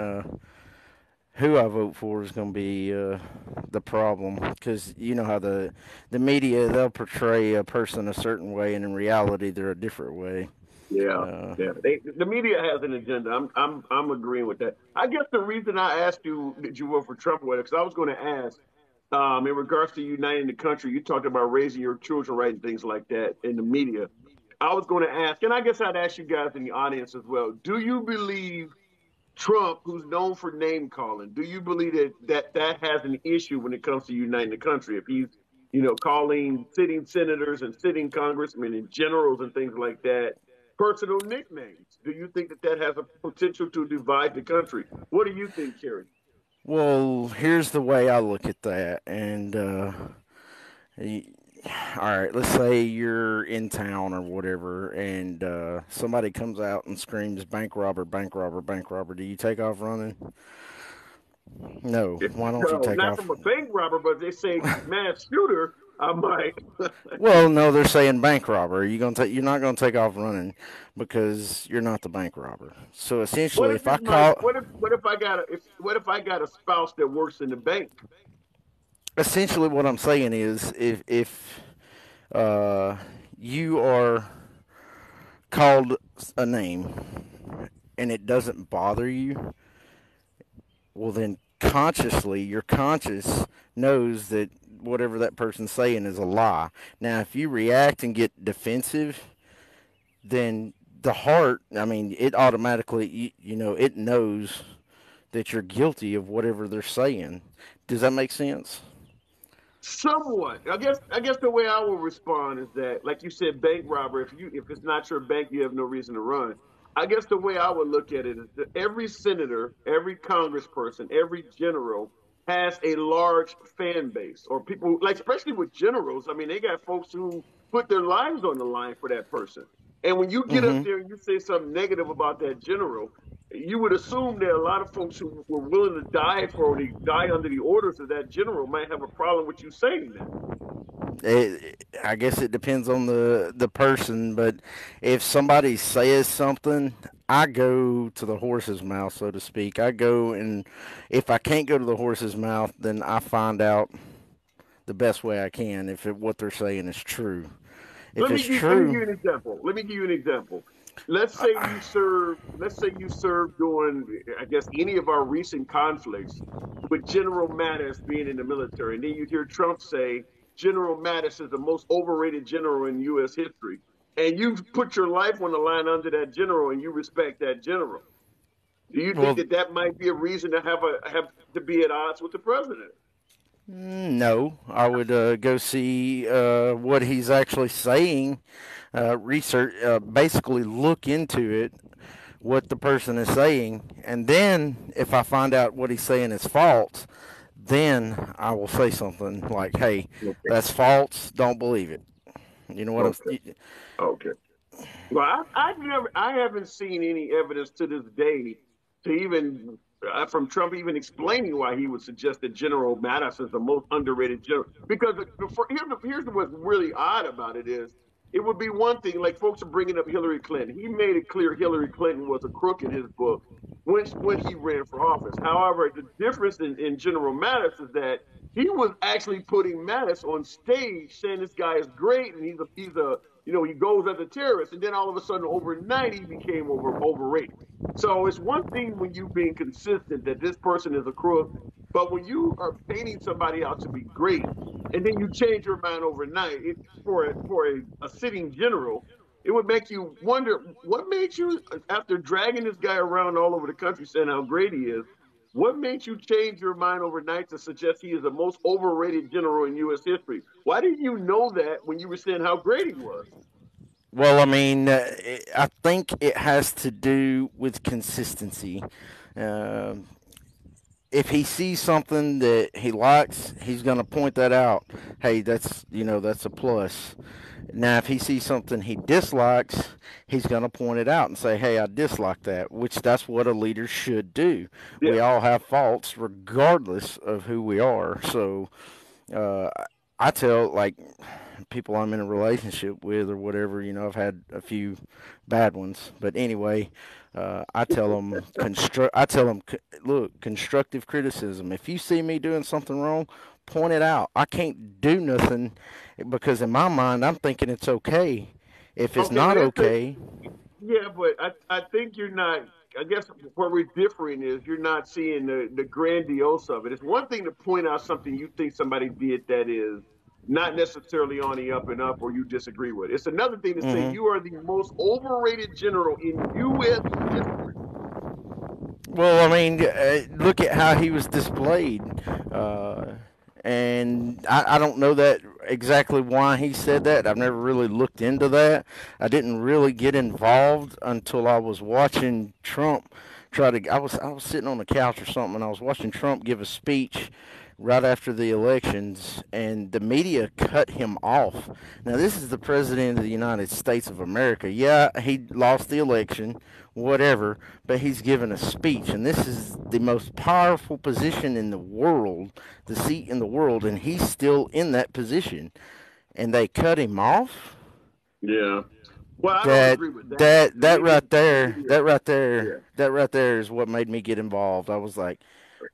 Who I vote for is going to be the problem, because you know how the media, they'll portray a person a certain way, and in reality they're a different way. Yeah, the media has an agenda. I'm agreeing with that. I guess the reason I asked you did you vote for Trump was because I was going to ask. In regards to uniting the country, you talked about raising your children right and things like that in the media. I was going to ask, and I guess I'd ask you guys in the audience as well, do you believe Trump, who's known for name calling, do you believe that has an issue when it comes to uniting the country? If he's, calling sitting senators and sitting congressmen and generals and things like that personal nicknames, do you think that has a potential to divide the country? What do you think, Kerry? Well, here's the way I look at that. And, all right, let's say you're in town or whatever, and somebody comes out and screams, bank robber, bank robber, bank robber. Do you take off running? No. Why don't you take not off? Not from a bank robber, but they say mass shooter. I might. Well, no, they're saying bank robber. You're not gonna take off running because you're not the bank robber. So essentially, if I got a spouse that works in the bank? Essentially, what I'm saying is, if you are called a name and it doesn't bother you, well then your conscience knows that whatever that person's saying is a lie. Now, if you react and get defensive, then the heart, it automatically, it knows that you're guilty of whatever they're saying. Does that make sense? Somewhat. I guess the way I will respond is that, like you said, bank robber, if it's not your bank, you have no reason to run. I guess the way I would look at it is that every senator, every congressperson, every general has a large fan base, or people, like especially with generals. They got folks who put their lives on the line for that person. And when you get up there and you say something negative about that general, you would assume that a lot of folks who were willing to die under the orders of that general might have a problem with you saying that. I guess it depends on the person, but if somebody says something, I go to the horse's mouth, so to speak. I go, and if I can't go to the horse's mouth, then I find out the best way I can if what they're saying is true. If it's Let me give true, you an example. Let me give you an example. Let's say you serve. Let's say you serve during, I guess, any of our recent conflicts, with General Mattis being in the military, and then you hear Trump say General Mattis is the most overrated general in U.S. history, and you put your life on the line under that general, and you respect that general. Do you think well, that that might be a reason to have to be at odds with the president? no, I would go see what he's actually saying, research, basically look into it, what the person is saying, and then if I find out what he's saying is false, then I will say something like, "Hey, Okay. that's false. Don't believe it." You know what I'm? Okay. Okay. Well, I haven't seen any evidence to this day to even from Trump even explaining why he would suggest that General Mattis is the most underrated general. Because here's what's really odd about it is it would be one thing like folks are bringing up Hillary Clinton. He made it clear Hillary Clinton was a crook in his book when he ran for office. However, the difference in General Mattis is that he was actually putting Mattis on stage saying this guy is great and he's a he goes as a terrorist, and then all of a sudden, overnight, he became overrated. So it's one thing when you being consistent that this person is a crook, but when you are painting somebody out to be great, and then you change your mind overnight for a sitting general, it would make you wonder what made you, after dragging this guy around all over the country saying how great he is, what made you change your mind overnight to suggest he is the most overrated general in U.S. history? Why didn't you know that when you were saying how great he was? Well, I mean, I think it has to do with consistency. Uh, if he sees something that he likes, he's going to point that out. Hey, that's a plus. Now, if he sees something he dislikes, he's going to point it out and say, "Hey, I dislike that," which that's what a leader should do. Yeah. We all have faults, regardless of who we are. So, uh, I tell like people I'm in a relationship with or whatever. I've had a few bad ones, but anyway, I tell them look, constructive criticism. If you see me doing something wrong, point it out. I can't do nothing because in my mind I'm thinking it's okay. If it's not okay, yeah, but I think you're not. I guess where we're differing is you're not seeing the grandiose of it. It's one thing to point out something you think somebody did that is not necessarily on the up and up or you disagree with. It's another thing to say you are the most overrated general in U.S. history. Well, I mean, look at how he was displayed. And I don't know that exactly why he said that. I've never really looked into that. I didn't really get involved until I was watching Trump I was sitting on the couch or something, and I was watching Trump give a speech right after the elections, and the media cut him off. Now, this is the president of the United States of America. Yeah, he lost the election, whatever, but he's given a speech, and this is the most powerful position in the world, the seat in the world, and he's still in that position, and they cut him off? Yeah. Well, I don't agree with that. That right there is what made me get involved. I was like,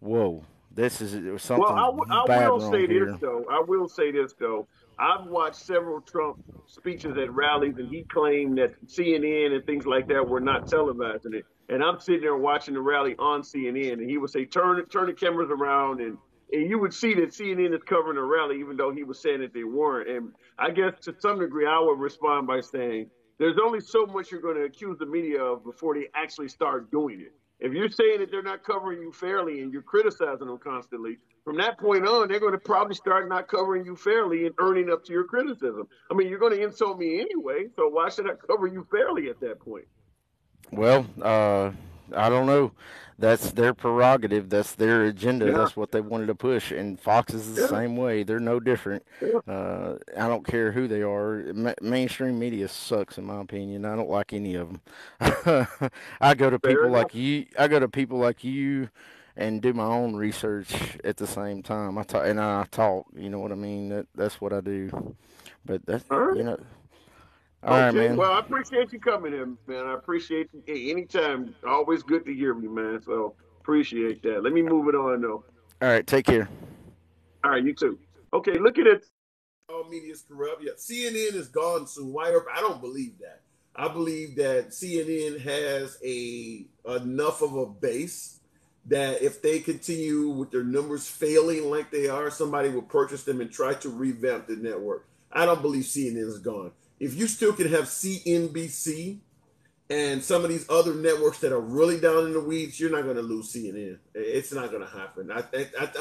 whoa. This is something I bad will wrong say here. this though. I will say this though. I've watched several Trump speeches at rallies, and he claimed that CNN and things like that were not televising it. And I'm sitting there watching the rally on CNN, and he would say, "Turn the cameras around," and you would see that CNN is covering the rally, even though he was saying that they weren't. And I guess to some degree, I would respond by saying, "There's only so much you're going to accuse the media of before they actually start doing it." If you're saying that they're not covering you fairly and you're criticizing them constantly, from that point on, they're going to probably start not covering you fairly and earning up to your criticism. I mean, you're going to insult me anyway, so why should I cover you fairly at that point? Well, I don't know. That's their prerogative. That's their agenda. Yeah. That's what they wanted to push. And Fox is the same way. They're no different. Yeah. I don't care who they are. Mainstream media sucks, in my opinion. I don't like any of them. I go to people like you. I go to people like you and do my own research at the same time. I talk. You know what I mean? That's what I do. But that's All right. All right, Okay. man. Well, I appreciate you coming in, man. I appreciate you. Hey, anytime. Always good to hear you, man. So appreciate that. Let me move it on, though. All right, take care. All right, you too. Okay, look at it. All media is corrupt. Yeah, CNN is gone soon. Wide open. I don't believe that. I believe that CNN has enough of a base that if they continue with their numbers failing like they are, somebody will purchase them and try to revamp the network. I don't believe CNN is gone. If you still can have CNBC and some of these other networks that are really down in the weeds, you're not going to lose CNN. It's not going to happen. I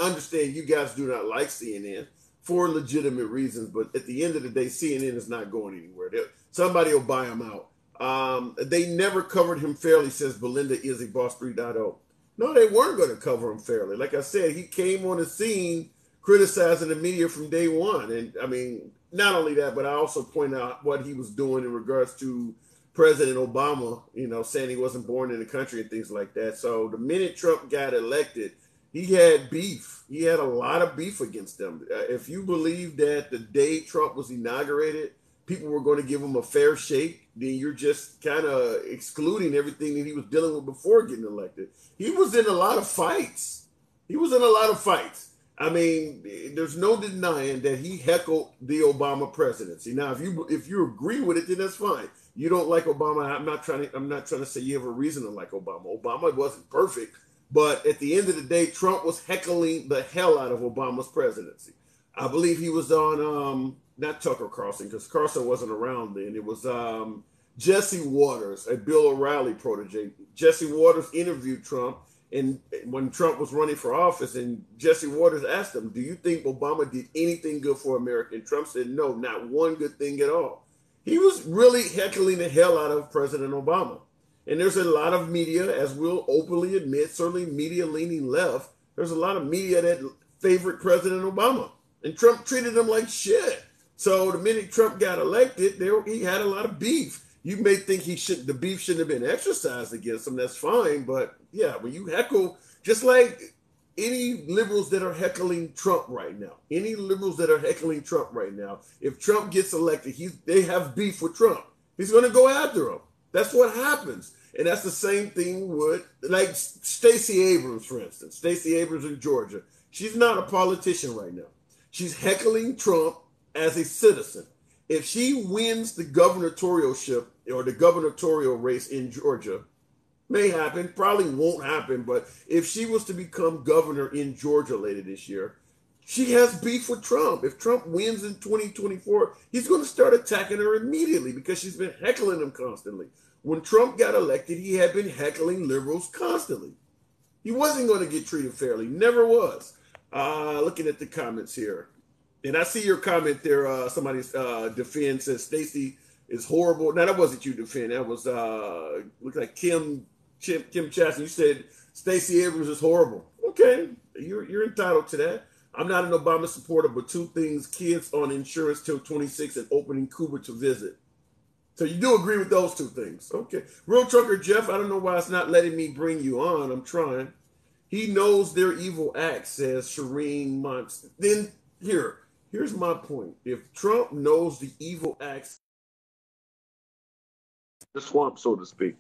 understand you guys do not like CNN for legitimate reasons, but at the end of the day, CNN is not going anywhere. Somebody will buy them out. They never covered him fairly, says Belinda Izzy, Boss 3.0. No, they weren't going to cover him fairly. Like I said, he came on the scene criticizing the media from day one. And I mean, not only that, but I also point out what he was doing in regards to President Obama, saying he wasn't born in the country and things like that. So the minute Trump got elected, he had beef. He had a lot of beef against them. If you believe that the day Trump was inaugurated, people were going to give him a fair shake, then you're just kind of excluding everything that he was dealing with before getting elected. He was in a lot of fights. I mean, there's no denying that he heckled the Obama presidency. Now, if you agree with it, then that's fine. You don't like Obama. I'm not trying to say you have a reason to like Obama. Obama wasn't perfect, but at the end of the day, Trump was heckling the hell out of Obama's presidency. I believe he was on not Tucker Carlson, because Carlson wasn't around then. It was Jesse Waters, a Bill O'Reilly protege. Jesse Waters interviewed Trump, and when Trump was running for office, and Jesse Waters asked him, "Do you think Obama did anything good for America?" And Trump said, "No, not one good thing at all." He was really heckling the hell out of President Obama. And there's a lot of media, as we'll openly admit, certainly media leaning left, there's a lot of media that favored President Obama. And Trump treated him like shit. So the minute Trump got elected, he had a lot of beef. You may think the beef shouldn't have been exercised against him. That's fine. But yeah, when you heckle, just like any liberals that are heckling Trump right now, if Trump gets elected, they have beef with Trump. He's going to go after him. That's what happens. And that's the same thing with, like, Stacey Abrams, for instance. Stacey Abrams in Georgia. She's not a politician right now. She's heckling Trump as a citizen. If she wins the gubernatorialship or the gubernatorial race in Georgia, may happen, probably won't happen, but if she was to become governor in Georgia later this year, she has beef with Trump. If Trump wins in 2024, he's going to start attacking her immediately because she's been heckling him constantly. When Trump got elected, he had been heckling liberals constantly. He wasn't going to get treated fairly. Never was. Looking at the comments here. And I see your comment there. Somebody's defend says Stacey is horrible. Now, that wasn't you defend. That was, looks like Kim Chaston. You said Stacey Abrams is horrible. Okay, you're entitled to that. I'm not an Obama supporter, but two things: kids on insurance till 26 and opening Cuba to visit. So you do agree with those two things. Okay. Real Trucker Jeff, I don't know why it's not letting me bring you on. I'm trying. He knows their evil acts, says Shireen Monts. Then here's my point. If Trump knows the evil acts, The swamp, so to speak.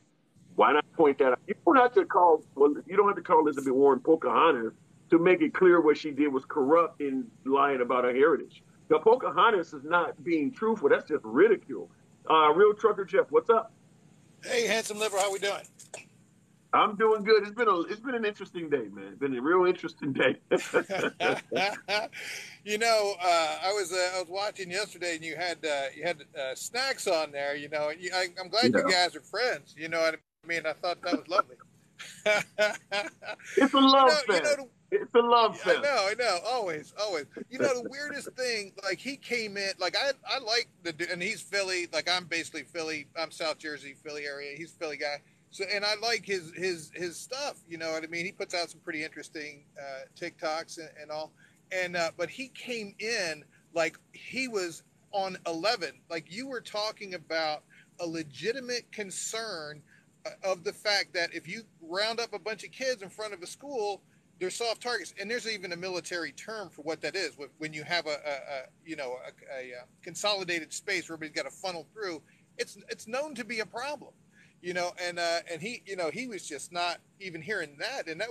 Why not point that out? You don't have to call Elizabeth Warren Pocahontas to make it clear what she did was corrupt in lying about her heritage. The Pocahontas is not being truthful. That's just ridicule. Real Trucker Jeff, what's up? Hey, Handsome Liver, how we doing? I'm doing good. It's been an interesting day, man. It's been a real interesting day. I was watching yesterday, and you had snacks on there. I'm glad you guys are friends. You know what I mean? I thought that was lovely. It's a love fest. It's a love fest. I know. Always. The weirdest thing, like, he came in, like, I like and he's Philly, like, I'm basically Philly. I'm South Jersey, Philly area. He's a Philly guy. So, and I like his stuff. You know what I mean? He puts out some pretty interesting TikToks and all. But he came in like he was on 11. Like, you were talking about a legitimate concern of the fact that if you round up a bunch of kids in front of a school they're soft targets, and there's even a military term for what that is. When you have a consolidated space where everybody's got to funnel through, it's known to be a problem, and he was just not even hearing that, and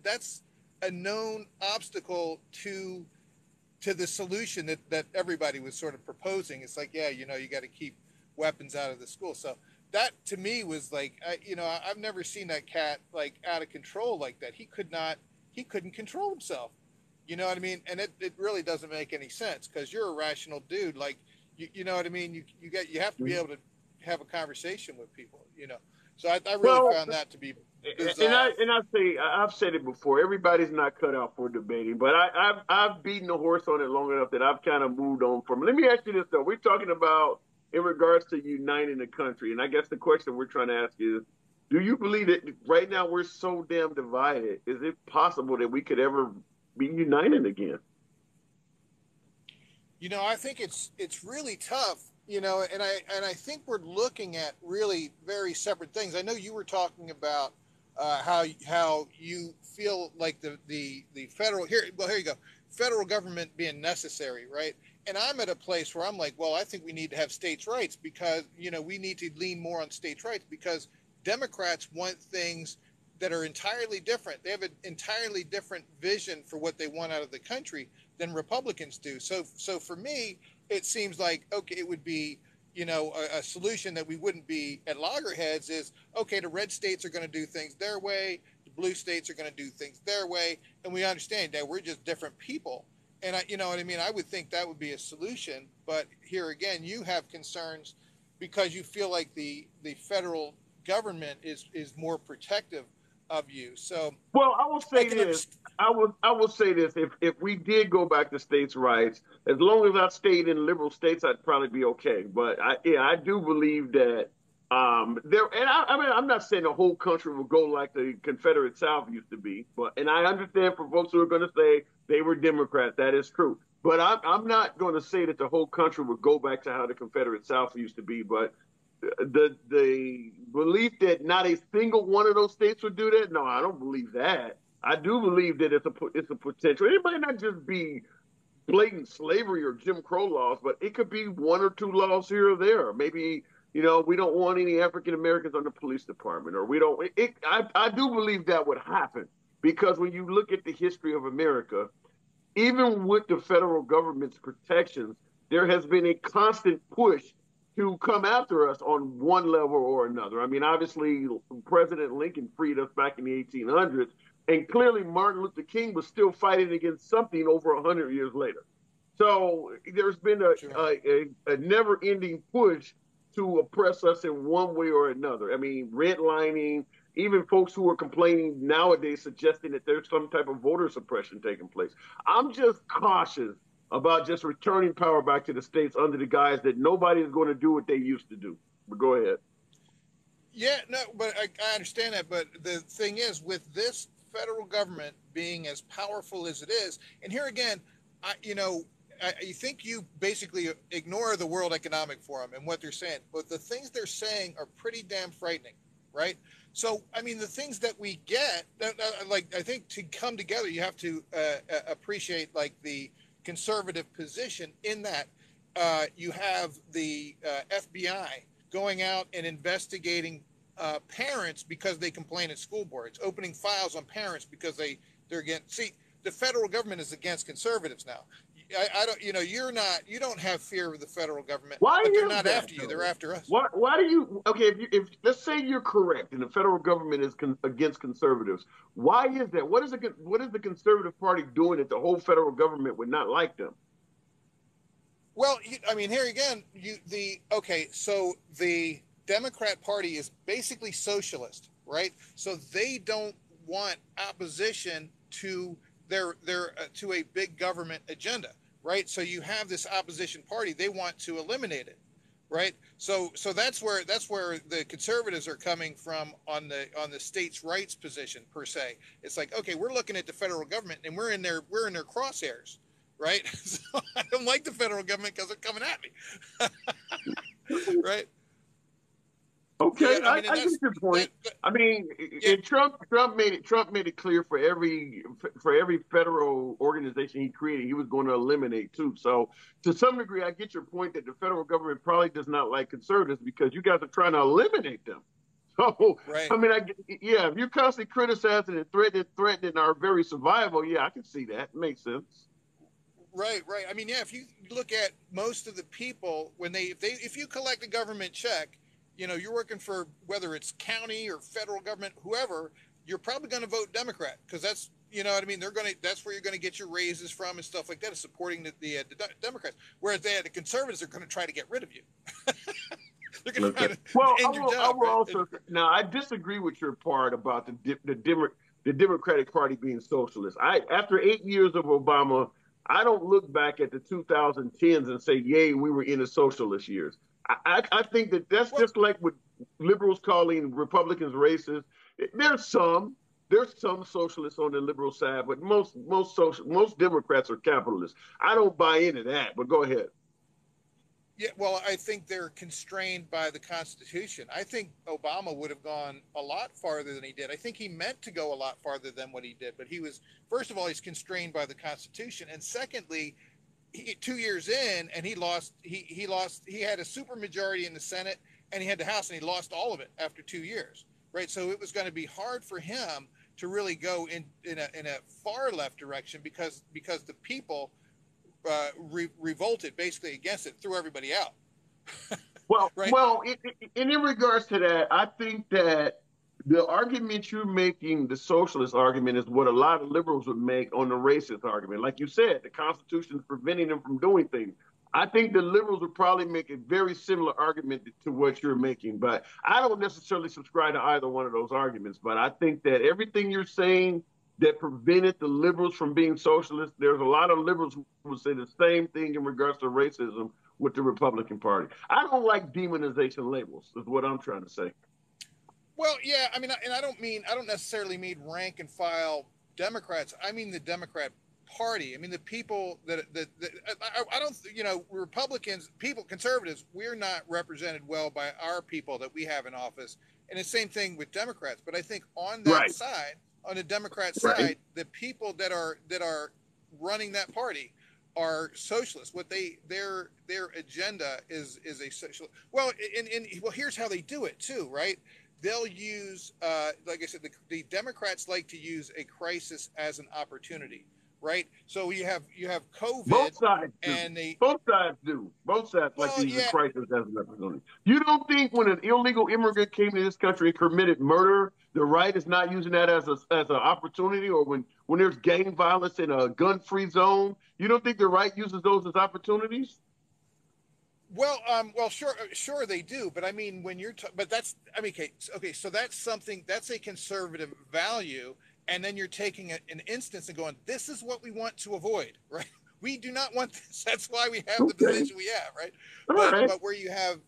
that's a known obstacle to the solution that everybody was sort of proposing. It's like, you got to keep weapons out of the school. So that to me was like, I've never seen that cat like out of control like that. He couldn't control himself. You know what I mean? And it really doesn't make any sense, because you're a rational dude. Like, you know what I mean? You have to be able to have a conversation with people, So I really found that to be bizarre. And I've said it before. Everybody's not cut out for debating, but I've beaten the horse on it long enough that I've kind of moved on from it. Let me ask you this though: we're talking about in regards to uniting the country, and I guess the question we're trying to ask is, do you believe that right now we're so damn divided? Is it possible that we could ever be united again? I think it's really tough, and I think we're looking at really very separate things. I know you were talking about how you feel like the federal here you go, federal government being necessary, right? And I'm at a place where I'm like, well, I think we need to have states' rights, because we need to lean more on states' rights, because Democrats want things that are entirely different. They have an entirely different vision for what they want out of the country than Republicans do. So for me, it seems like, okay, it would be, a solution that we wouldn't be at loggerheads is, okay, the red states are going to do things their way, the blue states are going to do things their way, and we understand that we're just different people. And you know what I mean? I would think that would be a solution. But here again, you have concerns because you feel like the federal government is more protective of you. So, well, I will say this. I will say this. If we did go back to states' rights, as long as I stayed in liberal states, I'd probably be okay. But I do believe that there. And I mean, I'm not saying the whole country will go like the Confederate South used to be, and I understand for folks who are going to say they were Democrats, that is true. But I'm not going to say that the whole country would go back to how the Confederate South used to be. But the belief that not a single one of those states would do that, no, I don't believe that. I do believe that it's a potential. It might not just be blatant slavery or Jim Crow laws, but it could be one or two laws here or there. Maybe we don't want any African Americans on the police department, or we don't. I do believe that would happen, because when you look at the history of America, even with the federal government's protections, there has been a constant push to come after us on one level or another. I mean, obviously, President Lincoln freed us back in the 1800s, and clearly Martin Luther King was still fighting against something over 100 years later. So there's been a never-ending push to oppress us in one way or another. I mean, redlining, even folks who are complaining nowadays suggesting that there's some type of voter suppression taking place. I'm just cautious about just returning power back to the states under the guise that nobody is going to do what they used to do. But go ahead. Yeah, no, but I understand that. But the thing is, with this federal government being as powerful as it is, and here again, I think you basically ignore the World Economic Forum and what they're saying, but the things they're saying are pretty damn frightening, right? So, I mean, the things that we get, like, I think to come together, you have to appreciate, like, the conservative position in that you have the FBI going out and investigating parents because they complain at school boards, opening files on parents because they're against. See, the federal government is against conservatives now. I don't, you don't have fear of the federal government. Why but they're not that, after you. They're after us. Why do you? Okay, if let's say you're correct and the federal government is against conservatives, why is that? What is the Conservative Party doing that the whole federal government would not like them? Well, I mean, here again, so the Democrat Party is basically socialist, right? So they don't want opposition to their to a big government agenda, right? So you have this opposition party; they want to eliminate it, right? So that's where the conservatives are coming from on the states' rights position per se. It's like, okay, we're looking at the federal government and we're in their crosshairs. Right, so I don't like the federal government because they're coming at me, right? Okay, Yeah, I mean, and I get your point. I mean, yeah. and Trump made it clear for every federal organization he created, he was going to eliminate too. So to some degree, I get your point that the federal government probably does not like conservatives because you guys are trying to eliminate them. So Right. I mean, yeah, if you're constantly criticizing and threatening our very survival, yeah, I can see that. It makes sense. Right, right. I mean, yeah, if you look at most of the people when if you collect a government check, you know, you're working for whether it's county or federal government, whoever, you're probably going to vote Democrat because that's, you know what I mean, that's where you're going to get your raises from and stuff like that, is supporting the Democrats. Whereas the conservatives are going to try to get rid of you. They're going to try to Well, end your job, I will right? also now I disagree with your part about the Democratic Party being socialist. After 8 years of Obama, I don't look back at the 2010s and say, "Yay, we were in the socialist years." I think that's just like with liberals calling Republicans racist. There's some socialists on the liberal side, but most Democrats are capitalists. I don't buy into that. But go ahead. Yeah, well, I think they're constrained by the Constitution. I think Obama would have gone a lot farther than he did. I think he meant to go a lot farther than what he did, but he was, first of all, he's constrained by the Constitution, and secondly, 2 years in, and he lost. He lost. He had a supermajority in the Senate, and he had the House, and he lost all of it after 2 years. Right, so it was going to be hard for him to really go in a far left direction because the people revolted basically against it, threw everybody out. Well, right. well, in regards to that, I think that the argument you're making, the socialist argument, is what a lot of liberals would make on the racist argument. Like you said, the Constitution is preventing them from doing things. I think the liberals would probably make a very similar argument to what you're making, but I don't necessarily subscribe to either one of those arguments. But I think that everything you're saying that prevented the liberals from being socialists, there's a lot of liberals who would say the same thing in regards to racism with the Republican Party. I don't like demonization labels, is what I'm trying to say. Well, yeah, I mean, and I don't necessarily mean rank and file Democrats. I mean the Democrat Party. I mean the people that I don't, you know, Republicans, people, conservatives, we're not represented well by our people that we have in office, and the same thing with Democrats. But I think on that side, on the Democrat side, the people that are running that party are socialists. What their agenda is a social. Well, well, here's how they do it too, right? They'll use, like I said, the Democrats like to use a crisis as an opportunity, right? So you have COVID. Both sides do. And Both sides do. Both sides like to use a crisis as an opportunity. You don't think when an illegal immigrant came to this country and committed murder, the right is not using that as an opportunity, or when there's gang violence in a gun-free zone, you don't think the right uses those as opportunities? Well, sure they do, but I mean, when you're, but that's, I mean, okay, so that's something, that's a conservative value, and then you're taking an instance and going, this is what we want to avoid, right? We do not want this. That's why we have the position we have, right? But where you have,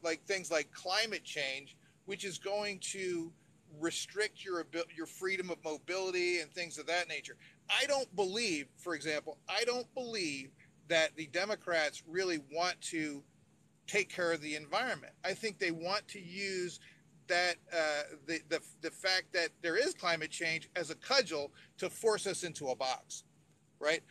like things like climate change, which is going to restrict your freedom of mobility and things of that nature. I don't believe, for example, that the Democrats really want to take care of the environment. I think they want to use that the fact that there is climate change as a cudgel to force us into a box, right?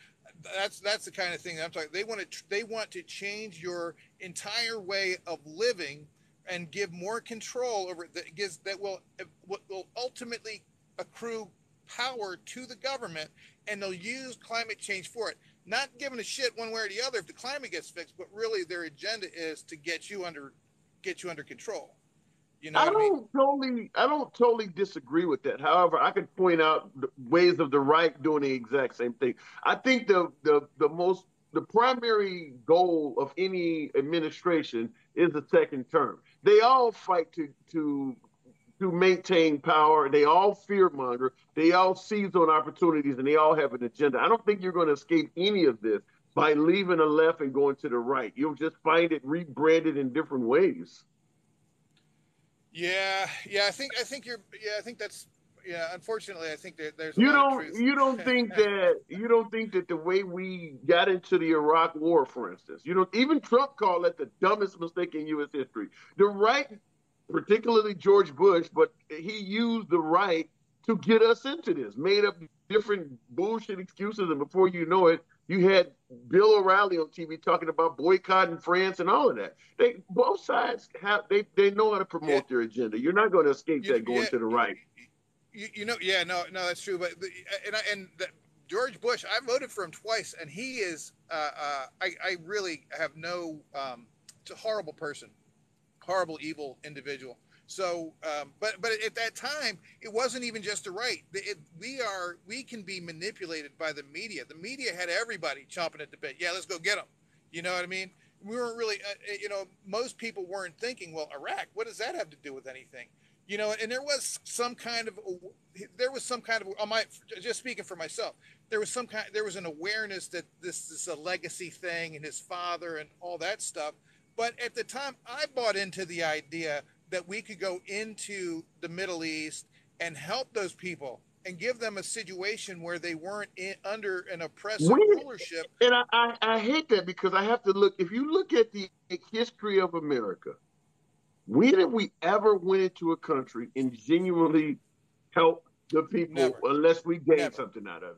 That's the kind of thing that I'm talking. They want to change your entire way of living and give more control over that will ultimately accrue power to the government, and they'll use climate change for it. Not giving a shit one way or the other if the climate gets fixed, but really their agenda is to get you under control. You know, I don't totally disagree with that. However, I could point out ways of the right doing the exact same thing. I think the primary goal of any administration is a second term. They all fight to maintain power. They all fearmonger. They all seize on opportunities, and they all have an agenda. I don't think you're going to escape any of this by leaving the left and going to the right. You'll just find it rebranded in different ways. Yeah. I think that's. Yeah, unfortunately, I think that there's a lot of truth. You don't think that the way we got into the Iraq War, for instance, even Trump called it the dumbest mistake in U.S. history. The right particularly George Bush, but he used the right to get us into this, made up different bullshit excuses, and before you know it, you had Bill O'Reilly on TV talking about boycotting France and all of that. Both sides they know how to promote their agenda. You're not going to escape that going to the right. No, that's true. But George Bush, I voted for him twice, and he is I really have no. It's a horrible person, horrible, evil individual. So, but at that time, it wasn't even just the right. We can be manipulated by the media. The media had everybody chomping at the bit. Yeah, let's go get them. You know what I mean? We weren't really, most people weren't thinking, well, Iraq, what does that have to do with anything? And there was some kind of, just speaking for myself, there was an awareness that this is a legacy thing and his father and all that stuff. But at the time, I bought into the idea that we could go into the Middle East and help those people and give them a situation where they weren't under an oppressive rulership. And I hate that, because I have to look, if you look at the history of America, when have we ever went into a country and genuinely helped the people unless we gain something out of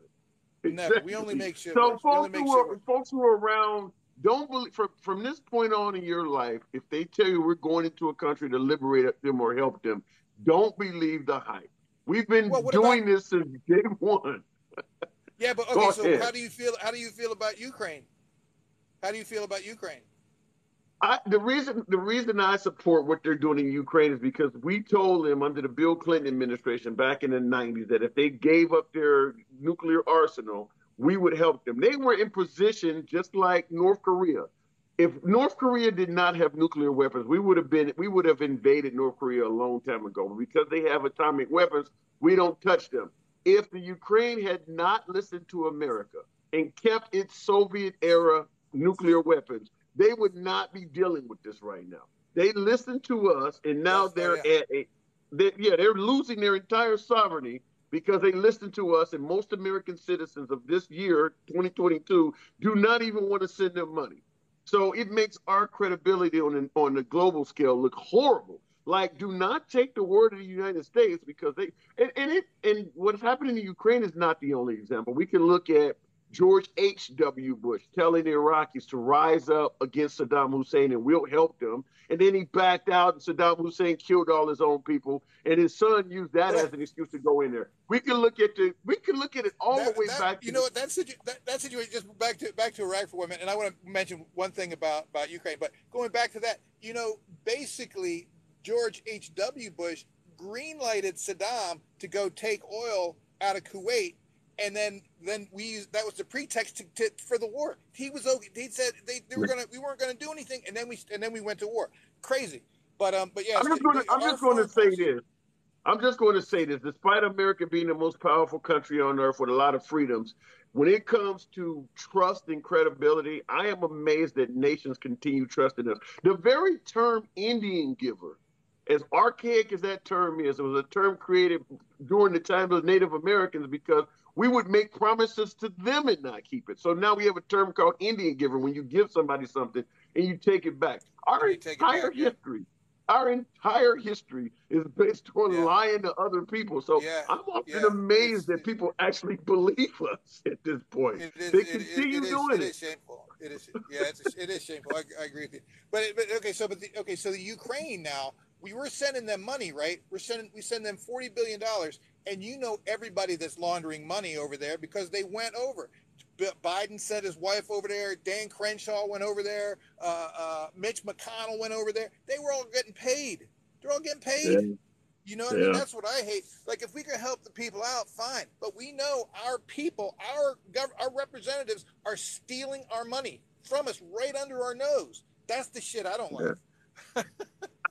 it? Never. We only make shit So worse. folks who are around, don't believe, from this point on in your life, if they tell you we're going into a country to liberate them or help them, don't believe the hype. We've been doing this since day one. Yeah, but okay. So how do you feel? How do you feel about Ukraine? How do you feel about Ukraine? The reason I support what they're doing in Ukraine is because we told them under the Bill Clinton administration back in the 90s that if they gave up their nuclear arsenal, we would help them. They were in position just like North Korea. If North Korea did not have nuclear weapons, we would have invaded North Korea a long time ago. But because they have atomic weapons, we don't touch them. If the Ukraine had not listened to America and kept its Soviet era nuclear weapons, they would not be dealing with this right now. They listened to us, and now they're losing their entire sovereignty because they listened to us, and most American citizens of this year, 2022, do not even want to send them money. So it makes our credibility on the global scale look horrible. Like, do not take the word of the United States, because and what's happening in Ukraine is not the only example. We can look at George H.W. Bush telling the Iraqis to rise up against Saddam Hussein and we'll help them. And then he backed out and Saddam Hussein killed all his own people. And his son used that as an excuse to go in there. We can look at it all the way back. You know what? That situation, just back to Iraq for 1 minute. And I want to mention one thing about Ukraine. But going back to that, basically George H.W. Bush greenlighted Saddam to go take oil out of Kuwait. And then that was the pretext for the war. He said we weren't gonna do anything, and then we went to war. Crazy, but yeah. I'm just going to say this. Despite America being the most powerful country on earth with a lot of freedoms, when it comes to trust and credibility, I am amazed that nations continue trusting us. The very term Indian giver, as archaic as that term is, it was a term created during the time of Native Americans because we would make promises to them and not keep it. So now we have a term called Indian giver when you give somebody something and you take it back. Our entire history is based on lying to other people. So I'm often amazed that people actually believe us at this point. They continue doing it. It is shameful. It is. Yeah, it is shameful. I agree with you. But okay. So the Ukraine now, we were sending them money, right? We send them $40 billion. And everybody that's laundering money over there because they went over. Biden sent his wife over there. Dan Crenshaw went over there. Mitch McConnell went over there. They were all getting paid. They're all getting paid. Yeah. You know what I mean? That's what I hate. Like, if we can help the people out, fine. But we know our people, our representatives are stealing our money from us right under our nose. That's the shit I don't like.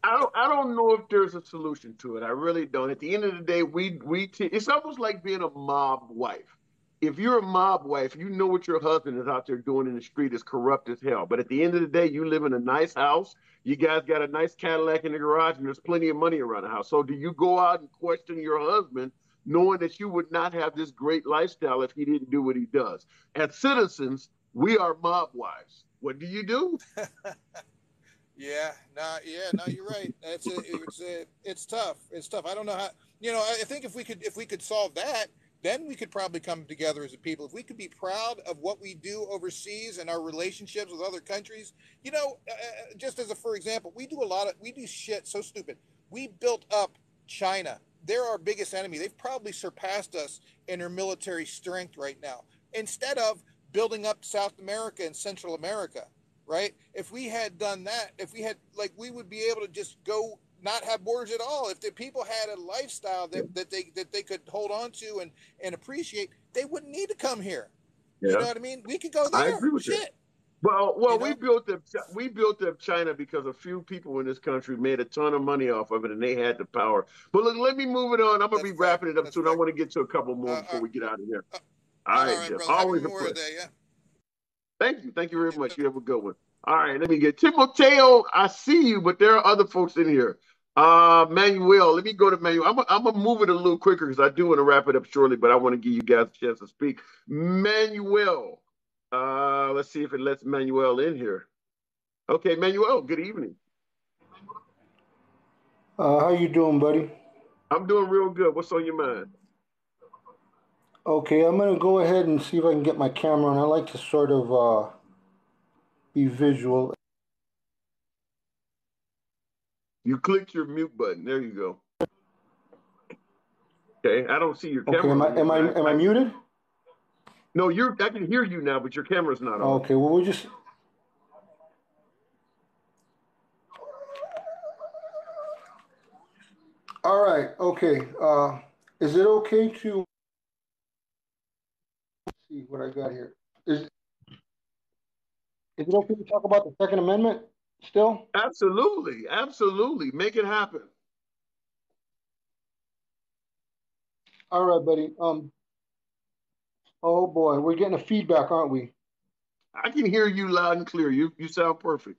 I don't know if there's a solution to it. I really don't. At the end of the day, it's almost like being a mob wife. If you're a mob wife, you know what your husband is out there doing in the street is corrupt as hell. But at the end of the day, you live in a nice house. You guys got a nice Cadillac in the garage, and there's plenty of money around the house. So do you go out and question your husband, knowing that you would not have this great lifestyle if he didn't do what he does? As citizens, we are mob wives. What do you do? Yeah, no, you're right. It's tough. It's tough. I don't know how. I think if we could solve that, then we could probably come together as a people. If we could be proud of what we do overseas and our relationships with other countries, just as a for example, we do shit so stupid. We built up China. They're our biggest enemy. They've probably surpassed us in their military strength right now. Instead of building up South America and Central America, right? If we had done that, if we had we would be able to just go not have borders at all. If the people had a lifestyle that they could hold on to and appreciate, they wouldn't need to come here. You know Yeah, what I mean? We could go I there. agree with that. Shit. Well, You we know? built up China because a few people in this country made a ton of money off of it, and they had the power. But look, let me move it on. I'm gonna That's be a fact. wrapping it up That's a soon. I fact. want to get to a couple more Uh, before uh, we get out of here. uh, All all right, right, Jeff. brother. Happy Always a Memorial pleasure. Day. Yeah. Thank you very much. You have a good one. All right, let me get Timoteo. I see you, but there are other folks in here. Manuel, let me go to Manuel. I'm gonna move it a little quicker because I do want to wrap it up shortly, but I want to give you guys a chance to speak. Manuel, let's see if it lets Manuel in here. Okay, Manuel, good evening. How you doing, buddy? I'm doing real good. What's on your mind? Okay, I'm gonna go ahead and see if I can get my camera on. I like to sort of be visual. You clicked your mute button. There you go. Okay, I don't see your Okay, camera on here, but am I muted? no, I can hear you now, but your camera's not on. Okay, well we just. All right. Okay. Is it okay to see what I got here? Is it okay to talk about the Second Amendment still? Absolutely, absolutely. Make it happen. All right, buddy. Oh boy, we're getting a feedback, aren't we? I can hear you loud and clear. You sound perfect.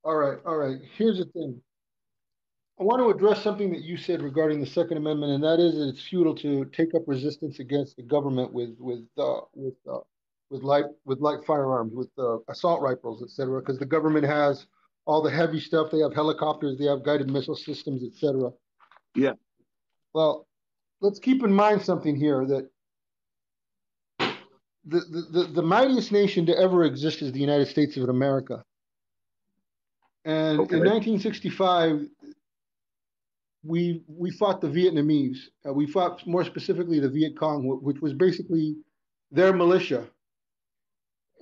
All right. All right. Here's the thing. I want to address something that you said regarding the Second Amendment, and that is that it's futile to take up resistance against the government with light firearms, with assault rifles, etc. Because the government has all the heavy stuff. They have helicopters, they have guided missile systems, etc. Yeah. Well, let's keep in mind something here that the mightiest nation to ever exist is the United States of America. And Okay. in 1965, we fought the Vietnamese. We fought more specifically the Viet Cong, which was basically their militia.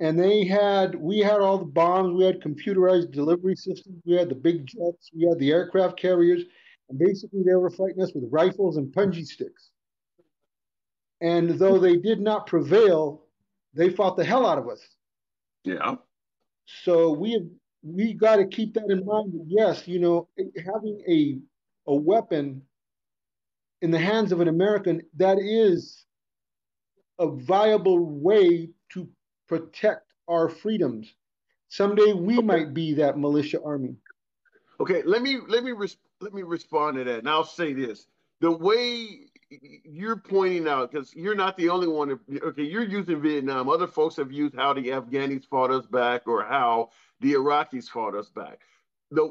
And we had all the bombs, we had computerized delivery systems, we had the big jets, we had the aircraft carriers, and basically they were fighting us with rifles and punji sticks. And though they did not prevail, they fought the hell out of us. Yeah. So we got to keep that in mind. Yes, having a weapon in the hands of an American, that is a viable way to protect our freedoms. Someday we might be that militia army. Okay, let me respond to that, and I'll say this: the way you're pointing out, because you're not the only one. Okay, you're using Vietnam. Other folks have used how the Afghanis fought us back, or how the Iraqis fought us back. The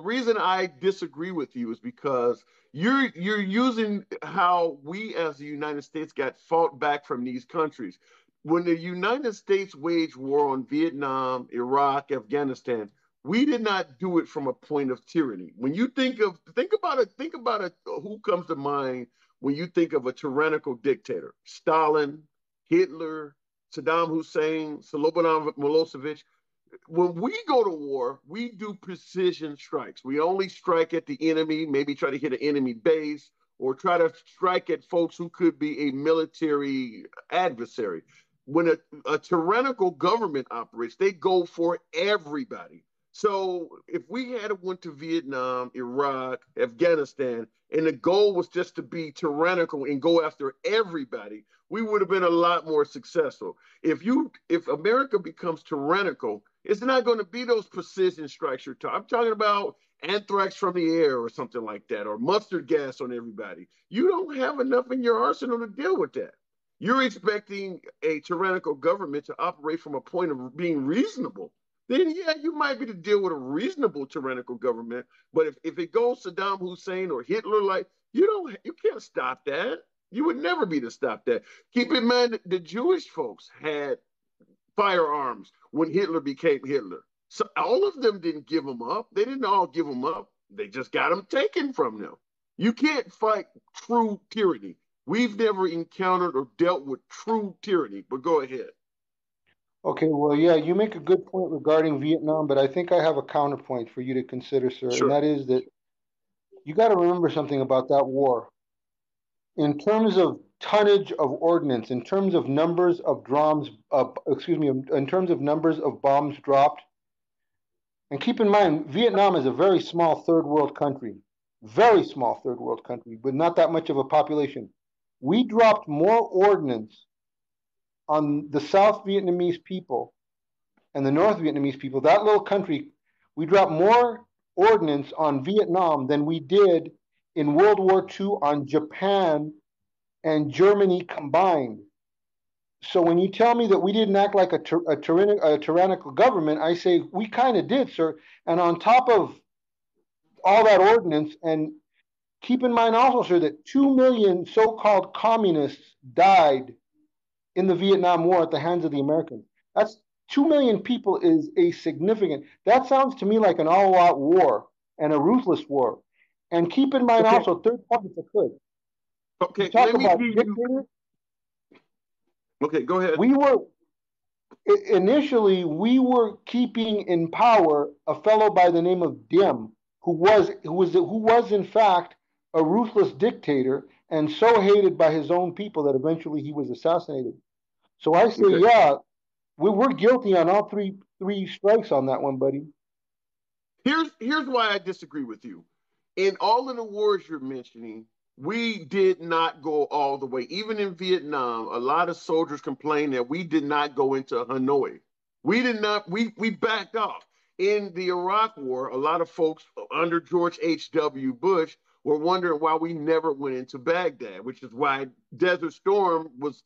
reason I disagree with you is because you're using how we as the United States got fought back from these countries. When the United States waged war on Vietnam, Iraq, Afghanistan, we did not do it from a point of tyranny. When you think about it, who comes to mind when you think of a tyrannical dictator? Stalin, Hitler, Saddam Hussein, Slobodan Milosevic. When we go to war, we do precision strikes. We only strike at the enemy, maybe try to hit an enemy base, or try to strike at folks who could be a military adversary. When a tyrannical government operates, they go for everybody. So if we had went to Vietnam, Iraq, Afghanistan, and the goal was just to be tyrannical and go after everybody, we would have been a lot more successful. If America becomes tyrannical, it's not going to be those precision strikes you're talking. I'm talking about anthrax from the air or something like that, or mustard gas on everybody. You don't have enough in your arsenal to deal with that. you're expecting a tyrannical government to operate from a point of being reasonable. Then yeah, you might be to deal with a reasonable tyrannical government. But if it goes Saddam Hussein or Hitler, like you can't stop that. You would never be to stop that. Keep in mind that the Jewish folks had firearms when Hitler became Hitler. So all of them didn't give them up. They didn't all give them up. They just got them taken from them. You can't fight true tyranny. We've never encountered or dealt with true tyranny, but go ahead. Okay, well, yeah, you make a good point regarding Vietnam, but I think I have a counterpoint for you to consider, sir, and Sure. that is that you got to remember something about that war. In terms of tonnage of ordnance, in terms of numbers of in terms of numbers of bombs dropped, and keep in mind, Vietnam is a very small third world country, very small third world country, but not that much of a population. We dropped more ordnance on the South Vietnamese people and the North Vietnamese people, that little country, we dropped more ordnance on Vietnam than we did in World War II on Japan and Germany combined. So when you tell me that we didn't act like a tyrannical government, I say we kind of did, sir. And on top of all that ordinance, and keep in mind also, sir, that 2 million so-called communists died in the Vietnam War at the hands of the Americans. That's 2 million people is a significant. That sounds to me like an all-out war and a ruthless war. And keep in mind also, third point, if I could. Okay, talk let me about give dictators. you. Okay, go ahead. We were initially keeping in power a fellow by the name of Diem, who was in fact a ruthless dictator and so hated by his own people that eventually he was assassinated. So I say, yeah, we're guilty on all three strikes on that one, buddy. Here's why I disagree with you. In all of the wars you're mentioning, we did not go all the way. Even in Vietnam, a lot of soldiers complained that we did not go into Hanoi. We did not. We backed off. In the Iraq War, a lot of folks under George H.W. Bush were wondering why we never went into Baghdad, which is why Desert Storm was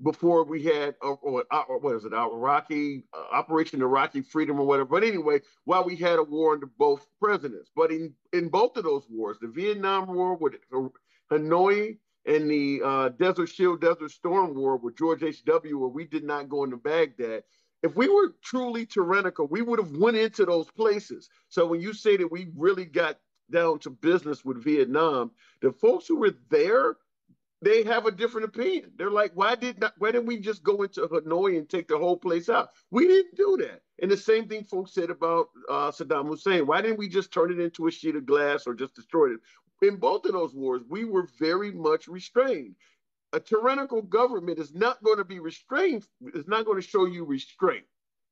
before we had what is it, Iraqi Operation Iraqi Freedom or whatever. But anyway, while we had a war under both presidents, but in both of those wars, the Vietnam War with Hanoi and the Desert Shield, Desert Storm War with George H.W., where we did not go into Baghdad. If we were truly tyrannical, we would have went into those places. So when you say that we really got down to business with Vietnam, the folks who were there, they have a different opinion. They're like, why didn't we just go into Hanoi and take the whole place out? We didn't do that. And the same thing folks said about Saddam Hussein. Why didn't we just turn it into a sheet of glass or just destroy it? In both of those wars, we were very much restrained. A tyrannical government is not going to be restrained. It's not going to show you restraint.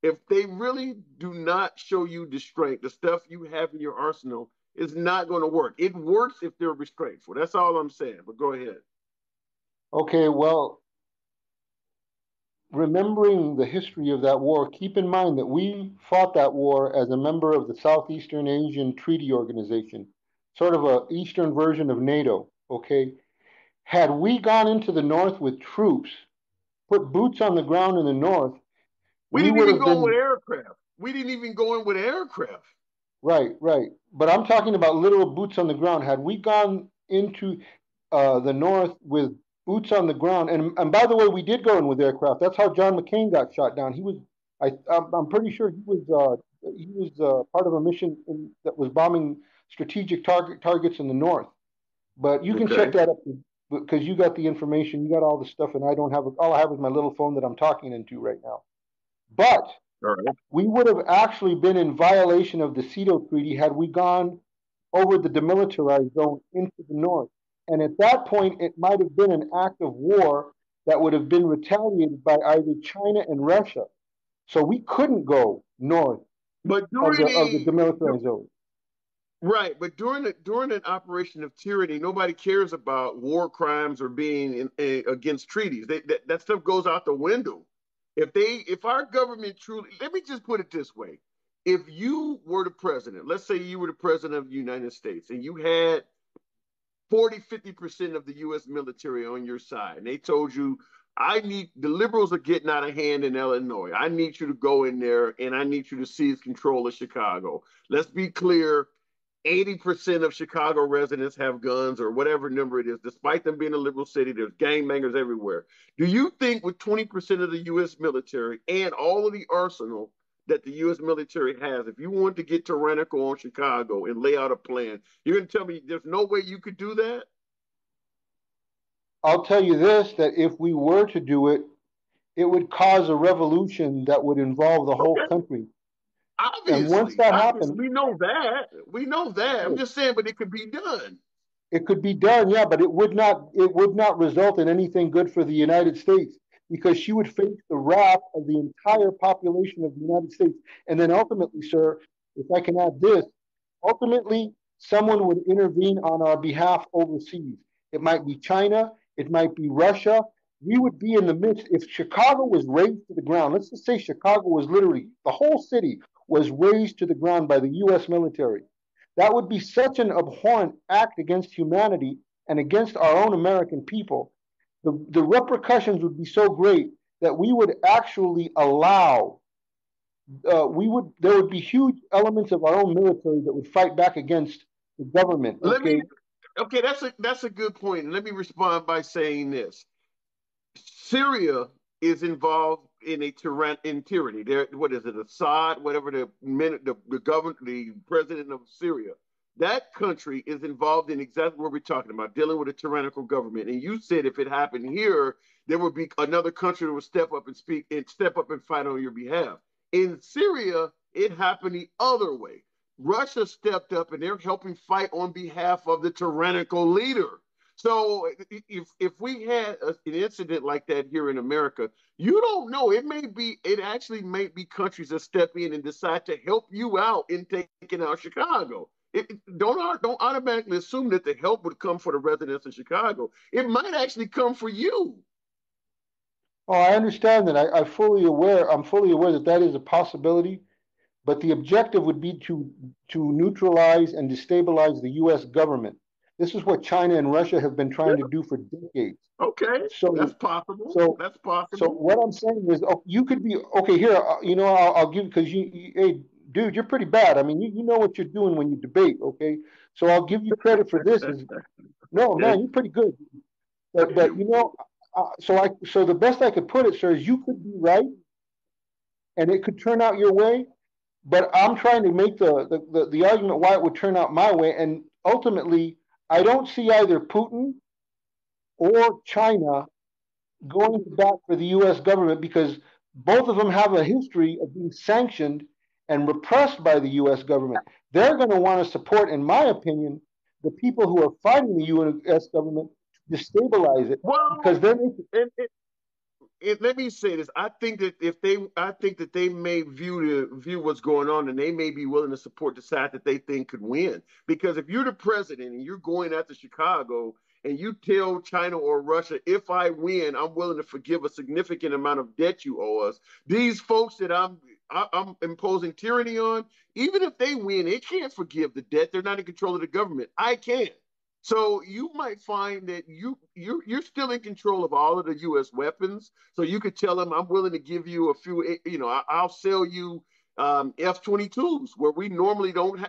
If they really do not show you the strength, the stuff you have in your arsenal is not going to work. It works if they're restrainful. That's all I'm saying. But go ahead. Okay, well, remembering the history of that war, keep in mind that we fought that war as a member of the Southeastern Asian Treaty Organization, sort of an Eastern version of NATO, okay? Had we gone into the North with troops, put boots on the ground in the North, we didn't even go in with aircraft. We didn't even go in with aircraft. Right. But I'm talking about literal boots on the ground. Had we gone into the North with boots on the ground, and by the way, we did go in with aircraft. That's how John McCain got shot down. I'm pretty sure he was part of a mission that was bombing strategic targets in the North. But you can check that up because you got the information, you got all the stuff, and I don't have all I have is my little phone that I'm talking into right now. But we would have actually been in violation of the CETO Treaty had we gone over the demilitarized zone into the North. And at that point, it might have been an act of war that would have been retaliated by either China and Russia. So we couldn't go north of the demilitarized zone. Right, but during an operation of tyranny, nobody cares about war crimes or being against treaties. That stuff goes out the window. If our government truly, let me just put it this way: if you were the president, let's say you were the president of the United States, and you had 40-50% of the U.S. military on your side. And they told you, the liberals are getting out of hand in Illinois. I need you to go in there and I need you to seize control of Chicago. Let's be clear. 80% of Chicago residents have guns or whatever number it is. Despite them being a liberal city, there's gangbangers everywhere. Do you think with 20% of the U.S. military and all of the arsenal that the U.S. military has, if you want to get tyrannical on Chicago and lay out a plan, you're going to tell me there's no way you could do that? I'll tell you this, that if we were to do it, it would cause a revolution that would involve the whole country. And once that happened, we know that. We know that. I'm just saying, but it could be done. It could be done, yeah, but it would not result in anything good for the United States, because she would face the wrath of the entire population of the United States. And then ultimately, sir, if I can add this, ultimately someone would intervene on our behalf overseas. It might be China, it might be Russia. We would be in the midst. If Chicago was razed to the ground, let's just say Chicago was literally, the whole city was razed to the ground by the U.S. military. That would be such an abhorrent act against humanity and against our own American people. The repercussions would be so great that we would actually allow, there would be huge elements of our own military that would fight back against the government. Okay, that's a good point. Let me respond by saying this. Syria is involved in tyranny. What is it, Assad, whatever the president of Syria. That country is involved in exactly what we're talking about, dealing with a tyrannical government. And you said if it happened here, there would be another country that would step up and fight on your behalf. In Syria, it happened the other way. Russia stepped up and they're helping fight on behalf of the tyrannical leader. So if we had an incident like that here in America, you don't know. It actually may be countries that step in and decide to help you out in taking out Chicago. Don't automatically assume that the help would come for the residents of Chicago. It might actually come for you. Oh, I understand that. I'm fully aware that is a possibility. But the objective would be to neutralize and destabilize the U.S. government. This is what China and Russia have been trying to do for decades. Okay, so that's possible. So what I'm saying is, you could be okay here. I'll give, because hey, dude, you're pretty bad. I mean, you know what you're doing when you debate. Okay, so I'll give you credit for this. No, man, you're pretty good. But so the best I could put it, sir, is you could be right, and it could turn out your way. But I'm trying to make the argument why it would turn out my way. And ultimately, I don't see either Putin or China going to bat for the U.S. government, because both of them have a history of being sanctioned and repressed by the U.S. government. They're going to want to support, in my opinion, the people who are fighting the U.S. government to destabilize it. Because they're let me say this. I think that they may view what's going on, and they may be willing to support the side that they think could win. Because if you're the president and you're going after Chicago and you tell China or Russia, if I win, I'm willing to forgive a significant amount of debt you owe us. These folks that I'm imposing tyranny on, even if they win, they can't forgive the debt. They're not in control of the government. I can. So you might find that you're still in control of all of the U.S. weapons. So you could tell them, I'm willing to give you a few. I'll sell you F-22s where we normally don't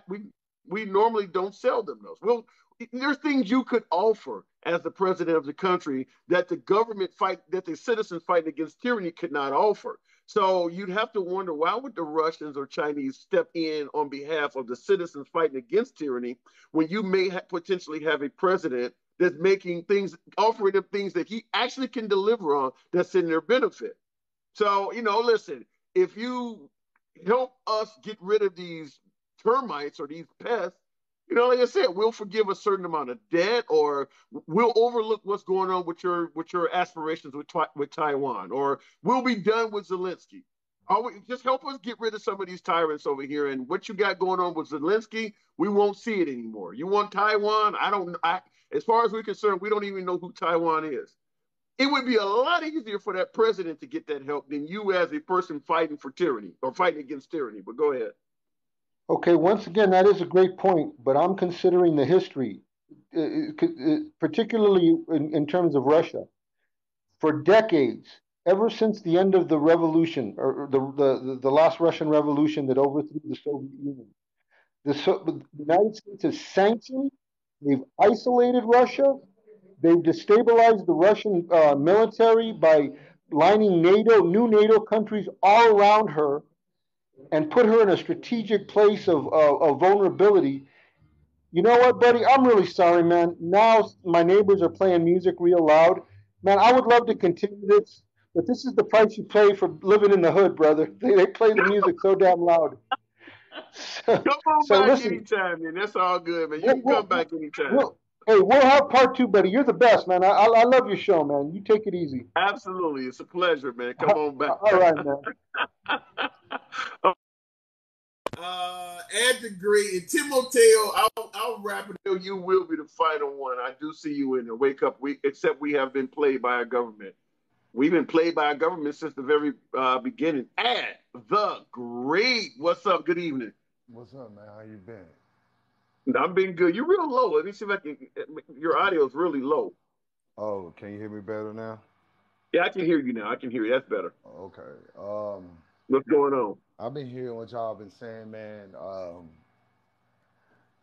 we normally don't sell them those. Well, there's things you could offer as the president of the country that that the citizens fighting against tyranny could not offer. So you'd have to wonder, why would the Russians or Chinese step in on behalf of the citizens fighting against tyranny when you may potentially have a president that's offering them things that he actually can deliver on that's in their benefit? So, listen, if you help us get rid of these termites or these pests, like I said, we'll forgive a certain amount of debt, or we'll overlook what's going on with your aspirations with Taiwan, or we'll be done with Zelensky. Just help us get rid of some of these tyrants over here, and what you got going on with Zelensky, we won't see it anymore. You want Taiwan? As far as we're concerned, we don't even know who Taiwan is. It would be a lot easier for that president to get that help than you as a person fighting for tyranny or fighting against tyranny. But go ahead. Okay, once again, that is a great point, but I'm considering the history. particularly in terms of Russia, for decades, ever since the end of the revolution or the last Russian Revolution that overthrew the Soviet Union, the United States has sanctioned, they've isolated Russia, they've destabilized the Russian military by lining new NATO countries all around her and put her in a strategic place of vulnerability. You know what, buddy? I'm really sorry, man. Now my neighbors are playing music real loud. Man, I would love to continue this, but this is the price you pay for living in the hood, brother. They play the music so damn loud. Come on So back listen, anytime, man. That's all good, man. You we'll, can come we'll, back anytime. we'll have part two, buddy. You're the best, man. I love your show, man. You take it easy. Absolutely. It's a pleasure, man. Come on back. All right, man. Ed the Great and Timoteo, I'll wrap it. You will be the final one. I do see you in there. Wake up. Except we have been played by our government. We've been played by our government since the very beginning. Ed the Great. What's up? Good evening. What's up, man? How you been? I've been good. You're real low. Let me see if I can. Your audio is really low. Oh, can you hear me better now? Yeah, I can hear you now. I can hear you. That's better. Okay. What's going on? I've been hearing what y'all been saying, man.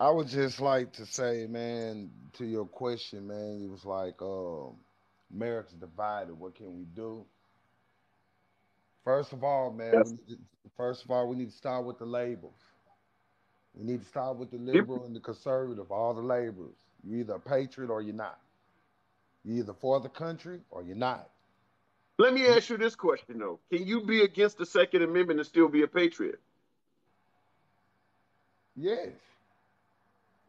I would just like to say, man, to your question, man, it was like, America's divided. What can we do? First of all, man, we need to start with the labels. We need to start with the liberal and the conservative, all the labels. You're either a patriot or you're not. You're either for the country or you're not. Let me ask you this question, though. Can you be against the Second Amendment and still be a patriot? Yes.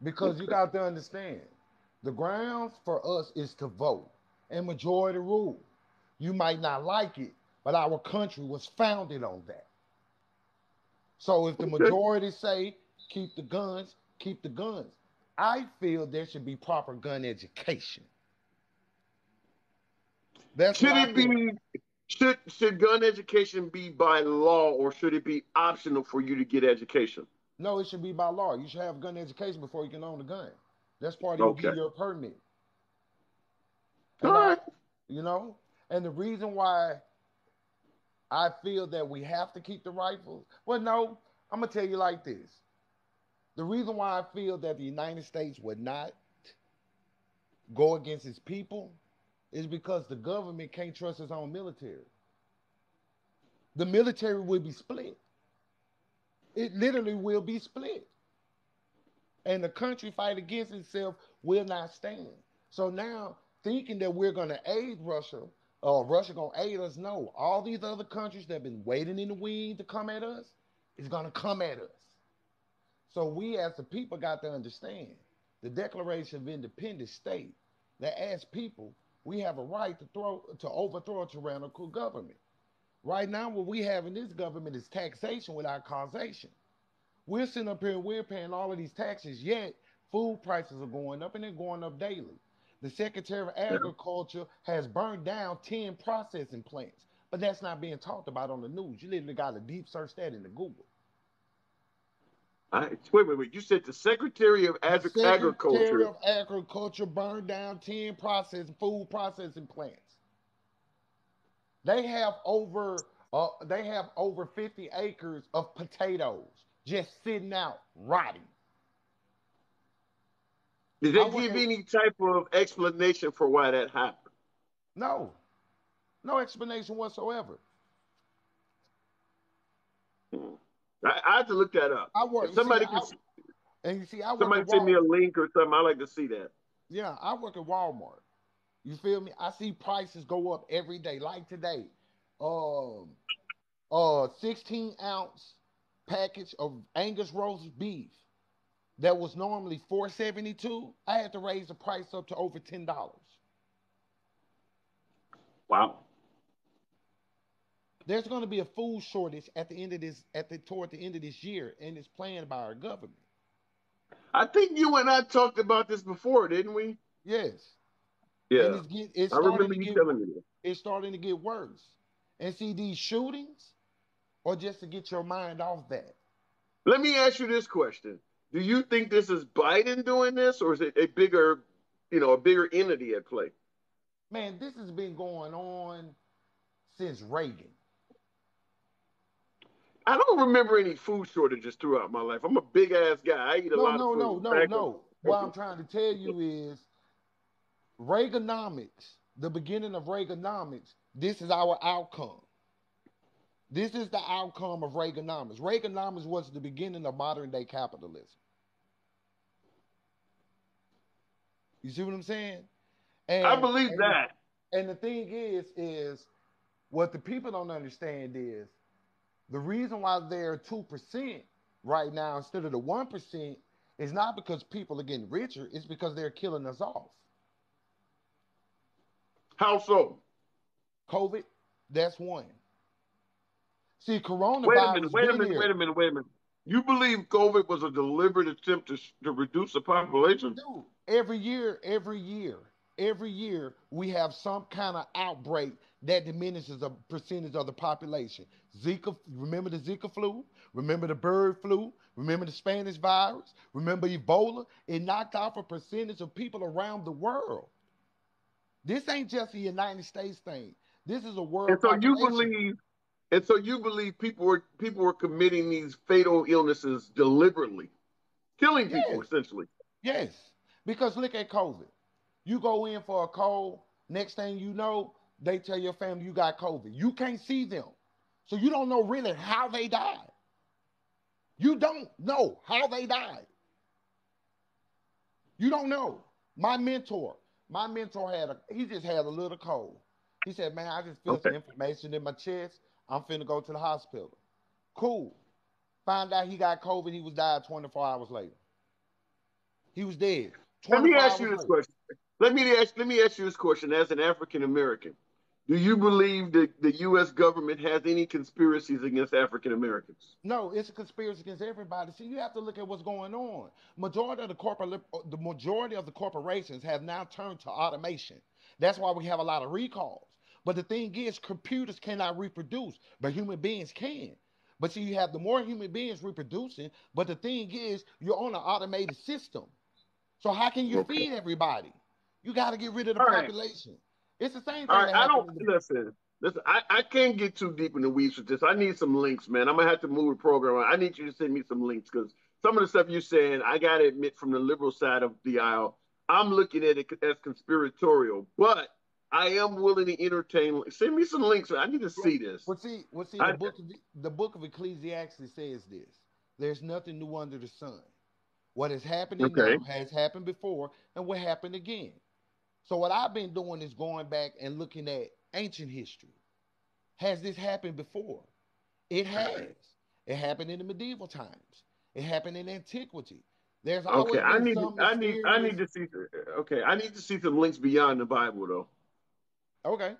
Because you got to understand, the grounds for us is to vote and majority rule. You might not like it, but our country was founded on that. So if the majority say keep the guns, keep the guns. I feel there should be proper gun education. Should gun education be by law or should it be optional for you to get education? No, it should be by law. You should have gun education before you can own a gun. That's part of you getting your permit. And and the reason why I feel that we have to keep the rifles, well, no, I'm gonna tell you like this. The reason why I feel that the United States would not go against its people is because the government can't trust its own military. The military will be split. It literally will be split. And the country fight against itself will not stand. So now, thinking that we're going to aid Russia, or Russia going to aid us, no. All these other countries that have been waiting in the wings to come at us is going to come at us. So we as the people got to understand the Declaration of Independence state that as people, we have a right to overthrow a tyrannical government. Right now, what we have in this government is taxation without causation. We're sitting up here and we're paying all of these taxes, yet food prices are going up and they're going up daily. The Secretary of Agriculture has burned down 10 processing plants, but that's not being talked about on the news. You literally got to deep search that into Google. Wait. You said the Secretary of Agriculture. Secretary of Agriculture burned down 10 food processing plants. They have over 50 acres of potatoes just sitting out rotting. Did they give any type of explanation for why that happened? No explanation whatsoever. I have to look that up. Somebody send me a link or something. I like to see that. Yeah, I work at Walmart. You feel me? I see prices go up every day. Like today, 16-ounce package of Angus roast beef that was normally $4.72. I had to raise the price up to over $10. Wow. There's going to be a food shortage at the end of this, toward the end of this year, and it's planned by our government. I think you and I talked about this before, didn't we? Yes. Yeah. And I remember you telling me that. It's starting to get worse. And see, these shootings are just to get your mind off that. Let me ask you this question. Do you think this is Biden doing this, or is it a bigger entity at play? Man, this has been going on since Reagan. I don't remember any food shortages throughout my life. I'm a big ass guy. I eat a lot of food. No. What I'm trying to tell you is Reaganomics, the beginning of Reaganomics, this is our outcome. This is the outcome of Reaganomics. Reaganomics was the beginning of modern day capitalism. You see what I'm saying? I believe that. And the thing is what the people don't understand is the reason why they're 2% right now instead of the 1% is not because people are getting richer, it's because they're killing us off. How so? COVID, that's one. See, coronavirus. Wait a minute. You believe COVID was a deliberate attempt to reduce the population? Dude, every year, we have some kind of outbreak that diminishes a percentage of the population. Zika, remember the Zika flu? Remember the bird flu? Remember the Spanish virus? Remember Ebola? It knocked off a percentage of people around the world. This ain't just a United States thing. This is a world population. So you believe people were committing these fatal illnesses deliberately, killing people essentially? Yes, because look at COVID. You go in for a cold, next thing you know, they tell your family you got COVID. You can't see them, so you don't know really how they died. You don't know how they died. You don't know. My mentor he just had a little cold. He said, man, I just feel some inflammation in my chest. I'm finna go to the hospital. Cool. Find out he got COVID. He was died 24 hours later. He was dead. Let me ask you this question. Let me ask you this question as an African American. Do you believe that the U.S. government has any conspiracies against African Americans? No, it's a conspiracy against everybody. See, you have to look at what's going on. The majority of the corporations have now turned to automation. That's why we have a lot of recalls. But the thing is, computers cannot reproduce, but human beings can. But see, you have the more human beings reproducing, but the thing is, you're on an automated system. So how can you feed everybody? You got to get rid of the population. It's the same thing. All right, listen. I can't get too deep in the weeds with this. I need some links, man. I'm gonna have to move the program. I need you to send me some links because some of the stuff you're saying, I gotta admit, from the liberal side of the aisle, I'm looking at it as conspiratorial. But I am willing to entertain. Send me some links. I need to see this. The book of Ecclesiastes says this: there's nothing new under the sun. What is happening now has happened before and will happen again. So what I've been doing is going back and looking at ancient history. Has this happened before? It has. It happened in the medieval times. It happened in antiquity. There's always been some mysterious... I need to see. Okay, I need to see some links beyond the Bible, though. Okay.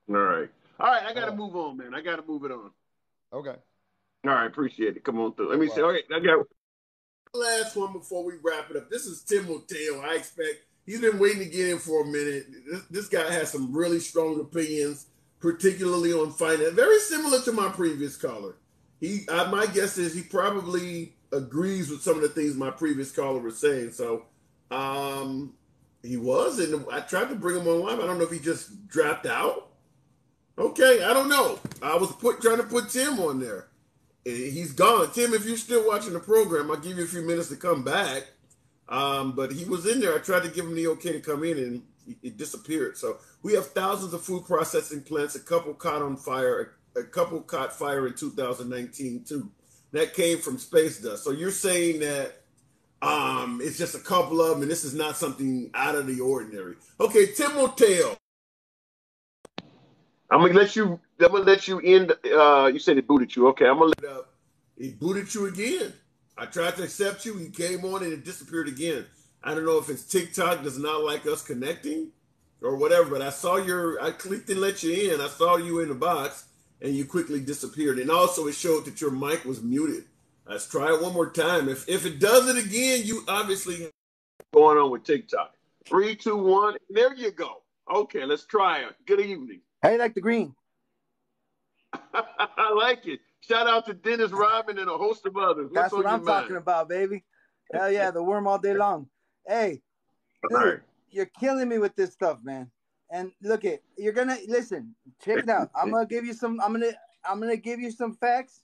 All right. I got to move on, man. I got to move it on. Okay. All right. Appreciate it. Come on through. Let me see. All right. I got last one before we wrap it up. This is Tim Mateo. I expect he's been waiting to get in for a minute. This guy has some really strong opinions, particularly on finance. Very similar to my previous caller. My guess is he probably agrees with some of the things my previous caller was saying. So he was, and I tried to bring him online. I don't know if he just dropped out. Okay, I don't know. I was trying to put Tim on there. He's gone. Tim, if you're still watching the program, I'll give you a few minutes to come back. But he was in there. I tried to give him the okay to come in, and it disappeared. So we have thousands of food processing plants. A couple caught on fire. A couple caught fire in 2019 too. That came from space dust. So you're saying that it's just a couple of them, and this is not something out of the ordinary. Okay, Tim Mateo. I'm gonna let you end. You said it booted you. Okay, I'm gonna let it up. It booted you again. I tried to accept you. You came on and it disappeared again. I don't know if it's TikTok does not like us connecting or whatever, but I clicked and let you in. I saw you in the box and you quickly disappeared. And also it showed that your mic was muted. Let's try it one more time. If it does it again, you obviously going on with TikTok. 3, 2, 1. There you go. Okay, let's try it. Good evening. How you like the green? I like it. Shout out to Dennis Rodman and a host of others. That's what I'm talking about, baby. Hell yeah, the worm all day long. Hey, dude, right. you're killing me with this stuff, man. And look it, you're gonna listen. Check it out. I'm gonna give you some. I'm gonna give you some facts.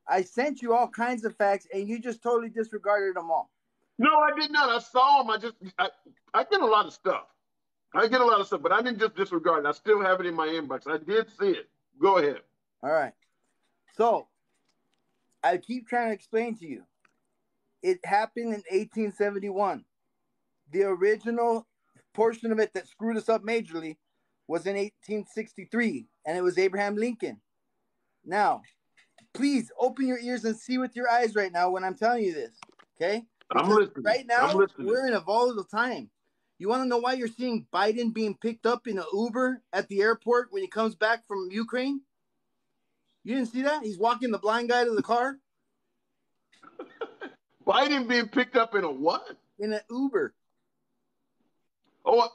I sent you all kinds of facts, and you just totally disregarded them all. No, I did not. I saw them. I get a lot of stuff. I get a lot of stuff, but I didn't just disregard it. I still have it in my inbox. I did see it. Go ahead. All right. So I keep trying to explain to you. It happened in 1871. The original portion of it that screwed us up majorly was in 1863, and it was Abraham Lincoln. Now, please open your ears and see with your eyes right now when I'm telling you this, okay? I'm Because listening. right now, I'm listening. we're in a volatile time. You want to know why you're seeing Biden being picked up in an Uber at the airport when he comes back from Ukraine? You didn't see that? He's walking the blind guy to the car. Biden being picked up in a what? In an Uber. Oh,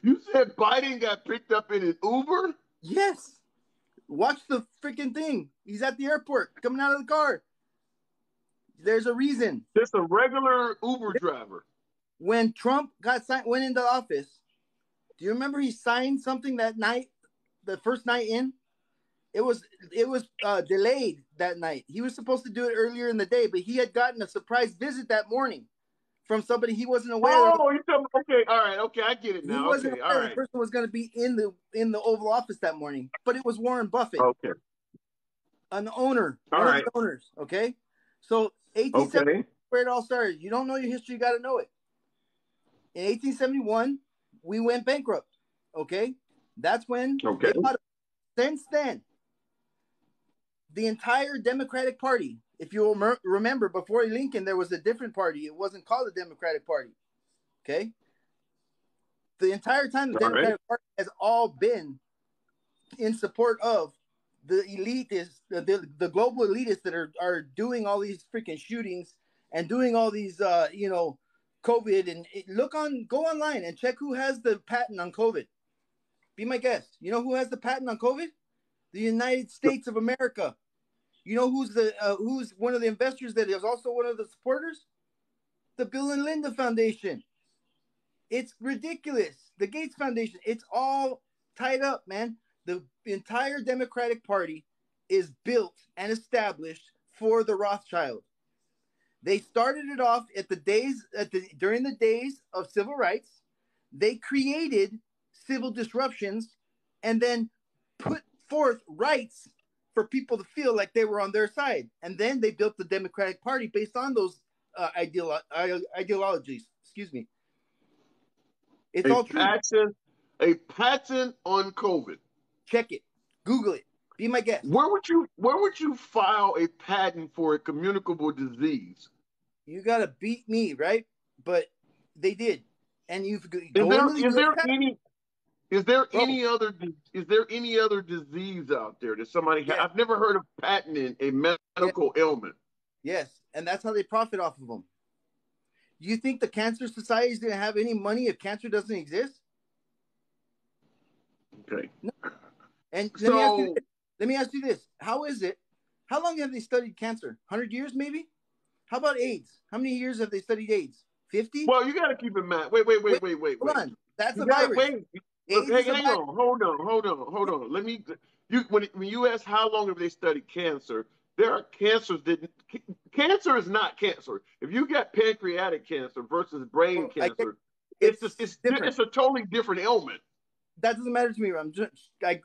you said Biden got picked up in an Uber? Yes. Watch the freaking thing. He's at the airport coming out of the car. There's a reason. Just a regular Uber driver. When Trump went into office, do you remember he signed something that night, the first night in? It was delayed that night. He was supposed to do it earlier in the day, but he had gotten a surprise visit that morning from somebody he wasn't aware of. Oh, you talking? Okay, all right, okay, I get it now. He wasn't Okay, aware all the right. person was going to be in the Oval Office that morning, but it was Warren Buffett. Okay. An owner, all one right. of the owners. Okay, so 1870 where it all started. You don't know your history, you got to know it. In 1871, we went bankrupt. Okay, that's when. Okay. Since then, the entire Democratic Party. If you remember, before Lincoln, there was a different party. It wasn't called the Democratic Party. Okay, the entire time the Democratic Party has all been in support of the elitists, the global elitists that are doing all these freaking shootings and doing all these, COVID. And go online and check who has the patent on COVID. Be my guest. You know who has the patent on COVID? The United States of America. You know who's one of the investors that is also one of the supporters? The Bill and Linda Foundation. It's ridiculous. The Gates Foundation. It's all tied up, man. The entire Democratic Party is built and established for the Rothschild. They started it off during the days of civil rights. They created civil disruptions and then put forth rights for people to feel like they were on their side. And then they built the Democratic Party based on those ideologies. Excuse me. It's all true. A patent on COVID. Check it. Google it. Be my guest. Where would you file a patent for a communicable disease? You gotta beat me, right? But they did. And Is there any other disease out there that somebody I've never heard of patenting a medical ailment. Yes, and that's how they profit off of them. Do you think the Cancer Society is going to have any money if cancer doesn't exist? Okay. No. And let me ask you this. How long have they studied cancer? 100 years maybe? How about AIDS? How many years have they studied AIDS? 50? Well, you got to keep in mind. Wait. Hold on. That's a virus. Hang on. Hold on. When you ask how long have they studied cancer, there are cancers that cancer is not cancer. If you got pancreatic cancer versus brain cancer, it's a totally different ailment. That doesn't matter to me.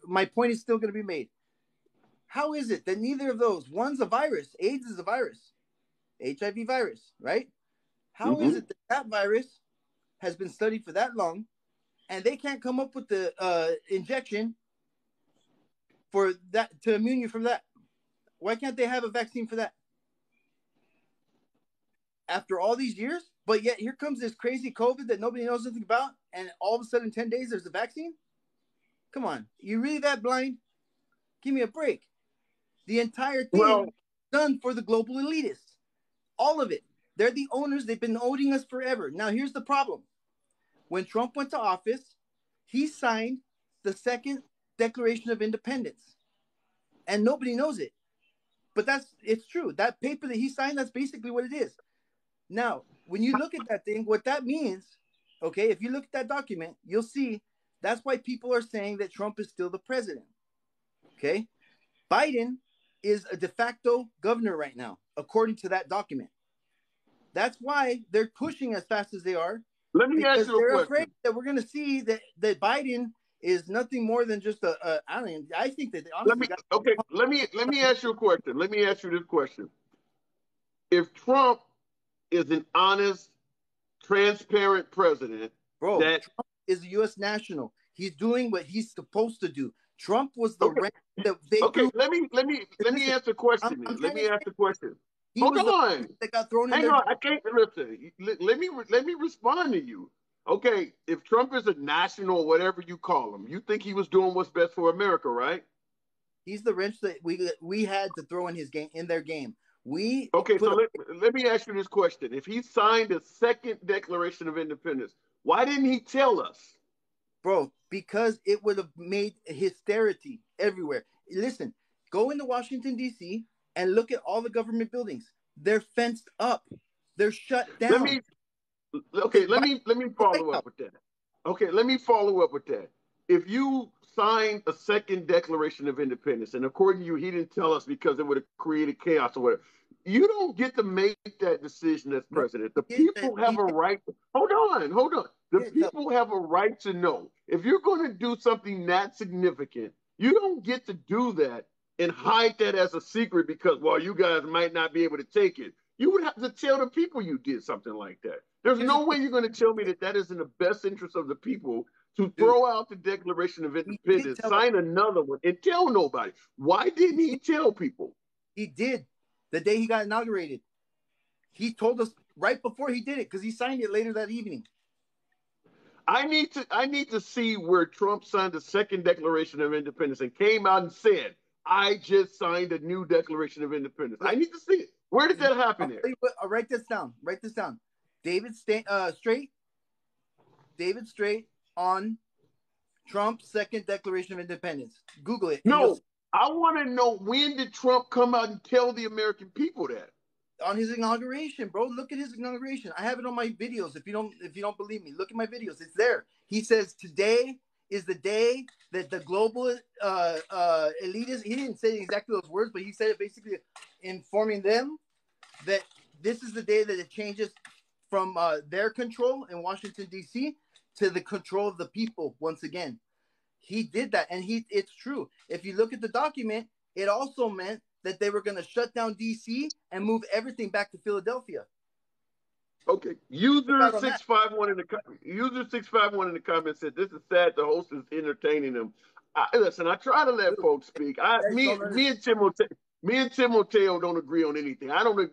My point is still going to be made. How is it that neither of those, one's a virus, AIDS is a virus, HIV virus, right? How is it that virus has been studied for that long, and they can't come up with the injection for that to immune you from that? Why can't they have a vaccine for that? After all these years, but yet here comes this crazy COVID that nobody knows anything about, and all of a sudden, 10 days, there's a vaccine? Come on. You really that blind? Give me a break. The entire thing done for the global elitists. All of it. They're the owners. They've been owning us forever. Now, here's the problem. When Trump went to office, he signed the second Declaration of Independence. And nobody knows it. But it's true. That paper that he signed, that's basically what it is. Now, when you look at that thing, what that means, okay, if you look at that document, you'll see that's why people are saying that Trump is still the president. Okay? Biden is a de facto governor right now, according to that document. That's why they're pushing as fast as they are. Let me ask because you a they're question. afraid that we're going to see that Biden is nothing more than just I don't even, I think that honestly. Let me ask you a question. Let me ask you this question. If Trump is an honest, transparent president, Bro, Trump is a U.S. national. He's doing what he's supposed to do. Trump was the rank that they threw. Let me ask a question. Let me ask a question. Hold on. That got thrown in Hang there. on. I can't listen. Let me respond to you. Okay, if Trump is a national, whatever you call him, you think he was doing what's best for America, right? He's the wrench that we had to throw in his game, in their game. Let me ask you this question. If he signed a second Declaration of Independence, why didn't he tell us? Bro, because it would have made hysteria everywhere. Listen, go into Washington, D.C. and look at all the government buildings. They're fenced up. They're shut down. Let me follow up with that. Okay, let me follow up with that. If you signed a second Declaration of Independence, and according to you, he didn't tell us because it would have created chaos or whatever, you don't get to make that decision as president. The people have a right. Hold on. The people have a right to know. If you're going to do something that significant, you don't get to do that and hide that as a secret because, well, you guys might not be able to take it. You would have to tell the people you did something like that. There's no way you're going to tell me that is in the best interest of the people to throw out the Declaration of Independence, sign another one, and tell nobody. Why didn't he tell people? He did the day he got inaugurated. He told us right before he did it because he signed it later that evening. I need to see where Trump signed the second Declaration of Independence and came out and said, I just signed a new Declaration of Independence. I need to see it. Where did that happen there? I'll write this down. David Straight on Trump's second Declaration of Independence. Google it. No, I want to know, when did Trump come out and tell the American people that? On his inauguration, bro. Look at his inauguration. I have it on my videos. If you don't believe me, look at my videos. It's there. He says today is the day that the global elitists. He didn't say exactly those words, but he said it basically informing them that this is the day that it changes from their control in Washington, D.C. to the control of the people once again. He did that, and it's true. If you look at the document, it also meant that they were going to shut down D.C. and move everything back to Philadelphia. Okay. User 651 in the comments said, this is sad. The host is entertaining them. Listen, I try to let folks speak. Me and Timoteo don't agree on anything. I don't.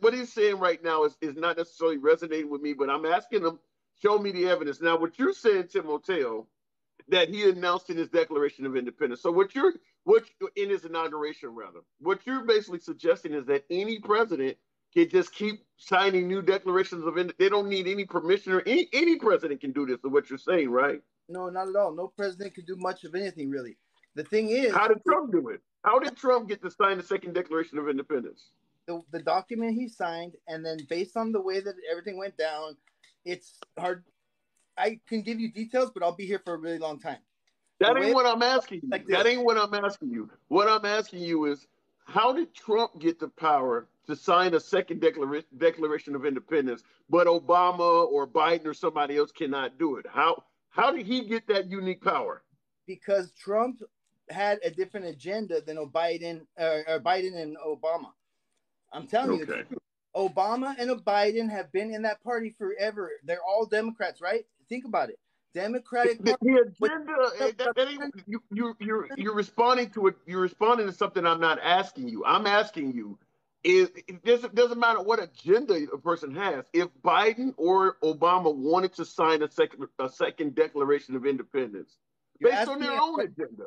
What he's saying right now is not necessarily resonating with me, but I'm asking him, show me the evidence. Now, what you're saying, Timoteo, that he announced in his Declaration of Independence. So what in his inauguration, rather, what you're basically suggesting is that any president can just keep signing new declarations of independence. They don't need any permission, or any president can do this, is what you're saying, right? No, not at all. No president can do much of anything, really. The thing is, how did Trump do it? How did Trump get to sign the second Declaration of Independence? The document he signed, and then based on the way that everything went down, it's hard. I can give you details, but I'll be here for a really long time. That ain't what I'm asking you. That ain't what I'm asking you. What I'm asking you is, how did Trump get the power to sign a second Declaration of Independence, but Obama or Biden or somebody else cannot do it? How did he get that unique power? Because Trump had a different agenda than Biden and Obama. I'm telling you, Obama and Biden have been in that party forever. They're all Democrats, right? Think about it. Democratic Party. The agenda. You're responding to it. You're responding to something I'm not asking you. I'm asking you, it doesn't matter what agenda a person has. If Biden or Obama wanted to sign a second Declaration of Independence based on their own agenda,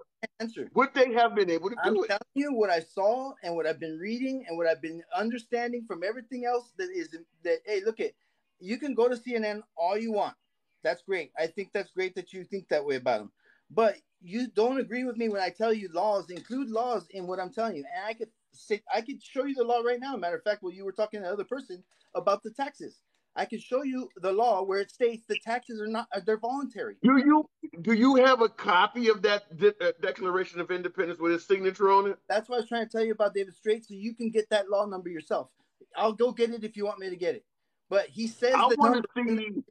would they have been able to do it? I'm telling you what I saw and what I've been reading and what I've been understanding from everything else hey, look it. You can go to CNN all you want. That's great. I think that's great that you think that way about them. But you don't agree with me when I tell you include laws in what I'm telling you. And I could show you the law right now. Matter of fact, when you were talking to the other person about the taxes, I can show you the law where it states the taxes are not, they're voluntary. Do you have a copy of that Declaration of Independence with his signature on it? That's what I was trying to tell you about David Strait, so you can get that law number yourself. I'll go get it if you want me to get it. But he says I the want number. to see.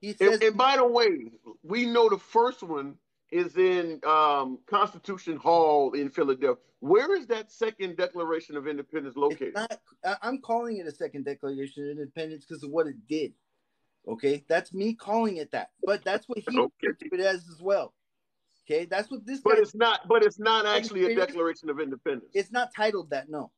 He says, and by the way, we know the first one is in Constitution Hall in Philadelphia. Where is that second Declaration of Independence located? I'm calling it a second Declaration of Independence because of what it did. Okay, that's me calling it that, but that's what he referred to it as well. Okay, that's what this. But it's not. But it's not actually a Declaration of Independence. It's not titled that. No.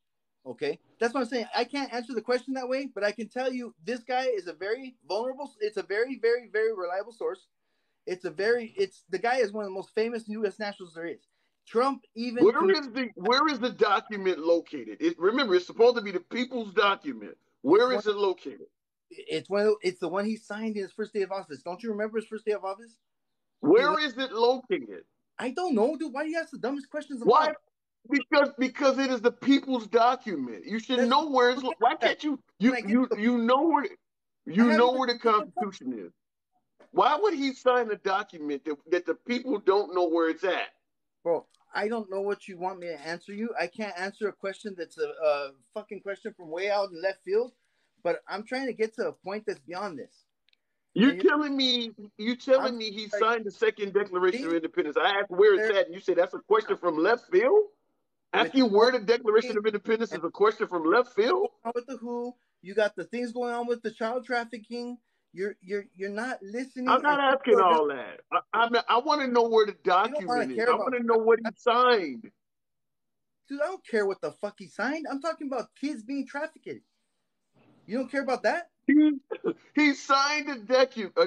Okay, that's what I'm saying. I can't answer the question that way, but I can tell you this guy is a very vulnerable. It's a very, very, very reliable source. It's the guy is one of the most famous U.S. nationals there is. Trump even. Where is the document located? Remember, it's supposed to be the people's document. Where is it located? It's the one he signed in his first day of office. Don't you remember his first day of office? Where is it located? I don't know, dude. Why do you ask the dumbest questions? Why? Because it is the people's document. You should know where it's. Why can't you? You know where the Constitution is. Why would he sign a document that the people don't know where it's at? Bro, I don't know what you want me to answer you. I can't answer a question that's a fucking question from way out in left field. But I'm trying to get to a point that's beyond this. You're telling me he signed the second Declaration of Independence. I asked where it's at, and you say that's a question from left field? Asking where the Declaration of Independence is a question from left field? With the WHO, you got the things going on with the child trafficking. You're not listening. I'm not asking all that. I want to know where the document is. I want to know what he signed. Dude, I don't care what the fuck he signed. I'm talking about kids being trafficked. You don't care about that? He signed a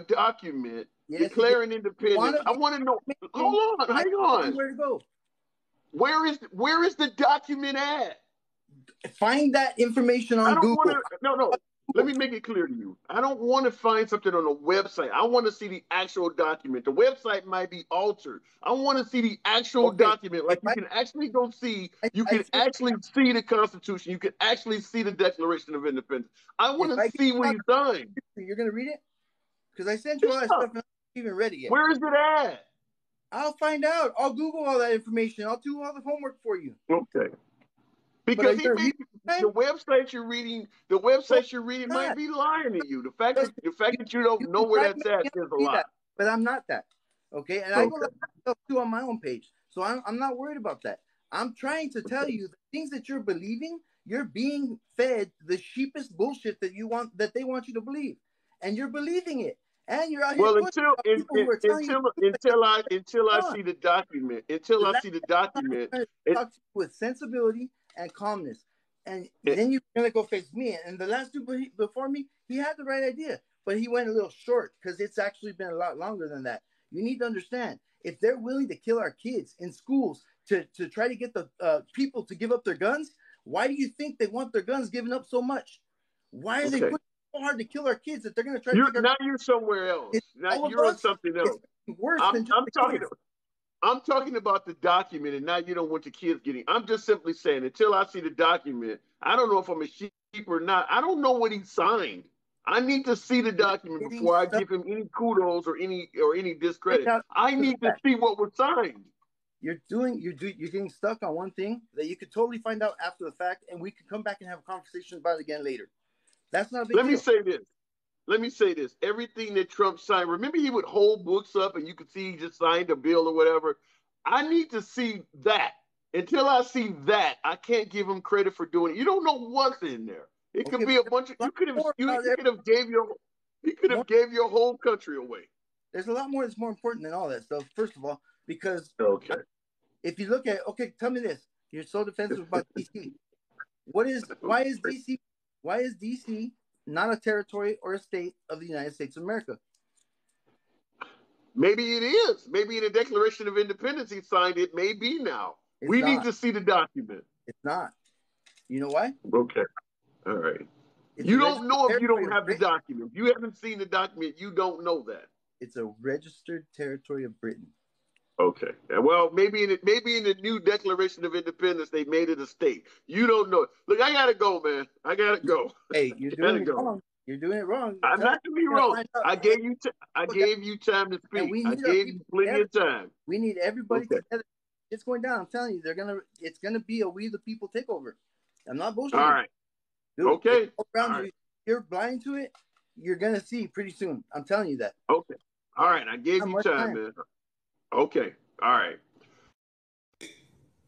document declaring independence. I want to know. Hold on, hang on. Where to go? Where is the document at? Find that information on Google. No. Let me make it clear to you. I don't want to find something on a website. I want to see the actual document. The website might be altered. I want to see the actual document. Like you can actually go see. You can actually see the Constitution. You can actually see the Declaration of Independence. I want to see what he signed. You're gonna read it? Because I sent you all that stuff and I haven't even read it yet. Where is it at? I'll find out. I'll Google all that information. I'll do all the homework for you. Okay. Because the website you're reading, might be lying to you. The fact that you don't know where that's at is a lie. But I'm not that. Okay, and I go stuff too on my own page, so I'm not worried about that. I'm trying to tell you the things that you're believing. You're being fed the cheapest bullshit that they want you to believe, and you're believing it. And you're out here. Well, until I see the document, talk with sensibility and calmness, and then you're gonna go face me. And the last dude before me, he had the right idea, but he went a little short because it's actually been a lot longer than that. You need to understand, if they're willing to kill our kids in schools to try to get the people to give up their guns, why do you think they want their guns given up so much? Why are they pushing so hard to kill our kids that they're going to try to take now you're somewhere else. Now you're on something else. It's worse than I'm talking about the document, and now you don't want the kids getting. I'm just simply saying, until I see the document, I don't know if I'm a sheep or not. I don't know what he signed. I need to see the document before I give him any kudos or any discredit. I need to see what was signed. You're getting stuck on one thing that you could totally find out after the fact, and we could come back and have a conversation about it again later. That's not a big deal. Let me say this. Everything that Trump signed, remember he would hold books up and you could see he just signed a bill or whatever. I need to see that. Until I see that, I can't give him credit for doing it. You don't know what's in there. It could be a bunch of. He could have gave your whole country away. There's a lot more that's more important than all that stuff. First of all, because if you look at tell me this. You're so defensive about DC. Why is DC not a territory or a state of the United States of America? Maybe it is. Maybe in the Declaration of Independence he signed it. Maybe now. We need to see the document. It's not. You know why? Okay. All right. You don't know if you don't have the document. If you haven't seen the document, you don't know that. It's a registered territory of Britain. Okay. Well, maybe in the new Declaration of Independence they made it a state. You don't know. Look, I gotta go, man. I gotta go. Hey, you're doing it wrong. You're doing it wrong. I'm not doing it wrong. I gave you time to speak. And we I need our gave you people plenty together. of time. We need everybody together. It's going down. I'm telling you, it's gonna be a we the people takeover. I'm not bullshitting. All right. Dude, okay. Around you, you're blind to it. You're gonna see pretty soon. I'm telling you that. Okay. All right. I gave you time, man. Okay. All right.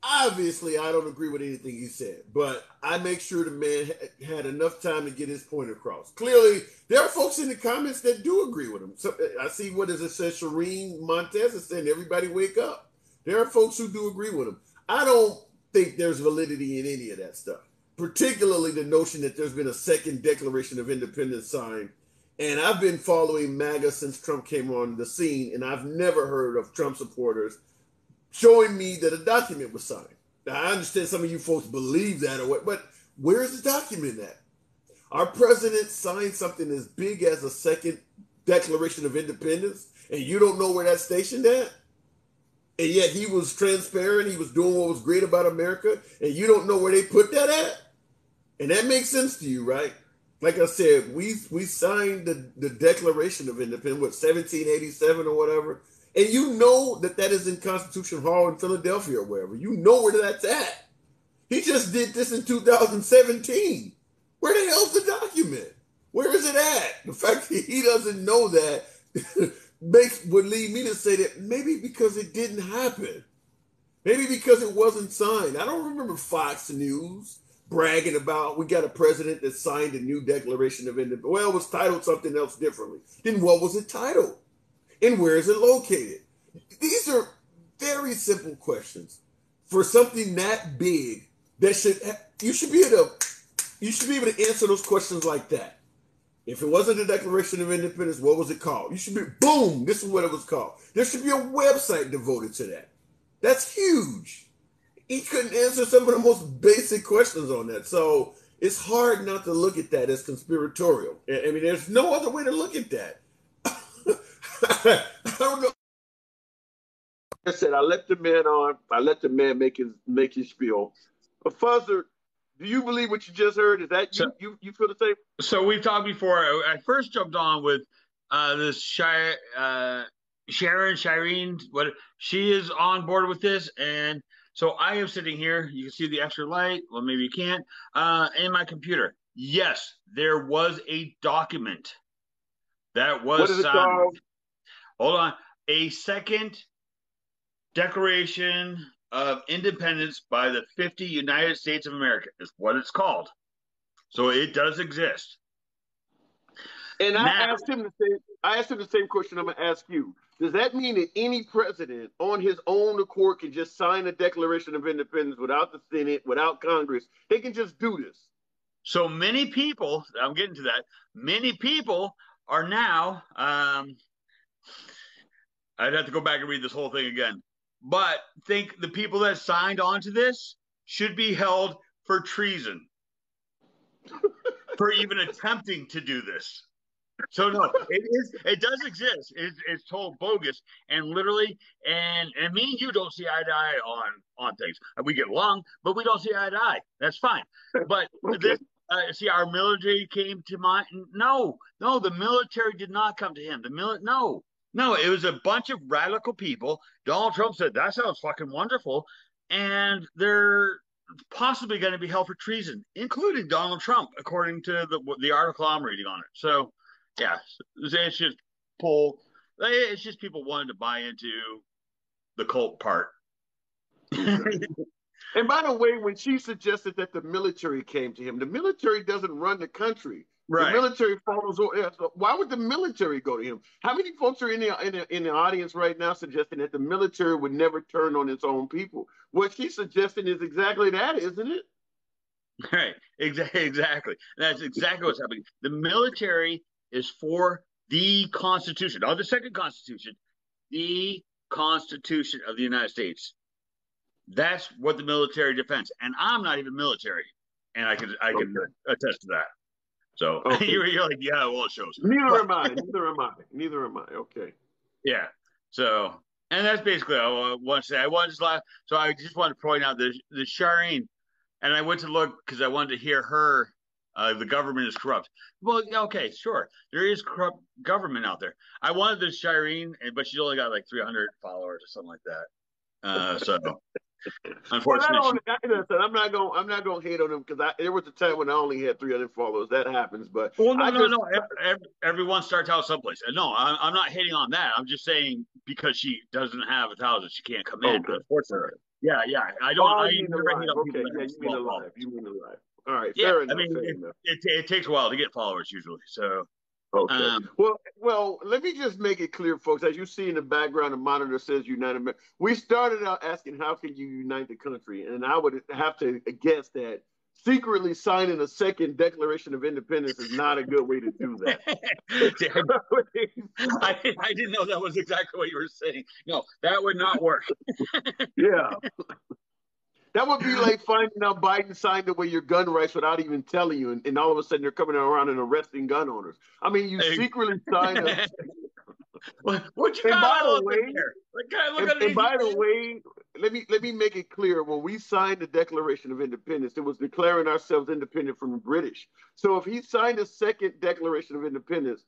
Obviously, I don't agree with anything he said, but I make sure the man had enough time to get his point across. Clearly, there are folks in the comments that do agree with him. So I see what does it say, Shireen Montez is saying, everybody wake up. There are folks who do agree with him. I don't think there's validity in any of that stuff, particularly the notion that there's been a second Declaration of Independence signed. And I've been following MAGA since Trump came on the scene, and I've never heard of Trump supporters showing me that a document was signed. Now, I understand some of you folks believe that or what, but where's the document at? Our president signed something as big as a second Declaration of Independence, and you don't know where that's stationed at? And yet he was transparent, he was doing what was great about America, and you don't know where they put that at? And that makes sense to you, right? Like I said, we signed the Declaration of Independence, what, 1787 or whatever? And you know that is in Constitution Hall in Philadelphia or wherever. You know where that's at. He just did this in 2017. Where the hell's the document? Where is it at? The fact that he doesn't know that would lead me to say that maybe because it didn't happen. Maybe because it wasn't signed. I don't remember Fox News bragging about we got a president that signed a new Declaration of Independence. Well, it was titled something else differently. Then what was it titled? And where is it located? These are very simple questions for something that big. You should be able to answer those questions like that. If it wasn't the Declaration of Independence, what was it called? You should be, boom, this is what it was called. There should be a website devoted to that. That's huge. He couldn't answer some of the most basic questions on that. So it's hard not to look at that as conspiratorial. I mean, there's no other way to look at that. I don't know. Like I said, I let the man on. I let the man make his spiel. But Fuzzer, do you believe what you just heard? Is that you feel the same? So we've talked before. I first jumped on with this Shireen, what she is on board with this, and so I am sitting here. You can see the extra light. Well, maybe you can't. In my computer, yes, there was a document that was what is it signed. called? Hold on, a second Declaration of Independence by the 50 United States of America is what it's called. So it does exist. And I asked him the same question I'm going to ask you. Does that mean that any president on his own accord can just sign a Declaration of Independence without the Senate, without Congress? They can just do this. So many people, I'm getting to that, many people are now, I'd have to go back and read this whole thing again, but think the people that signed on to this should be held for treason for even attempting to do this. So no, it does exist. It's total bogus, and literally, and me and you don't see eye to eye on things. We get along, but we don't see eye to eye. That's fine. But this, see, our military came to mind. No, the military did not come to him. No, it was a bunch of radical people. Donald Trump said, that sounds fucking wonderful. And they're possibly going to be held for treason, including Donald Trump, according to the article I'm reading on it. So, yeah, it's just people wanting to buy into the cult part. And by the way, when she suggested that the military came to him, the military doesn't run the country. Right. The military follows. Why would the military go to him? How many folks are in the audience right now suggesting that the military would never turn on its own people? What she's suggesting is exactly that, isn't it? Right. Exactly. That's exactly what's happening. The military is for the Constitution, not the second Constitution, the Constitution of the United States. That's what the military defends. And I'm not even military, and I can attest to that. So you're like, yeah, well, it shows. Neither am I. Okay. Yeah. So And that's basically all I want to say. I wanted to so I just wanted to point out the Shireen, and I went to look because I wanted to hear her. The government is corrupt. Well, okay, sure, there is corrupt government out there. I wanted the Shireen, but she's only got like 300 followers or something like that. So unfortunately, I'm not gonna hate on him because there was a time when I only had 300 followers. That happens, but no. Everyone starts out someplace. No, I'm not hating on that. I'm just saying because she doesn't have 1,000, she can't come in. Okay. Unfortunately, yeah. I don't. I mean never hate on people. Okay, yeah, you mean alive. You mean alive. All right, yeah, fair enough. I mean, it takes a while to get followers usually. So. Okay. Well, let me just make it clear, folks. As you see in the background, the monitor says United America. We started out asking, how can you unite the country? And I would have to guess that secretly signing a second Declaration of Independence is not a good way to do that. I didn't know that was exactly what you were saying. No, that would not work. Yeah. That would be like finding out Biden signed away your gun rights without even telling you, and all of a sudden they're coming around and arresting gun owners. I mean, you secretly signed a. What you got all there? And by the way, let me make it clear. When we signed the Declaration of Independence, it was declaring ourselves independent from the British. So if he signed a second Declaration of Independence,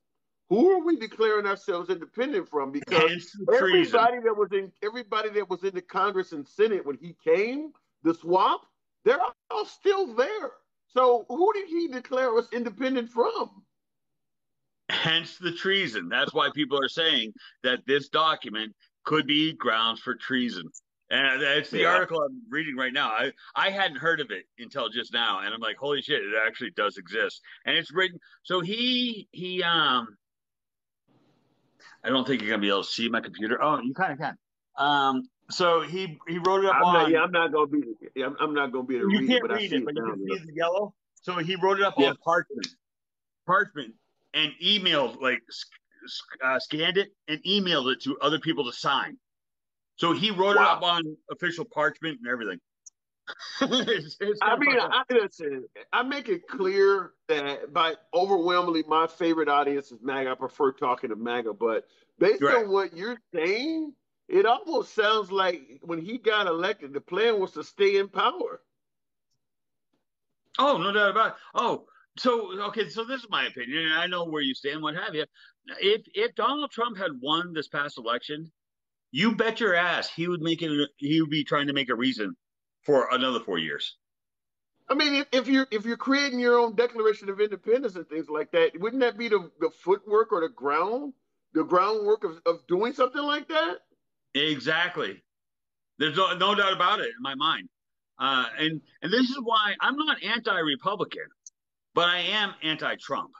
who are we declaring ourselves independent from? Because everybody that was in the Congress and Senate when he came, the swamp, they're all still there. So who did he declare us independent from? Hence the treason. That's why people are saying that this document could be grounds for treason. And that's the article I'm reading right now. I hadn't heard of it until just now, and I'm like, holy shit, it actually does exist. And it's written. So he I don't think you're gonna be able to see my computer. Oh, you kind of can. So he wrote it up on. I'm not gonna be able to read it, but I see it but you down can there. see the yellow. So he wrote it up on parchment, and emailed, scanned it and emailed it to other people to sign. So he wrote it up on official parchment and everything. I make it clear that by overwhelmingly my favorite audience is MAGA. I prefer talking to MAGA, but based on what you're saying, it almost sounds like when he got elected, the plan was to stay in power. Oh, no doubt about it. Oh, so this is my opinion, and I know where you stand, what have you. If Donald Trump had won this past election, you bet your ass he would be trying to make a reason for another 4 years. I mean, if you're creating your own Declaration of Independence and things like that, wouldn't that be the footwork or the groundwork of doing something like that? Exactly. There's no doubt about it in my mind. And this is why I'm not anti-Republican, but I am anti-Trump.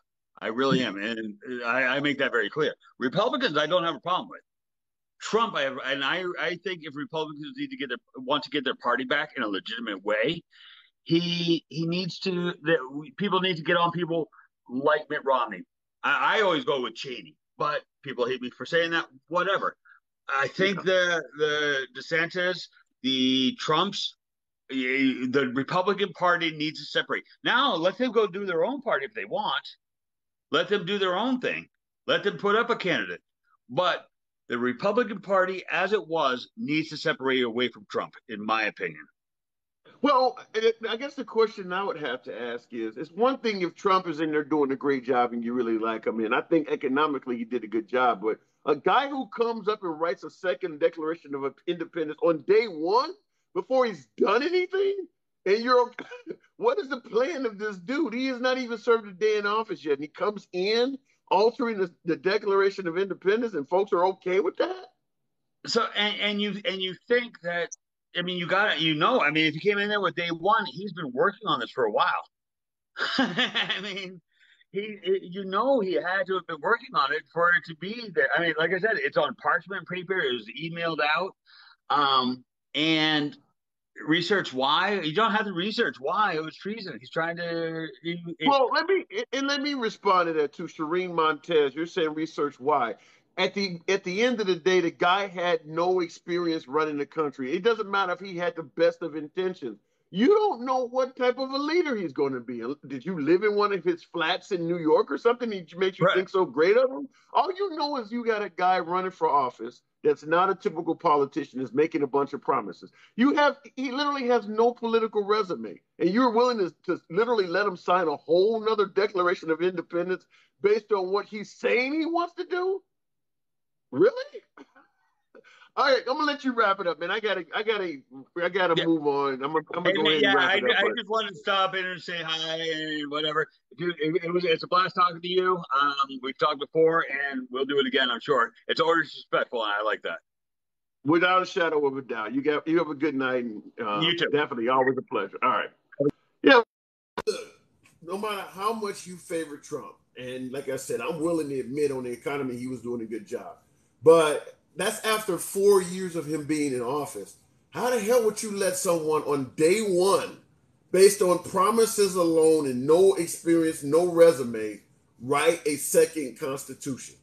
I really am, and I make that very clear. Republicans, I don't have a problem with. Trump, I think if Republicans want to get their party back in a legitimate way, he needs to. People need to get on people like Mitt Romney. I always go with Cheney, but people hate me for saying that. Whatever. I think the DeSantis, the Trumps, the Republican Party needs to separate. Now, let them go do their own party if they want. Let them do their own thing. Let them put up a candidate. But the Republican Party, as it was, needs to separate away from Trump, in my opinion. Well, I guess the question I would have to ask is, it's one thing if Trump is in there doing a great job and you really like him, and I think economically he did a good job, but a guy who comes up and writes a second Declaration of Independence on day one before he's done anything, and what is the plan of this dude? He has not even served a day in office yet, and he comes in altering the Declaration of Independence, and folks are okay with that? So, and you think that, I mean, I mean, if he came in there with day one, he's been working on this for a while. I mean, he had to have been working on it for it to be there. I mean, like I said, it's on parchment paper. It was emailed out. And research why. You don't have to research why it was treason. He's trying to. Let me respond to that too, Shireen Montez. You're saying research why. At the end of the day, the guy had no experience running the country. It doesn't matter if he had the best of intentions. You don't know what type of a leader he's going to be. Did you live in one of his flats in New York or something? He makes you think so great of him. All you know is you got a guy running for office that's not a typical politician is making a bunch of promises. He literally has no political resume. And you're willing to literally let him sign a whole nother Declaration of Independence based on what he's saying he wants to do? Really? All right, I'm gonna let you wrap it up, man. I gotta move on. I'm gonna go ahead and wrap it up. I just wanted to stop in and say hi and whatever. Dude, it's a blast talking to you. We've talked before, and we'll do it again. I'm sure it's always respectful, and I like that. Without a shadow of a doubt. You have a good night, and you too. Definitely, always a pleasure. All right. Yeah. No matter how much you favor Trump, and like I said, I'm willing to admit on the economy he was doing a good job, but that's after 4 years of him being in office. How the hell would you let someone on day one, based on promises alone and no experience, no resume, write a second constitution?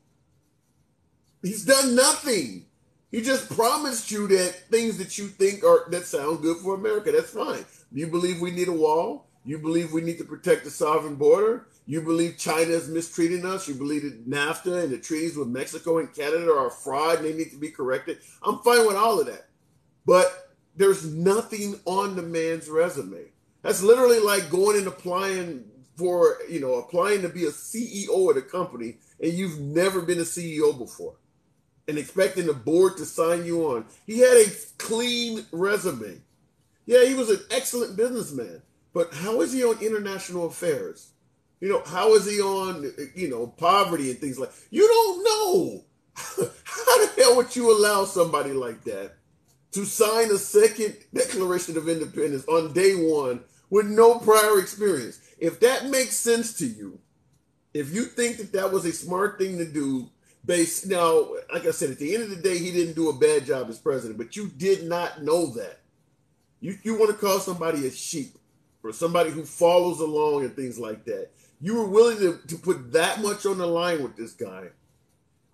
He's done nothing. He just promised you that things that you think that sound good for America. That's fine. You believe we need a wall? You believe we need to protect the sovereign border? You believe China is mistreating us? You believe that NAFTA and the treaties with Mexico and Canada are fraud and they need to be corrected? I'm fine with all of that. But there's nothing on the man's resume. That's literally like going and applying to be a CEO at a company and you've never been a CEO before and expecting the board to sign you on. He had a clean resume. Yeah, he was an excellent businessman. But how is he on international affairs? How is he on, poverty and things like that? You don't know. How the hell would you allow somebody like that to sign a second Declaration of Independence on day one with no prior experience? If that makes sense to you, if you think that was a smart thing to do, now, like I said, at the end of the day, he didn't do a bad job as president, but you did not know that. You want to call somebody a sheep or somebody who follows along and things like that. You were willing to put that much on the line with this guy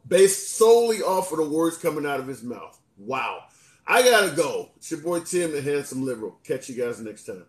based solely off of the words coming out of his mouth. Wow. I got to go. It's your boy Tim, the Handsome Liberal. Catch you guys next time.